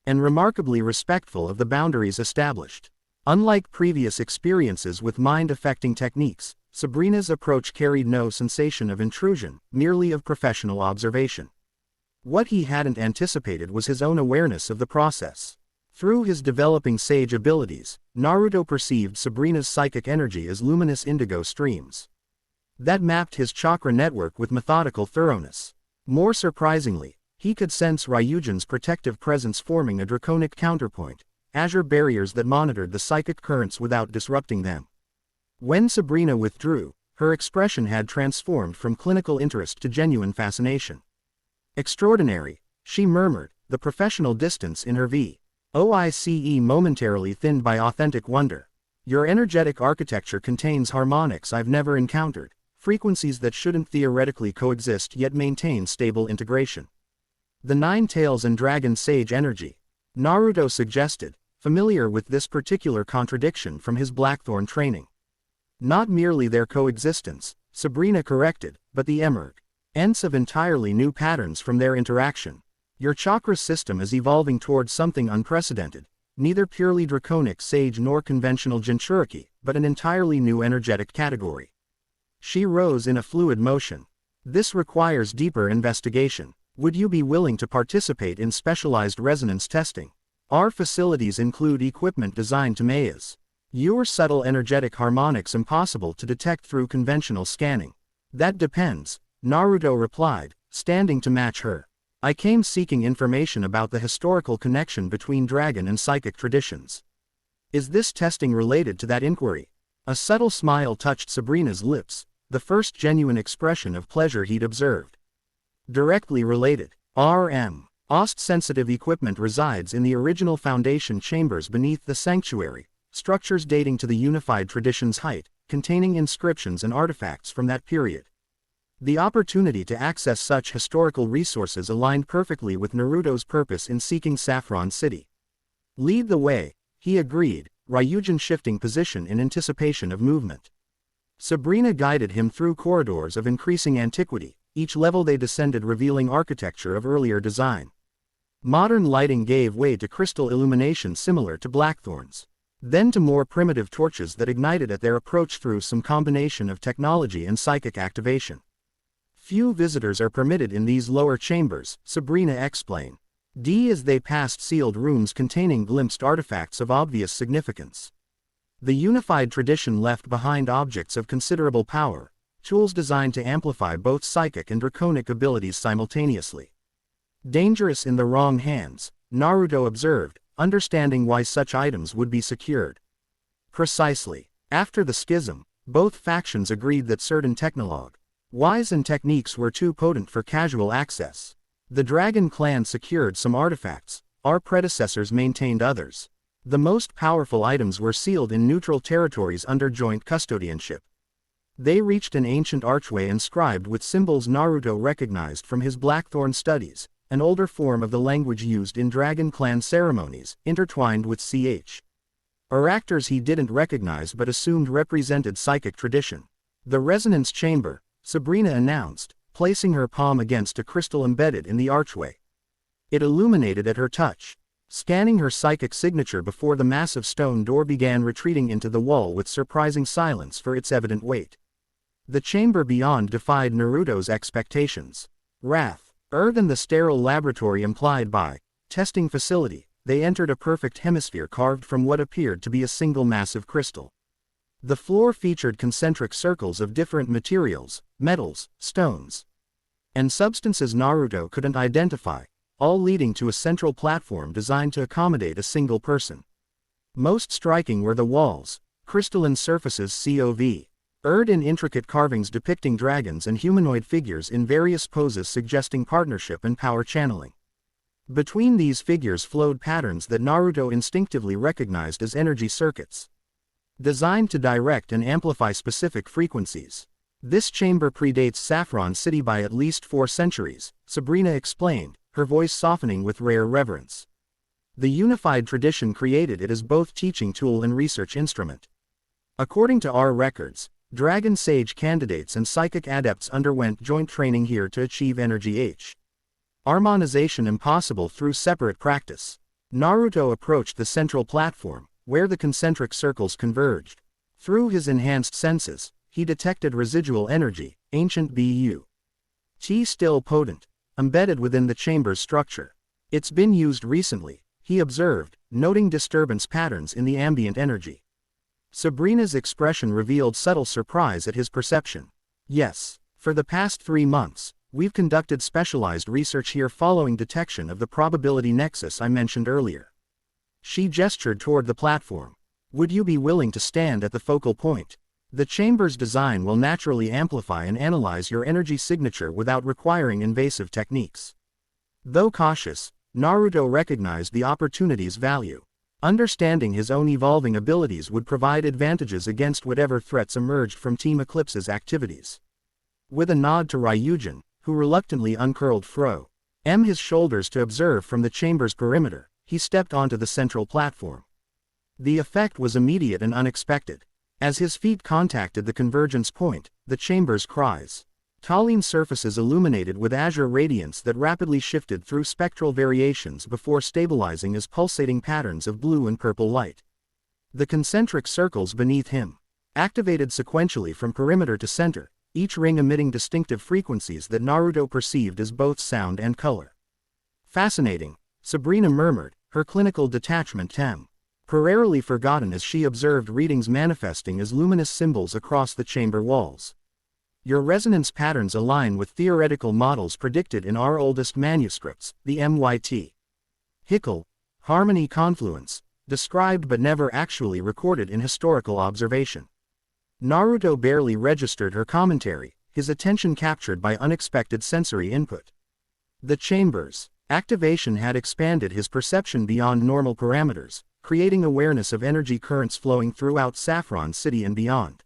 and remarkably respectful of the boundaries established. Unlike previous experiences with mind-affecting techniques, Sabrina's approach carried no sensation of intrusion, merely of professional observation. What he hadn't anticipated was his own awareness of the process. Through his developing sage abilities, Naruto perceived Sabrina's psychic energy as luminous indigo streams that mapped his chakra network with methodical thoroughness. More surprisingly, he could sense Ryujin's protective presence forming a draconic counterpoint, azure barriers that monitored the psychic currents without disrupting them. When Sabrina withdrew, her expression had transformed from clinical interest to genuine fascination. Extraordinary, she murmured, the professional distance in her voice momentarily thinned by authentic wonder. Your energetic architecture contains harmonics I've never encountered, frequencies that shouldn't theoretically coexist yet maintain stable integration. The Nine Tails and Dragon Sage energy, Naruto suggested, familiar with this particular contradiction from his Blackthorn training. Not merely their coexistence, Sabrina corrected, but the emergence of entirely new patterns from their interaction. Your chakra system is evolving towards something unprecedented, neither purely draconic sage nor conventional Jinchuriki, but an entirely new energetic category. She rose in a fluid motion. This requires deeper investigation. Would you be willing to participate in specialized resonance testing? Our facilities include equipment designed to maze your subtle energetic harmonics impossible to detect through conventional scanning. That depends, Naruto replied, standing to match her. I came seeking information about the historical connection between dragon and psychic traditions. Is this testing related to that inquiry? A subtle smile touched Sabrina's lips, the first genuine expression of pleasure he'd observed. Directly related. Sensitive equipment resides in the original foundation chambers beneath the sanctuary, structures dating to the unified tradition's height, containing inscriptions and artifacts from that period. The opportunity to access such historical resources aligned perfectly with Naruto's purpose in seeking Saffron City. Lead the way, he agreed, Ryujin shifting position in anticipation of movement. Sabrina guided him through corridors of increasing antiquity, each level they descended revealing architecture of earlier design. Modern lighting gave way to crystal illumination similar to Blackthorn's, then to more primitive torches that ignited at their approach through some combination of technology and psychic activation. Few visitors are permitted in these lower chambers, Sabrina explained. As they passed sealed rooms containing glimpsed artifacts of obvious significance. The unified tradition left behind objects of considerable power, tools designed to amplify both psychic and draconic abilities simultaneously. Dangerous in the wrong hands, Naruto observed, understanding why such items would be secured. Precisely. After the schism, both factions agreed that certain technologies and techniques were too potent for casual access. The Dragon Clan secured some artifacts, our predecessors maintained others. The most powerful items were sealed in neutral territories under joint custodianship. They reached an ancient archway inscribed with symbols Naruto recognized from his Blackthorn studies, an older form of the language used in Dragon Clan ceremonies, intertwined with characters he didn't recognize but assumed represented psychic tradition. The resonance chamber, Sabrina announced, placing her palm against a crystal embedded in the archway. It illuminated at her touch. Scanning her psychic signature before the massive stone door began retreating into the wall with surprising silence for its evident weight. The chamber beyond defied Naruto's expectations. Wrath, Earth and the sterile laboratory implied by testing facility, they entered a perfect hemisphere carved from what appeared to be a single massive crystal. The floor featured concentric circles of different materials, metals, stones, and substances Naruto couldn't identify, all leading to a central platform designed to accommodate a single person. Most striking were the walls, crystalline surfaces covered in intricate carvings depicting dragons and humanoid figures in various poses suggesting partnership and power channeling. Between these figures flowed patterns that Naruto instinctively recognized as energy circuits, designed to direct and amplify specific frequencies. This chamber predates Saffron City by at least 4 centuries, Sabrina explained, her voice softening with rare reverence. The unified tradition created it as both teaching tool and research instrument. According to our records, Dragon Sage candidates and psychic adepts underwent joint training here to achieve energy harmonization impossible through separate practice. Naruto approached the central platform, where the concentric circles converged. Through his enhanced senses, he detected residual energy, ancient but still potent, embedded within the chamber's structure. It's been used recently, he observed, noting disturbance patterns in the ambient energy. Sabrina's expression revealed subtle surprise at his perception. Yes, for the past 3 months, we've conducted specialized research here following detection of the probability nexus I mentioned earlier. She gestured toward the platform. Would you be willing to stand at the focal point? The chamber's design will naturally amplify and analyze your energy signature without requiring invasive techniques. Though cautious, Naruto recognized the opportunity's value. Understanding his own evolving abilities would provide advantages against whatever threats emerged from Team Eclipse's activities. With a nod to Ryujin, who reluctantly uncurled his shoulders to observe from the chamber's perimeter, he stepped onto the central platform. The effect was immediate and unexpected. As his feet contacted the convergence point, the chamber's crystalline surfaces illuminated with azure radiance that rapidly shifted through spectral variations before stabilizing as pulsating patterns of blue and purple light. The concentric circles beneath him activated sequentially from perimeter to center, each ring emitting distinctive frequencies that Naruto perceived as both sound and color. Fascinating, Sabrina murmured, her clinical detachment temporarily forgotten as she observed readings manifesting as luminous symbols across the chamber walls. Your resonance patterns align with theoretical models predicted in our oldest manuscripts, the Hickel harmony confluence, described but never actually recorded in historical observation. Naruto barely registered her commentary, his attention captured by unexpected sensory input. The chamber's activation had expanded his perception beyond normal parameters, creating awareness of energy currents flowing throughout Saffron City and beyond.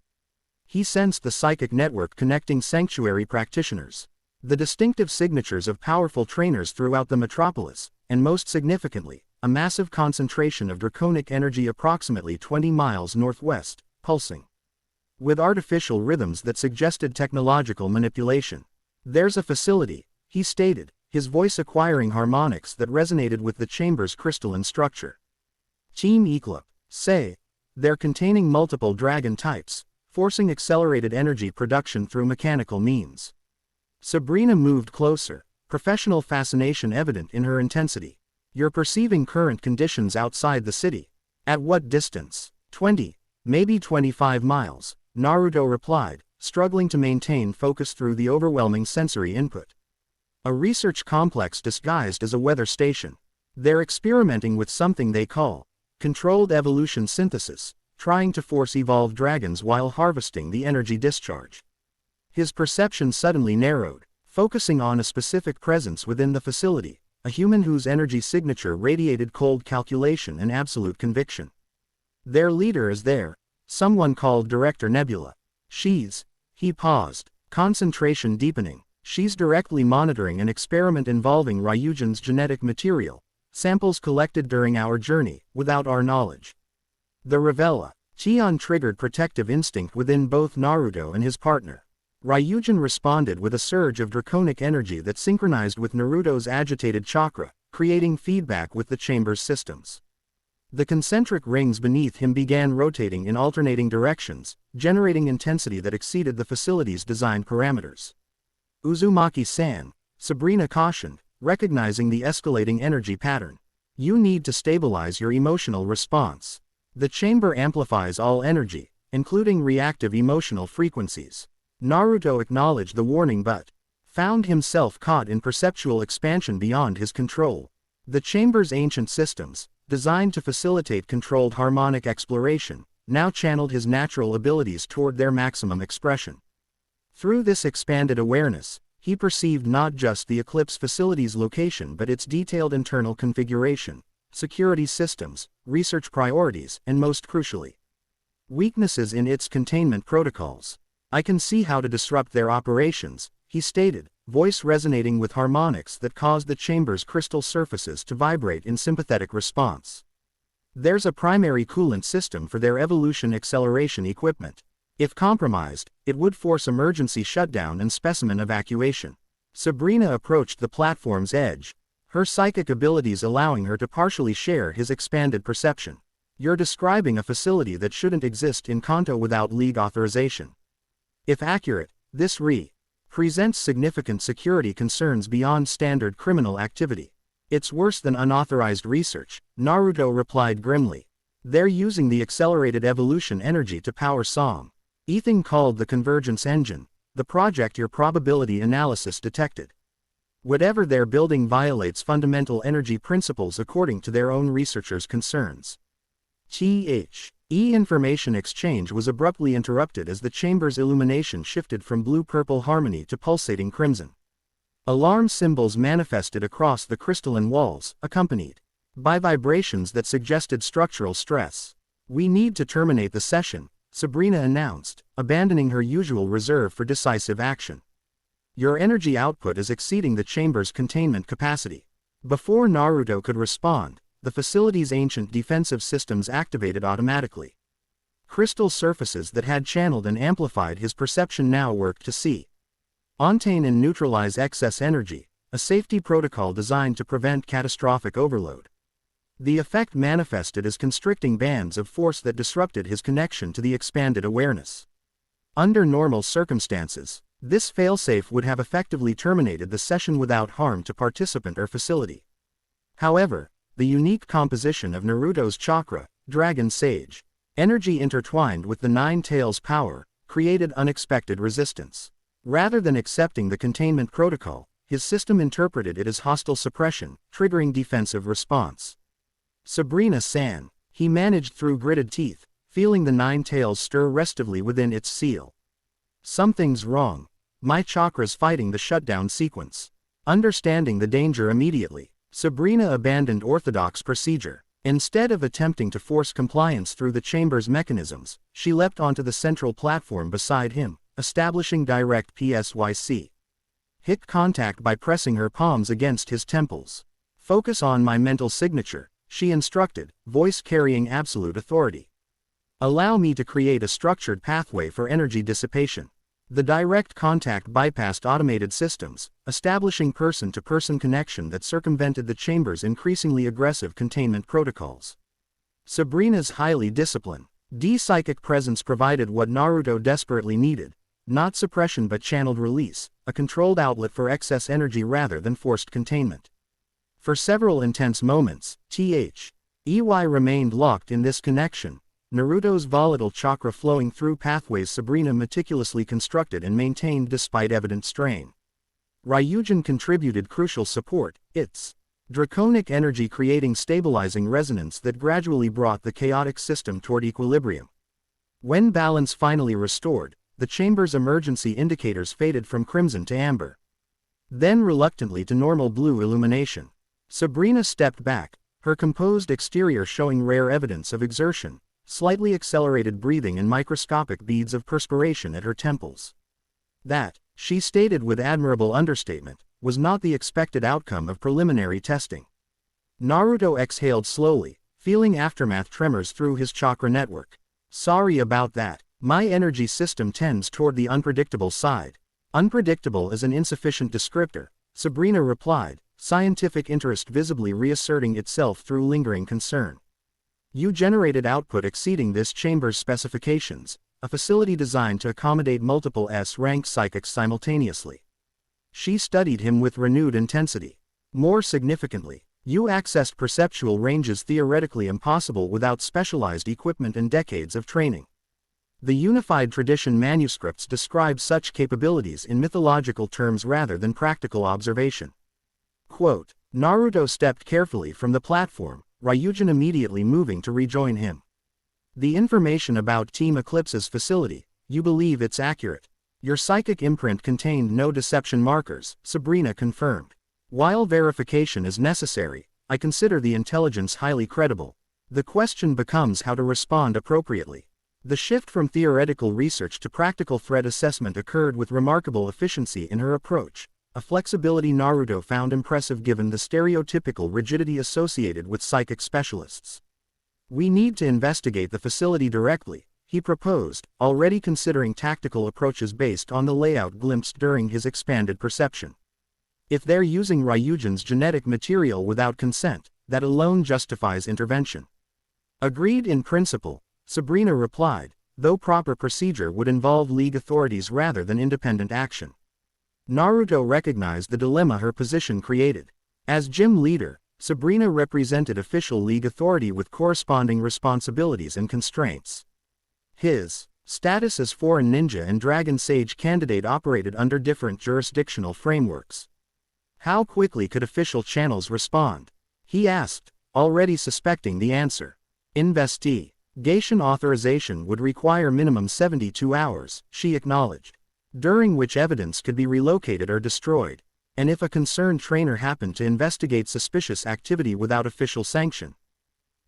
He sensed the psychic network connecting sanctuary practitioners, the distinctive signatures of powerful trainers throughout the metropolis, and most significantly, a massive concentration of draconic energy approximately 20 miles northwest, pulsing with artificial rhythms that suggested technological manipulation. There's a facility, he stated, his voice acquiring harmonics that resonated with the chamber's crystalline structure. Team Eclipse, they're containing multiple dragon types, forcing accelerated energy production through mechanical means. Sabrina moved closer, professional fascination evident in her intensity. You're perceiving current conditions outside the city. At what distance? 20, maybe 25 miles, Naruto replied, struggling to maintain focus through the overwhelming sensory input. A research complex disguised as a weather station. They're experimenting with something they call controlled evolution synthesis, trying to force evolve dragons while harvesting the energy discharge. His perception suddenly narrowed, focusing on a specific presence within the facility, a human whose energy signature radiated cold calculation and absolute conviction. Their leader is there, someone called Director Nebula. She's He paused, concentration deepening. She's directly monitoring an experiment involving Ryujin's genetic material, samples collected during our journey, without our knowledge. The Revella. Qian triggered protective instinct within both Naruto and his partner. Ryujin responded with a surge of draconic energy that synchronized with Naruto's agitated chakra, creating feedback with the chamber's systems. The concentric rings beneath him began rotating in alternating directions, generating intensity that exceeded the facility's design parameters. Uzumaki-san, Sabrina cautioned, recognizing the escalating energy pattern. You need to stabilize your emotional response. The chamber amplifies all energy, including reactive emotional frequencies. Naruto acknowledged the warning but found himself caught in perceptual expansion beyond his control. The chamber's ancient systems, designed to facilitate controlled harmonic exploration, now channeled his natural abilities toward their maximum expression. Through this expanded awareness, he perceived not just the Eclipse facility's location but its detailed internal configuration, security systems, research priorities, and most crucially, weaknesses in its containment protocols. I can see how to disrupt their operations, he stated, voice resonating with harmonics that caused the chamber's crystal surfaces to vibrate in sympathetic response. There's a primary coolant system for their evolution acceleration equipment. If compromised, it would force emergency shutdown and specimen evacuation. Sabrina approached the platform's edge, her psychic abilities allowing her to partially share his expanded perception. You're describing a facility that shouldn't exist in Kanto without league authorization. If accurate, this presents significant security concerns beyond standard criminal activity. It's worse than unauthorized research, Naruto replied grimly. They're using the accelerated evolution energy to power Song. Ethan called the convergence engine, the project your probability analysis detected. Whatever they're building violates fundamental energy principles according to their own researchers' concerns. Information exchange was abruptly interrupted as the chamber's illumination shifted from blue-purple harmony to pulsating crimson. Alarm symbols manifested across the crystalline walls, accompanied by vibrations that suggested structural stress. We need to terminate the session, Sabrina announced, abandoning her usual reserve for decisive action. Your energy output is exceeding the chamber's containment capacity. Before Naruto could respond, the facility's ancient defensive systems activated automatically. Crystal surfaces that had channeled and amplified his perception now worked to see, contain and neutralize excess energy, a safety protocol designed to prevent catastrophic overload. The effect manifested as constricting bands of force that disrupted his connection to the expanded awareness. Under normal circumstances, this failsafe would have effectively terminated the session without harm to participant or facility. However, the unique composition of Naruto's chakra, Dragon Sage, energy intertwined with the Nine Tails power, created unexpected resistance. Rather than accepting the containment protocol, his system interpreted it as hostile suppression, triggering defensive response. Sabrina-san, he managed through gritted teeth, feeling the Nine Tails stir restively within its seal. Something's wrong. My chakra's fighting the shutdown sequence. Understanding the danger immediately, Sabrina abandoned orthodox procedure. Instead of attempting to force compliance through the chamber's mechanisms, she leapt onto the central platform beside him, establishing direct PSYC. Hit contact by pressing her palms against his temples. Focus on my mental signature, she instructed, voice carrying absolute authority. Allow me to create a structured pathway for energy dissipation. The direct contact bypassed automated systems, establishing person-to-person connection that circumvented the chamber's increasingly aggressive containment protocols. Sabrina's highly disciplined, psychic presence provided what Naruto desperately needed, not suppression but channeled release, a controlled outlet for excess energy rather than forced containment. For several intense moments, remained locked in this connection, Naruto's volatile chakra flowing through pathways Sabrina meticulously constructed and maintained despite evident strain. Ryujin contributed crucial support, its draconic energy creating stabilizing resonance that gradually brought the chaotic system toward equilibrium. When balance finally restored, the chamber's emergency indicators faded from crimson to amber. Then reluctantly to normal blue illumination. Sabrina stepped back, her composed exterior showing rare evidence of exertion, slightly accelerated breathing and microscopic beads of perspiration at her temples. That, she stated with admirable understatement, was not the expected outcome of preliminary testing. Naruto exhaled slowly, feeling aftermath tremors through his chakra network. Sorry about that. My energy system tends toward the unpredictable side. Unpredictable is an insufficient descriptor, Sabrina replied, scientific interest visibly reasserting itself through lingering concern. You generated output exceeding this chamber's specifications, a facility designed to accommodate multiple S-rank psychics simultaneously. She studied him with renewed intensity. More significantly, you accessed perceptual ranges theoretically impossible without specialized equipment and decades of training. The Unified Tradition manuscripts describe such capabilities in mythological terms rather than practical observation. Quote, Naruto stepped carefully from the platform, Ryujin immediately moving to rejoin him. The information about Team Eclipse's facility, you believe it's accurate. Your psychic imprint contained no deception markers, Sabrina confirmed. While verification is necessary, I consider the intelligence highly credible. The question becomes how to respond appropriately. The shift from theoretical research to practical threat assessment occurred with remarkable efficiency in her approach, a flexibility Naruto found impressive given the stereotypical rigidity associated with psychic specialists. We need to investigate the facility directly, he proposed, already considering tactical approaches based on the layout glimpsed during his expanded perception. If they're using Ryujin's genetic material without consent, that alone justifies intervention. Agreed in principle, Sabrina replied, though proper procedure would involve League authorities rather than independent action. Naruto recognized the dilemma her position created. As gym leader, Sabrina represented official League authority with corresponding responsibilities and constraints. His status as foreign ninja and dragon sage candidate operated under different jurisdictional frameworks. How quickly could official channels respond? He asked, already suspecting the answer. Investigation authorization would require minimum 72 hours, she acknowledged, during which evidence could be relocated or destroyed, and if a concerned trainer happened to investigate suspicious activity without official sanction.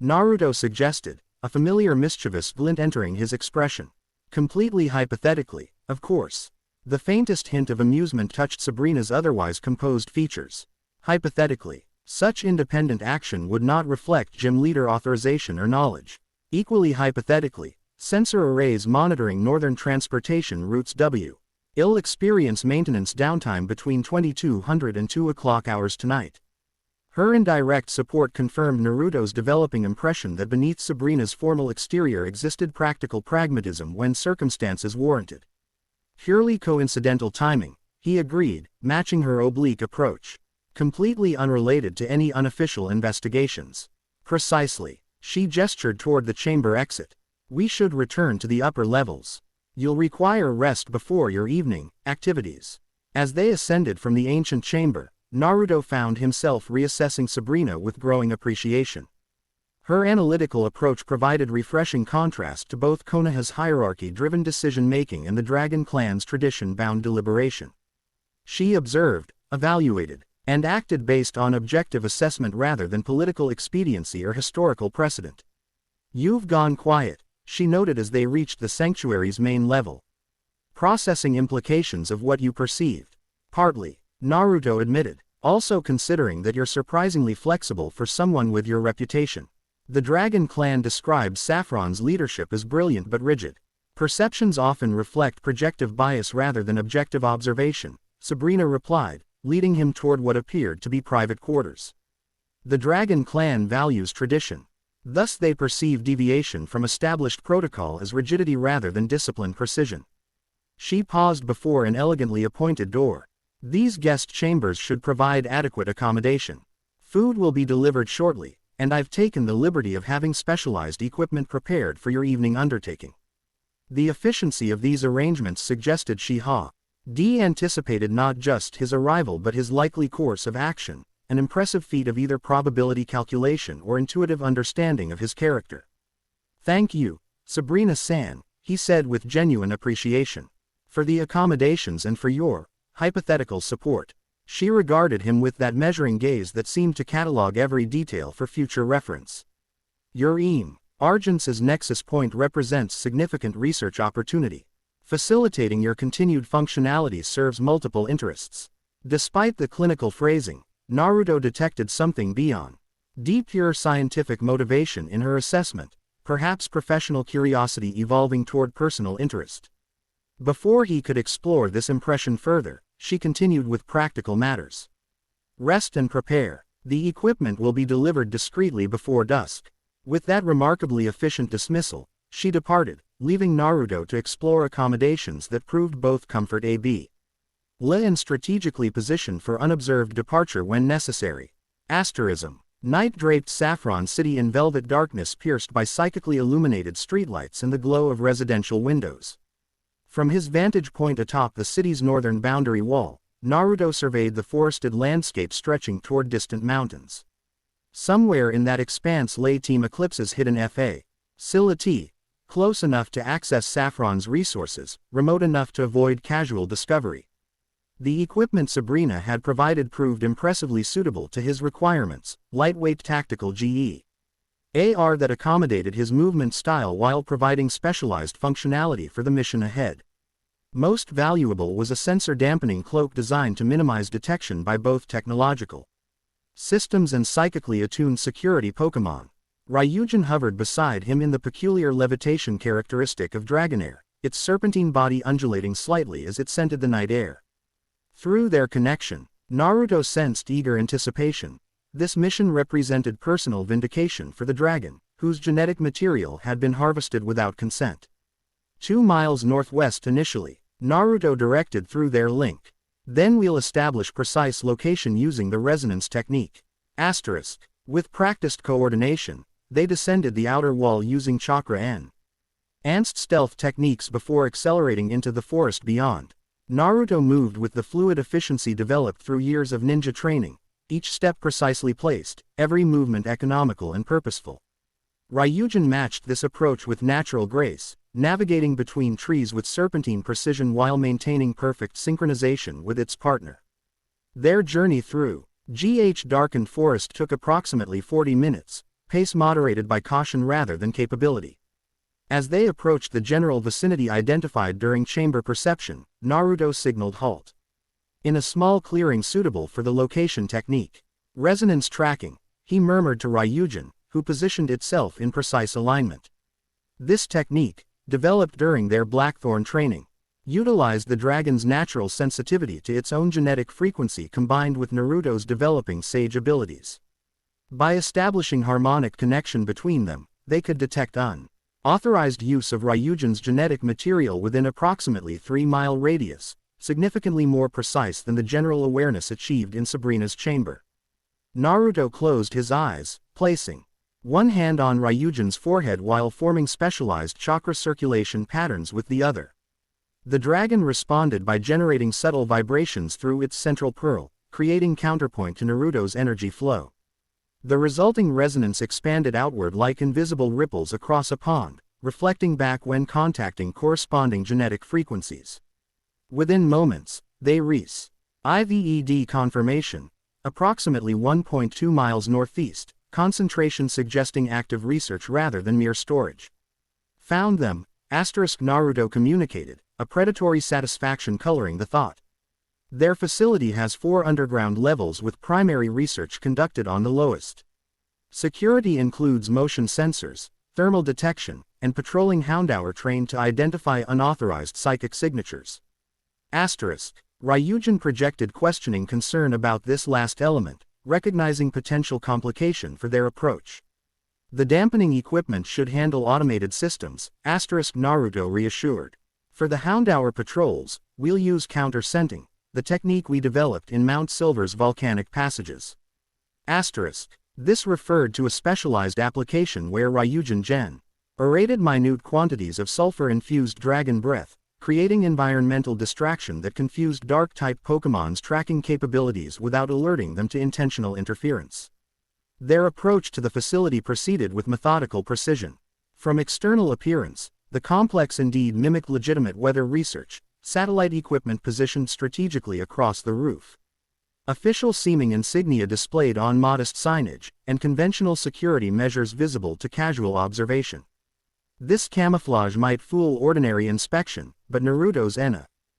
Naruto suggested, a familiar mischievous glint entering his expression. Completely hypothetically, of course. The faintest hint of amusement touched Sabrina's otherwise composed features. Hypothetically, such independent action would not reflect gym leader authorization or knowledge. Equally hypothetically, sensor arrays monitoring northern transportation routes will experience maintenance downtime between 2200 and 2 o'clock hours tonight. Her indirect support confirmed Naruto's developing impression that beneath Sabrina's formal exterior existed practical pragmatism when circumstances warranted. Purely coincidental timing, he agreed, matching her oblique approach. Completely unrelated to any unofficial investigations. Precisely. She gestured toward the chamber exit. We should return to the upper levels. You'll require rest before your evening activities. As they ascended from the ancient chamber, Naruto found himself reassessing Sabrina with growing appreciation. Her analytical approach provided refreshing contrast to both Konoha's hierarchy-driven decision-making and the Dragon Clan's tradition-bound deliberation. She observed, evaluated, and acted based on objective assessment rather than political expediency or historical precedent. You've gone quiet, she noted as they reached the sanctuary's main level. Processing implications of what you perceived. Partly, Naruto admitted, also considering that you're surprisingly flexible for someone with your reputation. The Dragon Clan describes Saffron's leadership as brilliant but rigid. Perceptions often reflect projective bias rather than objective observation, Sabrina replied, leading him toward what appeared to be private quarters. The Dragon Clan values tradition. Thus they perceive deviation from established protocol as rigidity rather than disciplined precision. She paused before an elegantly appointed door. These guest chambers should provide adequate accommodation. Food will be delivered shortly, and I've taken the liberty of having specialized equipment prepared for your evening undertaking. The efficiency of these arrangements suggested Shiha-D anticipated not just his arrival but his likely course of action, an impressive feat of either probability calculation or intuitive understanding of his character. Thank you, Sabrina-san, he said with genuine appreciation, for the accommodations and for your hypothetical support. She regarded him with that measuring gaze that seemed to catalog every detail for future reference. Your Argence's nexus point represents significant research opportunity. Facilitating your continued functionality serves multiple interests. Despite the clinical phrasing, Naruto detected something beyond deep pure scientific motivation in her assessment, perhaps professional curiosity evolving toward personal interest. Before he could explore this impression further, she continued with practical matters. Rest and prepare. The equipment will be delivered discreetly before dusk. With that remarkably efficient dismissal, she departed, leaving Naruto to explore accommodations that proved both comfort and strategically positioned for unobserved departure when necessary. Asterism. Night-draped Saffron City in velvet darkness pierced by psychically illuminated streetlights and the glow of residential windows. From his vantage point atop the city's northern boundary wall, Naruto surveyed the forested landscape stretching toward distant mountains. Somewhere in that expanse lay Team Eclipse's hidden facility, close enough to access Saffron's resources, remote enough to avoid casual discovery. The equipment Sabrina had provided proved impressively suitable to his requirements: lightweight tactical GE-AR that accommodated his movement style while providing specialized functionality for the mission ahead. Most valuable was a sensor-dampening cloak designed to minimize detection by both technological systems and psychically attuned security Pokémon. Ryujin hovered beside him in the peculiar levitation characteristic of Dragonair, its serpentine body undulating slightly as it scented the night air. Through their connection, Naruto sensed eager anticipation. This mission represented personal vindication for the dragon, whose genetic material had been harvested without consent. 2 miles northwest initially, Naruto directed through their link. Then we'll establish precise location using the resonance technique. Asterisk. With practiced coordination, they descended the outer wall using chakra and enhanced stealth techniques before accelerating into the forest beyond. Naruto moved with the fluid efficiency developed through years of ninja training, each step precisely placed, every movement economical and purposeful. Ryujin matched this approach with natural grace, navigating between trees with serpentine precision while maintaining perfect synchronization with its partner. Their journey through darkened forest took approximately 40 minutes, pace moderated by caution rather than capability. As they approached the general vicinity identified during chamber perception, Naruto signaled halt. In a small clearing suitable for the location technique, resonance tracking, he murmured to Ryujin, who positioned itself in precise alignment. This technique, developed during their Blackthorn training, utilized the dragon's natural sensitivity to its own genetic frequency combined with Naruto's developing sage abilities. By establishing harmonic connection between them, they could detect unauthorized use of Ryujin's genetic material within approximately 3-mile radius, significantly more precise than the general awareness achieved in Sabrina's chamber. Naruto closed his eyes, placing one hand on Ryujin's forehead while forming specialized chakra circulation patterns with the other. The dragon responded by generating subtle vibrations through its central pearl, creating counterpoint to Naruto's energy flow. The resulting resonance expanded outward like invisible ripples across a pond, reflecting back when contacting corresponding genetic frequencies. Within moments, they reached IVED confirmation, approximately 1.2 miles northeast, concentration suggesting active research rather than mere storage. Found them, Naruto communicated, a predatory satisfaction coloring the thought. Their facility has 4 underground levels with primary research conducted on the lowest. Security includes motion sensors, thermal detection, and patrolling houndour trained to identify unauthorized psychic signatures. Ryujin projected questioning concern about this last element, recognizing potential complication for their approach. The dampening equipment should handle automated systems, Naruto reassured. For the houndour patrols, we'll use counter-scenting, the technique we developed in Mount Silver's volcanic passages. This referred to a specialized application where Ryujin generated minute quantities of sulfur-infused dragon breath, creating environmental distraction that confused dark-type Pokémon's tracking capabilities without alerting them to intentional interference. Their approach to the facility proceeded with methodical precision. From external appearance, the complex indeed mimicked legitimate weather research, satellite equipment positioned strategically across the roof. Official seeming insignia displayed on modest signage, and conventional security measures visible to casual observation. This camouflage might fool ordinary inspection, but Naruto's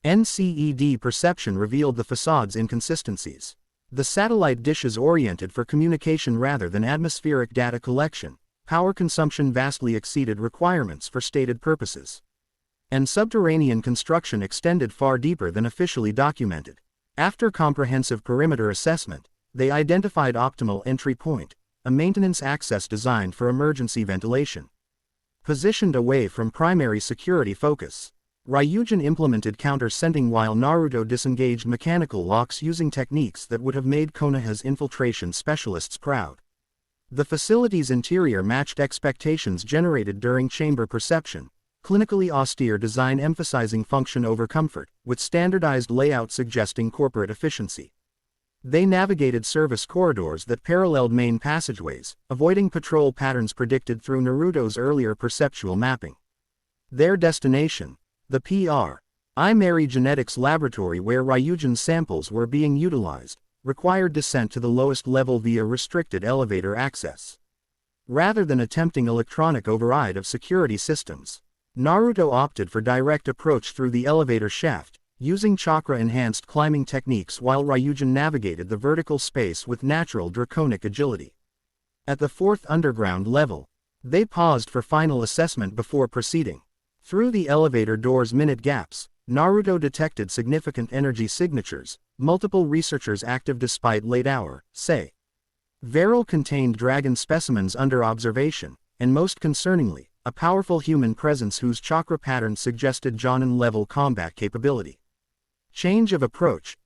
NCED perception revealed the facade's inconsistencies. The satellite dishes oriented for communication rather than atmospheric data collection. Power consumption vastly exceeded requirements for stated purposes. And subterranean construction extended far deeper than officially documented. After comprehensive perimeter assessment, they identified optimal entry point, a maintenance access designed for emergency ventilation. Positioned away from primary security focus, Ryujin implemented counter-sending while Naruto disengaged mechanical locks using techniques that would have made Konoha's infiltration specialists proud. The facility's interior matched expectations generated during chamber perception, clinically austere design emphasizing function over comfort, with standardized layout suggesting corporate efficiency. They navigated service corridors that paralleled main passageways, avoiding patrol patterns predicted through Naruto's earlier perceptual mapping. Their destination, the Primary Genetics Laboratory where Ryujin's samples were being utilized, required descent to the lowest level via restricted elevator access. Rather than attempting electronic override of security systems, Naruto opted for direct approach through the elevator shaft, using chakra-enhanced climbing techniques while Ryujin navigated the vertical space with natural draconic agility. At the fourth underground level, they paused for final assessment before proceeding. Through the elevator door's minute gaps, Naruto detected significant energy signatures, multiple researchers active despite late hour, say. Varel contained dragon specimens under observation, and most concerningly, a powerful human presence whose chakra pattern suggested Jonin-level combat capability. Change of approach,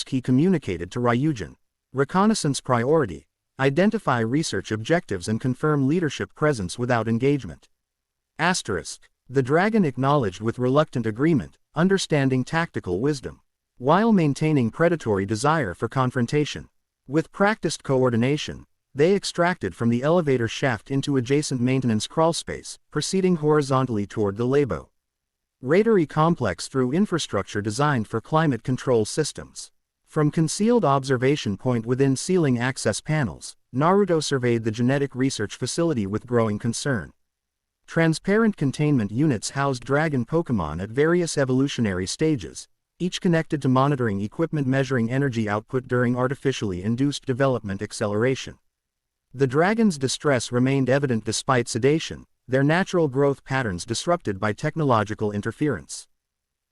he communicated to Ryujin. Reconnaissance priority, identify research objectives and confirm leadership presence without engagement. The dragon acknowledged with reluctant agreement, understanding tactical wisdom, while maintaining predatory desire for confrontation. With practiced coordination, they extracted from the elevator shaft into adjacent maintenance crawlspace, proceeding horizontally toward the labo rotary complex through infrastructure designed for climate control systems. From concealed observation point within ceiling access panels, Naruto surveyed the genetic research facility with growing concern. Transparent containment units housed dragon Pokémon at various evolutionary stages, each connected to monitoring equipment measuring energy output during artificially induced development acceleration. The dragon's distress remained evident despite sedation, their natural growth patterns disrupted by technological interference.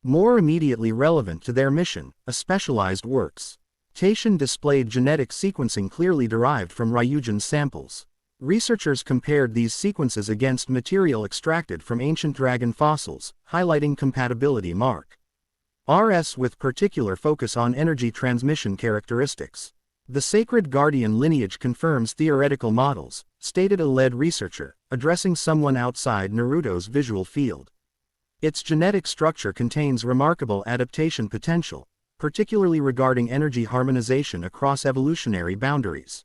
More immediately relevant to their mission, a specialized works station displayed genetic sequencing clearly derived from Ryujin's samples. Researchers compared these sequences against material extracted from ancient dragon fossils, highlighting compatibility markers with particular focus on energy transmission characteristics. The Sacred Guardian lineage confirms theoretical models, stated a lead researcher, addressing someone outside Naruto's visual field. Its genetic structure contains remarkable adaptation potential, particularly regarding energy harmonization across evolutionary boundaries.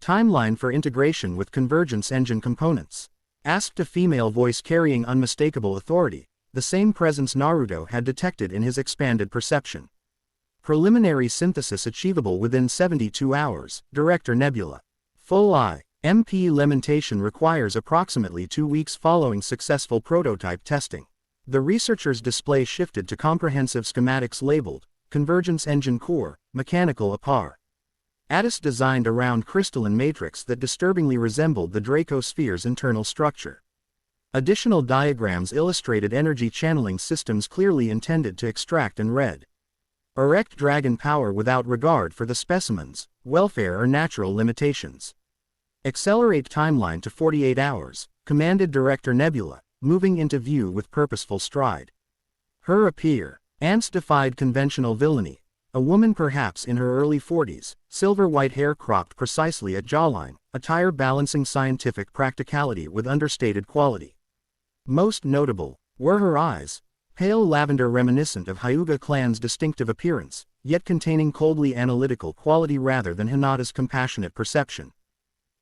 Timeline for integration with convergence engine components. Asked a female voice carrying unmistakable authority, the same presence Naruto had detected in his expanded perception. Preliminary synthesis achievable within 72 hours, Director Nebula. Full MP implementation requires approximately 2 weeks following successful prototype testing. The researchers' display shifted to comprehensive schematics labeled, Convergence Engine Core, Mechanical apparatus designed around crystalline matrix that disturbingly resembled the Dracosphere's internal structure. Additional diagrams illustrated energy channeling systems clearly intended to extract and erect dragon power without regard for the specimen's welfare or natural limitations. Accelerate timeline to 48 hours, commanded Director Nebula, moving into view with purposeful stride. Her appearance defied conventional villainy. A woman perhaps in her early 40s, silver-white hair cropped precisely at jawline, attire balancing scientific practicality with understated quality. Most notable were her eyes, pale lavender reminiscent of Hyuga clan's distinctive appearance, yet containing coldly analytical quality rather than Hinata's compassionate perception.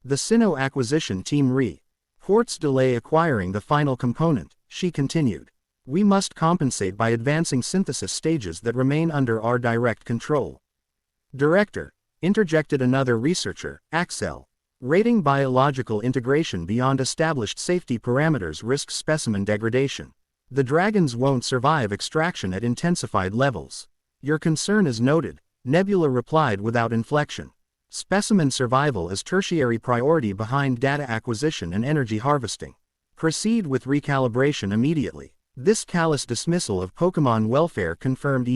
The Sinnoh acquisition team reports delay acquiring the final component, she continued. We must compensate by advancing synthesis stages that remain under our direct control. Director, interjected another researcher, Axel. Rating biological integration beyond established safety parameters risks specimen degradation. The dragons won't survive extraction at intensified levels. Your concern is noted, Nebula replied without inflection. Specimen survival is tertiary priority behind data acquisition and energy harvesting. Proceed with recalibration immediately. This callous dismissal of Pokémon welfare confirmed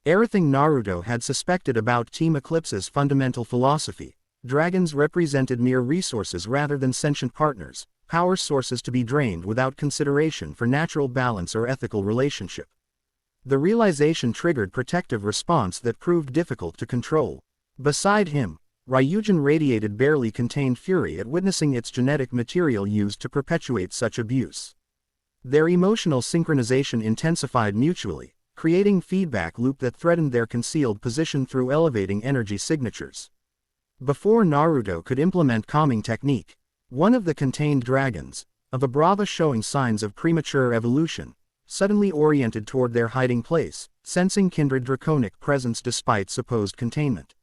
everything Naruto had suspected about Team Eclipse's fundamental philosophy. Dragons represented mere resources rather than sentient partners, power sources to be drained without consideration for natural balance or ethical relationship. The realization triggered protective response that proved difficult to control. Beside him, Ryujin radiated barely contained fury at witnessing its genetic material used to perpetuate such abuse. Their emotional synchronization intensified mutually, creating feedback loop that threatened their concealed position through elevating energy signatures. Before Naruto could implement calming technique, one of the contained dragons, of a Brava showing signs of premature evolution, suddenly oriented toward their hiding place, sensing kindred draconic presence despite supposed containment.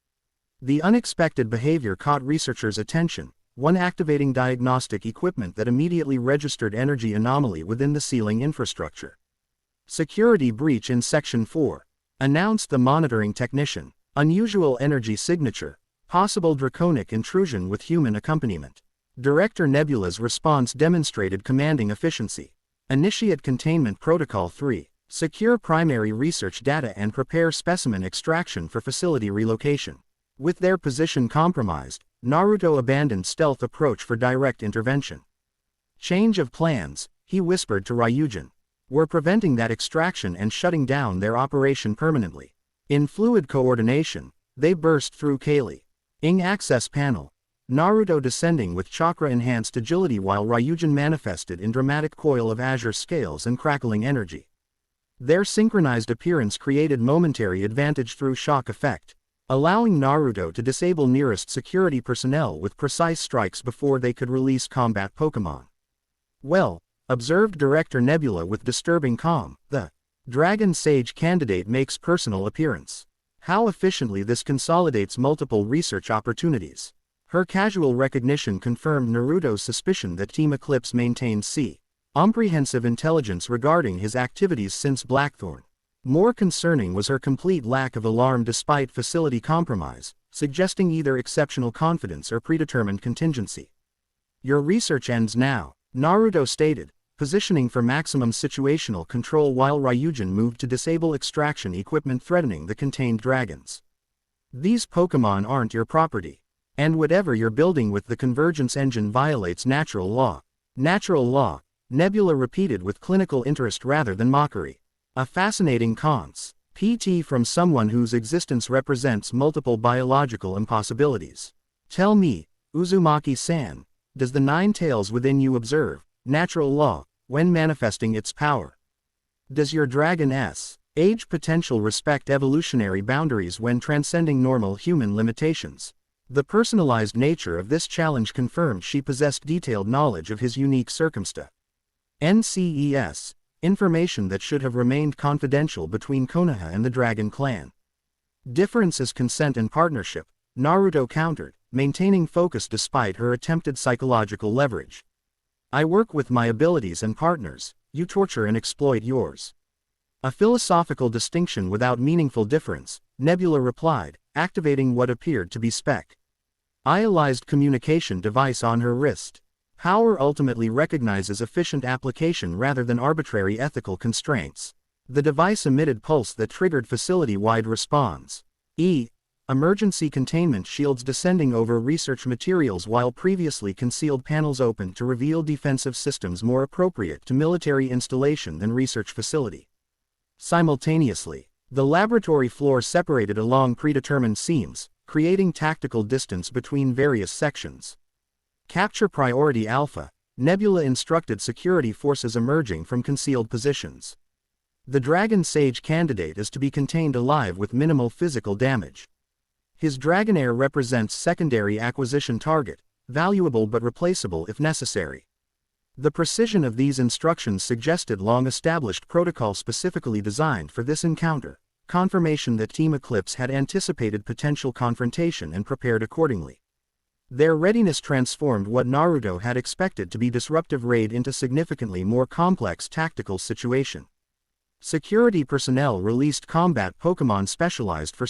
The unexpected behavior caught researchers' attention, one activating diagnostic equipment that immediately registered energy anomaly within the ceiling infrastructure. Security breach in Section 4, announced the monitoring technician. Unusual energy signature, possible draconic intrusion with human accompaniment. Director Nebula's response demonstrated commanding efficiency. Initiate Containment Protocol 3, secure primary research data and prepare specimen extraction for facility relocation. With their position compromised, Naruto abandoned stealth approach for direct intervention. Change of plans, he whispered to Ryujin. We're preventing that extraction and shutting down their operation permanently. In fluid coordination, they burst through Kaylee-ing access panel. Naruto descending with chakra-enhanced agility while Ryujin manifested in dramatic coil of azure scales and crackling energy. Their synchronized appearance created momentary advantage through shock effect, allowing Naruto to disable nearest security personnel with precise strikes before they could release combat Pokémon. Well, observed Director Nebula with disturbing calm, the Dragon Sage candidate makes personal appearance. How efficiently this consolidates multiple research opportunities. Her casual recognition confirmed Naruto's suspicion that Team Eclipse maintains comprehensive intelligence regarding his activities since Blackthorn. More concerning was her complete lack of alarm despite facility compromise, suggesting either exceptional confidence or predetermined contingency. Your research ends now, Naruto stated, positioning for maximum situational control while Ryujin moved to disable extraction equipment threatening the contained dragons. These Pokémon aren't your property. And whatever you're building with the convergence engine violates natural law. Natural law, Nebula repeated with clinical interest rather than mockery. A fascinating PT from someone whose existence represents multiple biological impossibilities. Tell me, Uzumaki-san, does the nine tails within you observe natural law when manifesting its power? Does your dragon's age potential respect evolutionary boundaries when transcending normal human limitations? The personalized nature of this challenge confirmed she possessed detailed knowledge of his unique circumstance. Information that should have remained confidential between Konoha and the Dragon Clan. Difference is consent and partnership, Naruto countered, maintaining focus despite her attempted psychological leverage. I work with my abilities and partners, you torture and exploit yours. A philosophical distinction without meaningful difference, Nebula replied, activating what appeared to be idealized communication device on her wrist. Power ultimately recognizes efficient application rather than arbitrary ethical constraints. The device emitted pulse that triggered facility-wide response. Emergency containment shields descending over research materials while previously concealed panels opened to reveal defensive systems more appropriate to military installation than research facility. Simultaneously, the laboratory floor separated along predetermined seams, creating tactical distance between various sections. Capture Priority Alpha, Nebula instructed security forces emerging from concealed positions. The Dragon Sage candidate is to be contained alive with minimal physical damage. His Dragonair represents secondary acquisition target, valuable but replaceable if necessary. The precision of these instructions suggested long-established protocol specifically designed for this encounter, confirmation that Team Eclipse had anticipated potential confrontation and prepared accordingly. Their readiness transformed what Naruto had expected to be disruptive raid into significantly more complex tactical situation. Security personnel released combat Pokémon specialized for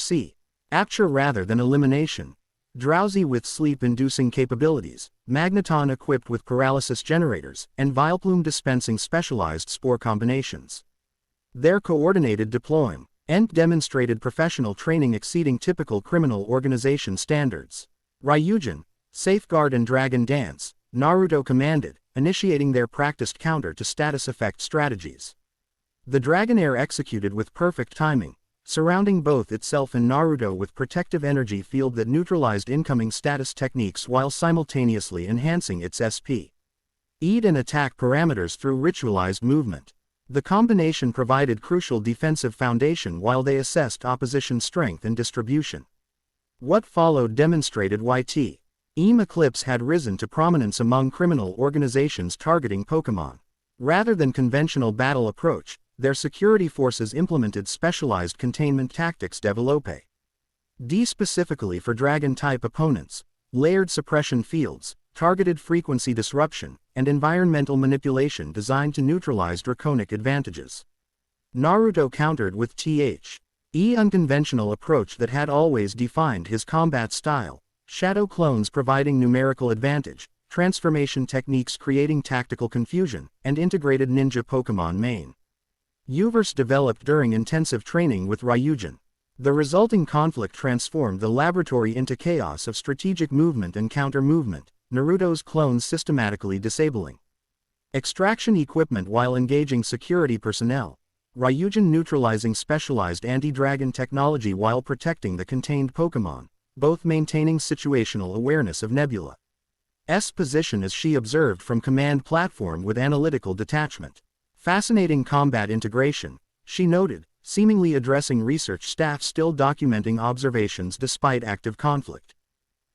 capture rather than elimination. Drowsy with sleep-inducing capabilities, Magneton equipped with paralysis generators, and Vileplume dispensing specialized spore combinations. Their coordinated deployment demonstrated professional training exceeding typical criminal organization standards. Ryujin, Safeguard and Dragon Dance, Naruto commanded, initiating their practiced counter to status effect strategies. The Dragonair executed with perfect timing, surrounding both itself and Naruto with protective energy field that neutralized incoming status techniques while simultaneously enhancing its SP. And attack parameters through ritualized movement. The combination provided crucial defensive foundation while they assessed opposition strength and distribution. What followed demonstrated why Eclipse had risen to prominence among criminal organizations targeting Pokémon. Rather than conventional battle approach, their security forces implemented specialized containment tactics developed specifically for Dragon-type opponents, layered suppression fields, targeted frequency disruption, and environmental manipulation designed to neutralize draconic advantages. Naruto countered with unconventional approach that had always defined his combat style, shadow clones providing numerical advantage, transformation techniques creating tactical confusion, and integrated ninja Pokémon main. Uverse developed during intensive training with Ryujin. The resulting conflict transformed the laboratory into chaos of strategic movement and counter-movement, Naruto's clones systematically disabling extraction equipment while engaging security personnel, Ryujin neutralizing specialized anti-dragon technology while protecting the contained Pokémon, both maintaining situational awareness of Nebula's position as she observed from command platform with analytical detachment. Fascinating combat integration, she noted, seemingly addressing research staff still documenting observations despite active conflict.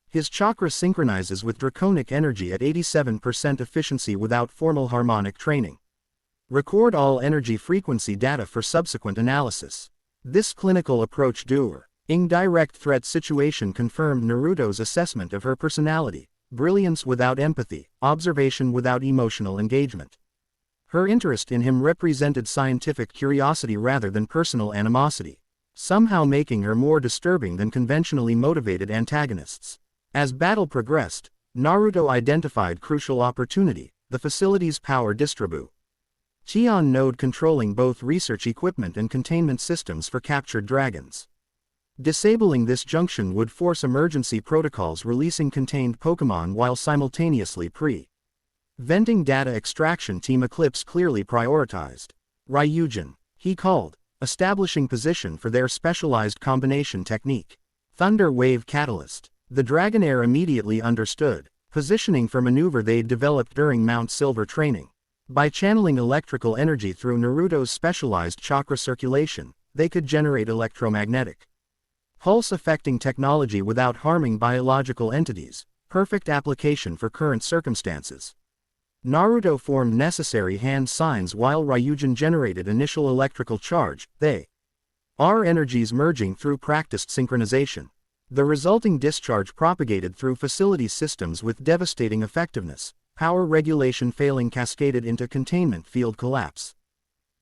His chakra synchronizes with draconic energy at 87% efficiency without formal harmonic training. Record all energy frequency data for subsequent analysis. This clinical approach during direct threat situation confirmed Naruto's assessment of her personality, brilliance without empathy, observation without emotional engagement. Her interest in him represented scientific curiosity rather than personal animosity, somehow making her more disturbing than conventionally motivated antagonists. As battle progressed, Naruto identified crucial opportunity, the facility's power distribution node controlling both research equipment and containment systems for captured dragons. Disabling this junction would force emergency protocols releasing contained Pokémon while simultaneously preventing data extraction. Team Eclipse clearly prioritized Ryujin, he called, establishing position for their specialized combination technique. Thunder Wave Catalyst. The Dragonair immediately understood, positioning for maneuver they'd developed during Mount Silver training. By channeling electrical energy through Naruto's specialized chakra circulation, they could generate electromagnetic pulse-affecting technology without harming biological entities, perfect application for current circumstances. Naruto formed necessary hand signs while Ryujin generated initial electrical charge, energies merging through practiced synchronization. The resulting discharge propagated through facility systems with devastating effectiveness, power regulation failing cascaded into containment field collapse,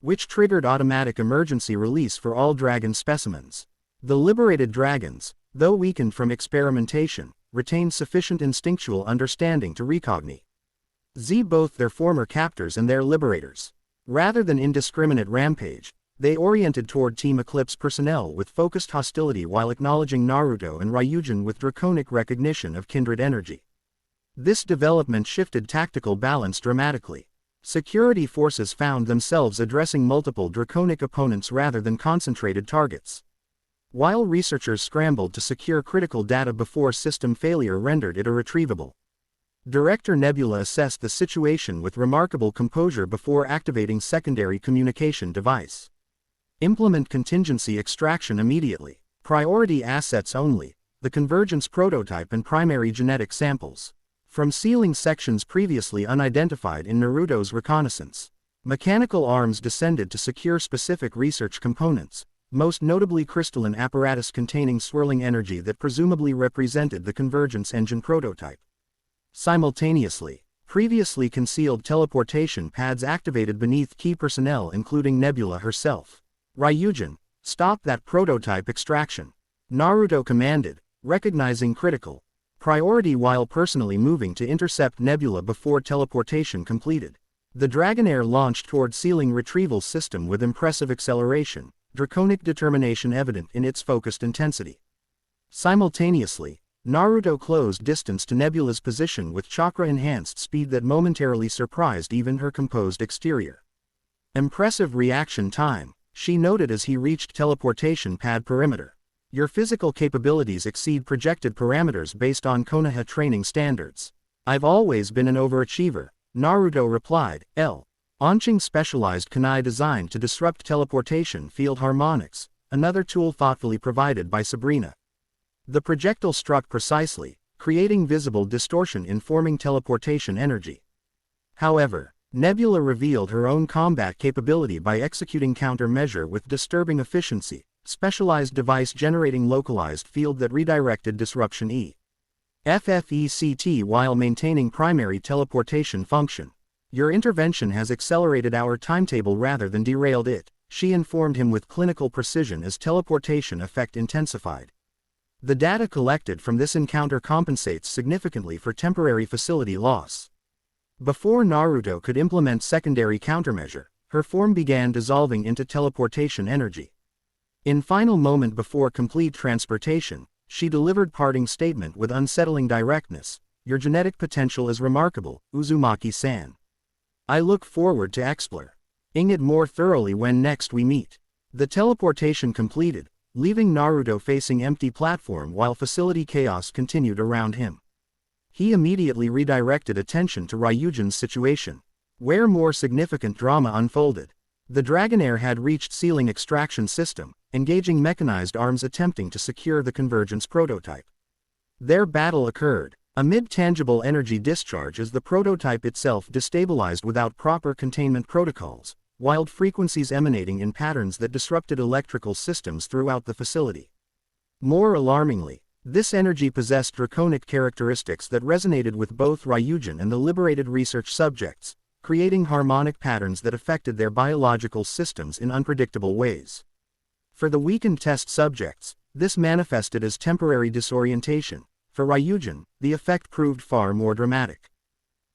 which triggered automatic emergency release for all dragon specimens. The liberated dragons, though weakened from experimentation, retained sufficient instinctual understanding to recognize both their former captors and their liberators. Rather than indiscriminate rampage, they oriented toward Team Eclipse personnel with focused hostility while acknowledging Naruto and Ryujin with draconic recognition of kindred energy. This development shifted tactical balance dramatically. Security forces found themselves addressing multiple draconic opponents rather than concentrated targets. While researchers scrambled to secure critical data before system failure rendered it irretrievable. Director Nebula assessed the situation with remarkable composure before activating secondary communication device. Implement contingency extraction immediately. Priority assets only, the convergence prototype and primary genetic samples. From sealing sections previously unidentified in Naruto's reconnaissance. Mechanical arms descended to secure specific research components, most notably crystalline apparatus containing swirling energy that presumably represented the convergence engine prototype. Simultaneously, previously concealed teleportation pads activated beneath key personnel including Nebula herself. Ryujin, stop that prototype extraction. Naruto commanded, recognizing critical priority while personally moving to intercept Nebula before teleportation completed. The Dragonair launched toward Sealing Retrieval System with impressive acceleration, draconic determination evident in its focused intensity. Simultaneously, Naruto closed distance to Nebula's position with chakra-enhanced speed that momentarily surprised even her composed exterior. Impressive reaction time, she noted as he reached teleportation pad perimeter. Your physical capabilities exceed projected parameters based on Konoha training standards. I've always been an overachiever, Naruto replied. Launching specialized kunai designed to disrupt teleportation field harmonics, another tool thoughtfully provided by Sabrina. The projectile struck precisely, creating visible distortion informing teleportation energy. However, Nebula revealed her own combat capability by executing countermeasure with disturbing efficiency, specialized device generating localized field that redirected disruption FFECT while maintaining primary teleportation function. Your intervention has accelerated our timetable rather than derailed it, she informed him with clinical precision as teleportation effect intensified. The data collected from this encounter compensates significantly for temporary facility loss. Before Naruto could implement secondary countermeasure, her form began dissolving into teleportation energy. In final moment before complete transportation, she delivered parting statement with unsettling directness. Your genetic potential is remarkable, Uzumaki-san. I look forward to exploring it more thoroughly when next we meet. The teleportation completed, leaving Naruto facing empty platform while facility chaos continued around him. He immediately redirected attention to Ryujin's situation, where more significant drama unfolded. The Dragonair had reached Sealing Extraction System, engaging mechanized arms attempting to secure the convergence prototype. Their battle occurred amid tangible energy discharge as the prototype itself destabilized without proper containment protocols, wild frequencies emanating in patterns that disrupted electrical systems throughout the facility. More alarmingly, this energy possessed draconic characteristics that resonated with both Ryujin and the liberated research subjects, creating harmonic patterns that affected their biological systems in unpredictable ways. For the weakened test subjects, this manifested as temporary disorientation. For Ryujin, the effect proved far more dramatic.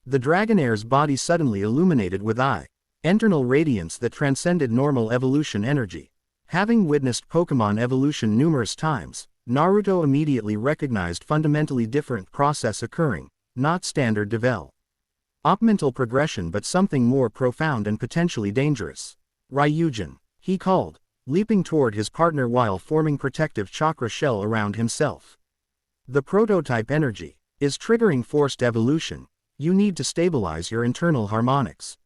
The Dragonair's body suddenly illuminated with internal radiance that transcended normal evolution energy. Having witnessed Pokémon evolution numerous times, Naruto immediately recognized fundamentally different process occurring, not standard developmental progression but something more profound and potentially dangerous. Ryujin, he called, leaping toward his partner while forming protective chakra shell around himself. The prototype energy is triggering forced evolution. You need to stabilize your internal harmonics.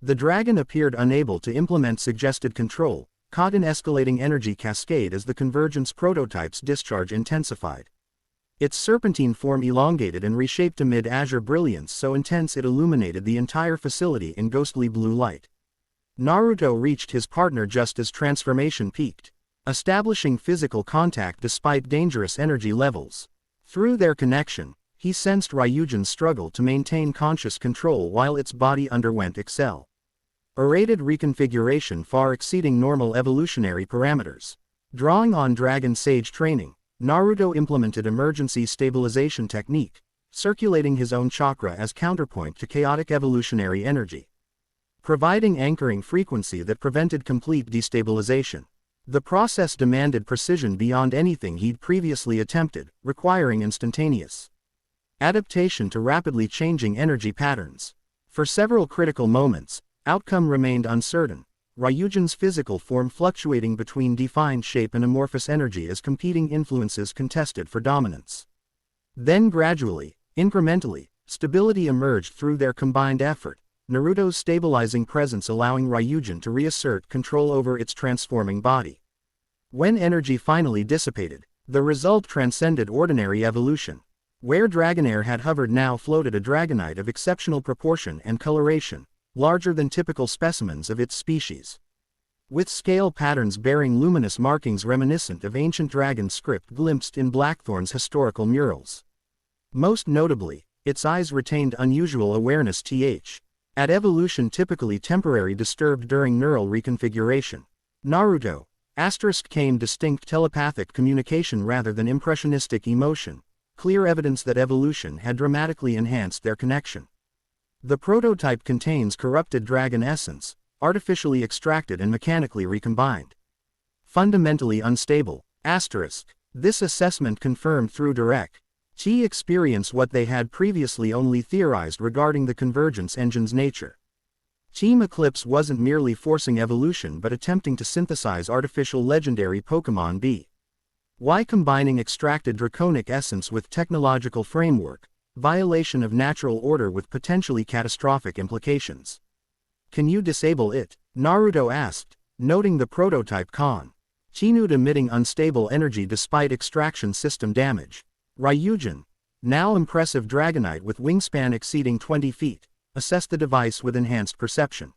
The dragon appeared unable to implement suggested control, caught in escalating energy cascade as the convergence prototype's discharge intensified. Its serpentine form elongated and reshaped amid azure brilliance so intense it illuminated the entire facility in ghostly blue light. Naruto reached his partner just as transformation peaked, establishing physical contact despite dangerous energy levels. Through their connection, he sensed Ryujin's struggle to maintain conscious control while its body underwent accelerated reconfiguration far exceeding normal evolutionary parameters. Drawing on Dragon Sage training, Naruto implemented emergency stabilization technique, circulating his own chakra as counterpoint to chaotic evolutionary energy, providing anchoring frequency that prevented complete destabilization. The process demanded precision beyond anything he'd previously attempted, requiring instantaneous adaptation to rapidly changing energy patterns. For several critical moments, outcome remained uncertain, Ryujin's physical form fluctuating between defined shape and amorphous energy as competing influences contested for dominance. Then gradually, incrementally, stability emerged through their combined effort, Naruto's stabilizing presence allowing Ryujin to reassert control over its transforming body. When energy finally dissipated, the result transcended ordinary evolution. Where Dragonair had hovered now floated a Dragonite of exceptional proportion and coloration, larger than typical specimens of its species. with scale patterns bearing luminous markings reminiscent of ancient dragon script glimpsed in Blackthorn's historical murals. Most notably, its eyes retained unusual awareness at evolution typically temporary disturbed during neural reconfiguration. Naruto came distinct telepathic communication rather than impressionistic emotion, clear evidence that evolution had dramatically enhanced their connection. The prototype contains corrupted dragon essence, artificially extracted and mechanically recombined. Fundamentally unstable, this assessment confirmed through direct experience what they had previously only theorized regarding the convergence engine's nature. Team Eclipse wasn't merely forcing evolution but attempting to synthesize artificial legendary Pokémon by combining extracted draconic essence with technological framework, violation of natural order with potentially catastrophic implications. Can you disable it? Naruto asked, noting the prototype continued emitting unstable energy despite extraction system damage. Ryujin, now impressive Dragonite with wingspan exceeding 20 feet, assessed the device with enhanced perception.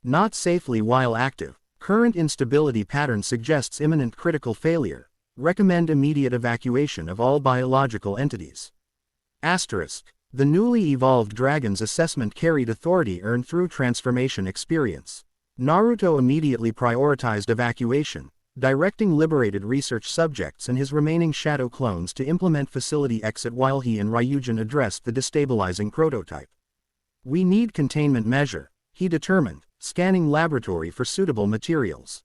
Not safely while active. Current instability pattern suggests imminent critical failure. Recommend immediate evacuation of all biological entities. The newly evolved dragon's assessment carried authority earned through transformation experience. Naruto immediately prioritized evacuation, directing liberated research subjects and his remaining shadow clones to implement facility exit while he and Ryujin addressed the destabilizing prototype. We need containment measure, he determined, scanning laboratory for suitable materials.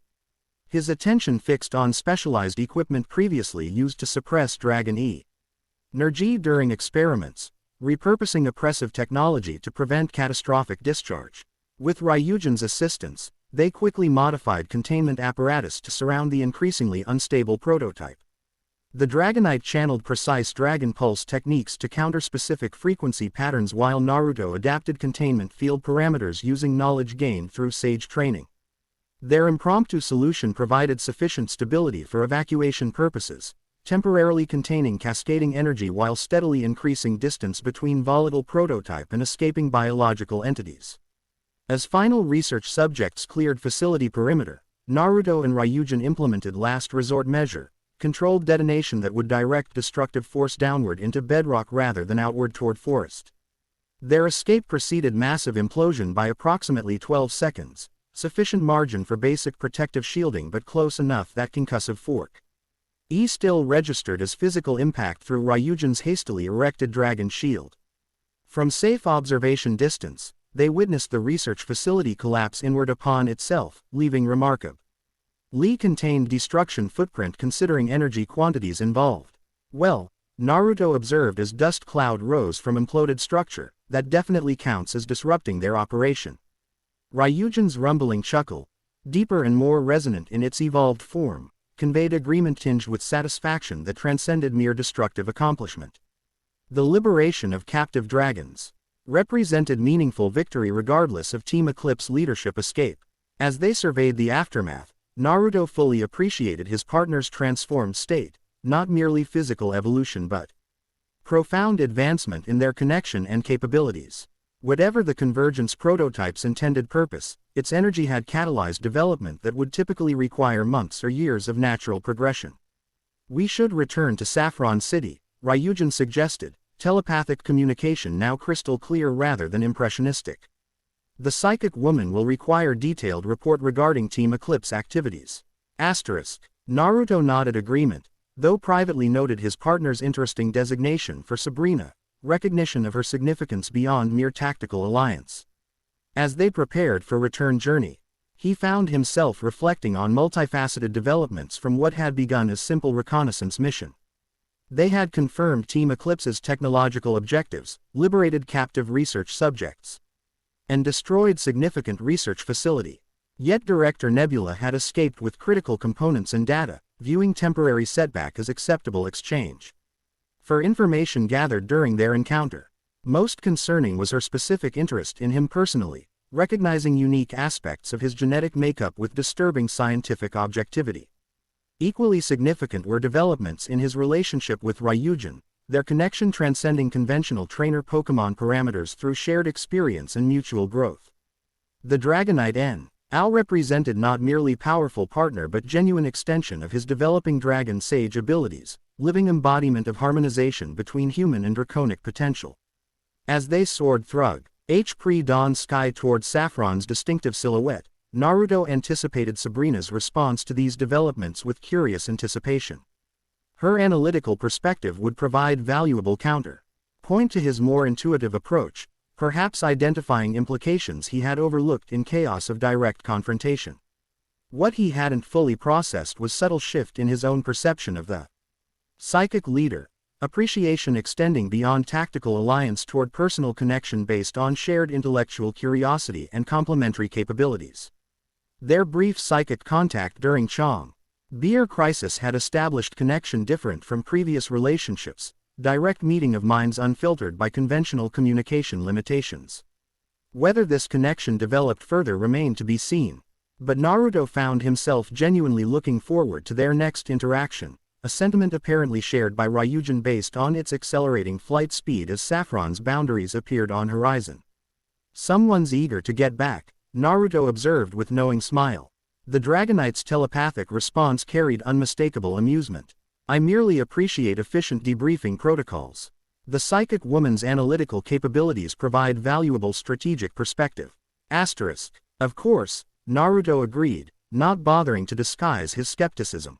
His attention fixed on specialized equipment previously used to suppress Dragon energy during experiments, repurposing oppressive technology to prevent catastrophic discharge. With Ryujin's assistance, they quickly modified containment apparatus to surround the increasingly unstable prototype. The Dragonite channeled precise Dragon Pulse techniques to counter specific frequency patterns while Naruto adapted containment field parameters using knowledge gained through Sage training. Their impromptu solution provided sufficient stability for evacuation purposes, temporarily containing cascading energy while steadily increasing distance between volatile prototype and escaping biological entities. As final research subjects cleared facility perimeter, Naruto and Ryujin implemented last resort measure, controlled detonation that would direct destructive force downward into bedrock rather than outward toward forest. Their escape preceded massive implosion by approximately 12 seconds, sufficient margin for basic protective shielding but close enough that concussive fork still registered as physical impact through Ryujin's hastily erected dragon shield. From safe observation distance, they witnessed the research facility collapse inward upon itself, leaving remarkably contained destruction footprint considering energy quantities involved. Well, Naruto observed as dust cloud rose from imploded structure, that definitely counts as disrupting their operation. Ryujin's rumbling chuckle, deeper and more resonant in its evolved form, conveyed agreement tinged with satisfaction that transcended mere destructive accomplishment. The liberation of captive dragons represented meaningful victory regardless of Team Eclipse leadership escape. As they surveyed the aftermath, Naruto fully appreciated his partner's transformed state, not merely physical evolution but profound advancement in their connection and capabilities. Whatever the convergence prototype's intended purpose, its energy had catalyzed development that would typically require months or years of natural progression. We should return to Saffron City, Ryujin suggested, telepathic communication now crystal clear rather than impressionistic. The psychic woman will require detailed report regarding Team Eclipse activities. Naruto nodded agreement, though privately noted his partner's interesting designation for Sabrina, recognition of her significance beyond mere tactical alliance. As they prepared for return journey, he found himself reflecting on multifaceted developments from what had begun as simple reconnaissance mission. They had confirmed Team Eclipse's technological objectives, liberated captive research subjects, and destroyed significant research facility. Yet Director Nebula had escaped with critical components and data, viewing temporary setback as acceptable exchange for information gathered during their encounter. Most concerning was her specific interest in him personally, recognizing unique aspects of his genetic makeup with disturbing scientific objectivity. Equally significant were developments in his relationship with Ryujin, their connection transcending conventional trainer-Pokémon parameters through shared experience and mutual growth. The Dragonite Al represented not merely powerful partner but genuine extension of his developing dragon sage abilities, living embodiment of harmonization between human and draconic potential. As they soared through pre-dawn sky toward Saffron's distinctive silhouette, Naruto anticipated Sabrina's response to these developments with curious anticipation. Her analytical perspective would provide valuable counterpoint to his more intuitive approach, perhaps identifying implications he had overlooked in chaos of direct confrontation. What he hadn't fully processed was subtle shift in his own perception of the psychic leader, appreciation extending beyond tactical alliance toward personal connection based on shared intellectual curiosity and complementary capabilities. Their brief psychic contact during Chong Beer Crisis had established connection different from previous relationships, direct meeting of minds unfiltered by conventional communication limitations. Whether this connection developed further remained to be seen, but Naruto found himself genuinely looking forward to their next interaction, a sentiment apparently shared by Ryujin based on its accelerating flight speed as Saffron's boundaries appeared on horizon. Someone's eager to get back, Naruto observed with knowing smile. The Dragonite's telepathic response carried unmistakable amusement. I merely appreciate efficient debriefing protocols. The psychic woman's analytical capabilities provide valuable strategic perspective. Of course, Naruto agreed, not bothering to disguise his skepticism.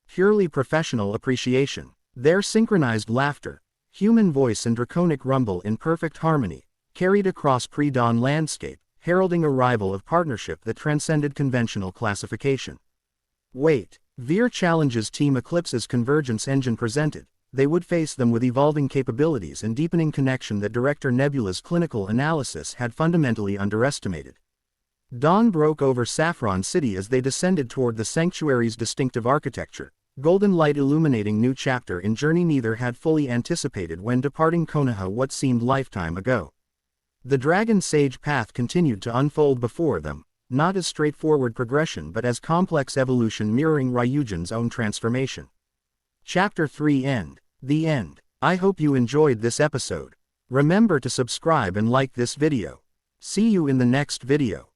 Purely professional appreciation. Their synchronized laughter, human voice and draconic rumble in perfect harmony, carried across pre-dawn landscape, heralding a rival of partnership that transcended conventional classification. Wait. Veer challenges Team Eclipse's convergence engine presented, they would face them with evolving capabilities and deepening connection that Director Nebula's clinical analysis had fundamentally underestimated. Dawn broke over Saffron City as they descended toward the sanctuary's distinctive architecture, golden light illuminating new chapter in journey neither had fully anticipated when departing Konoha what seemed lifetime ago. The Dragon Sage path continued to unfold before them, not as straightforward progression but as complex evolution mirroring Ryujin's own transformation. Chapter 3 End. The End. I hope you enjoyed this episode. Remember to subscribe and like this video. See you in the next video.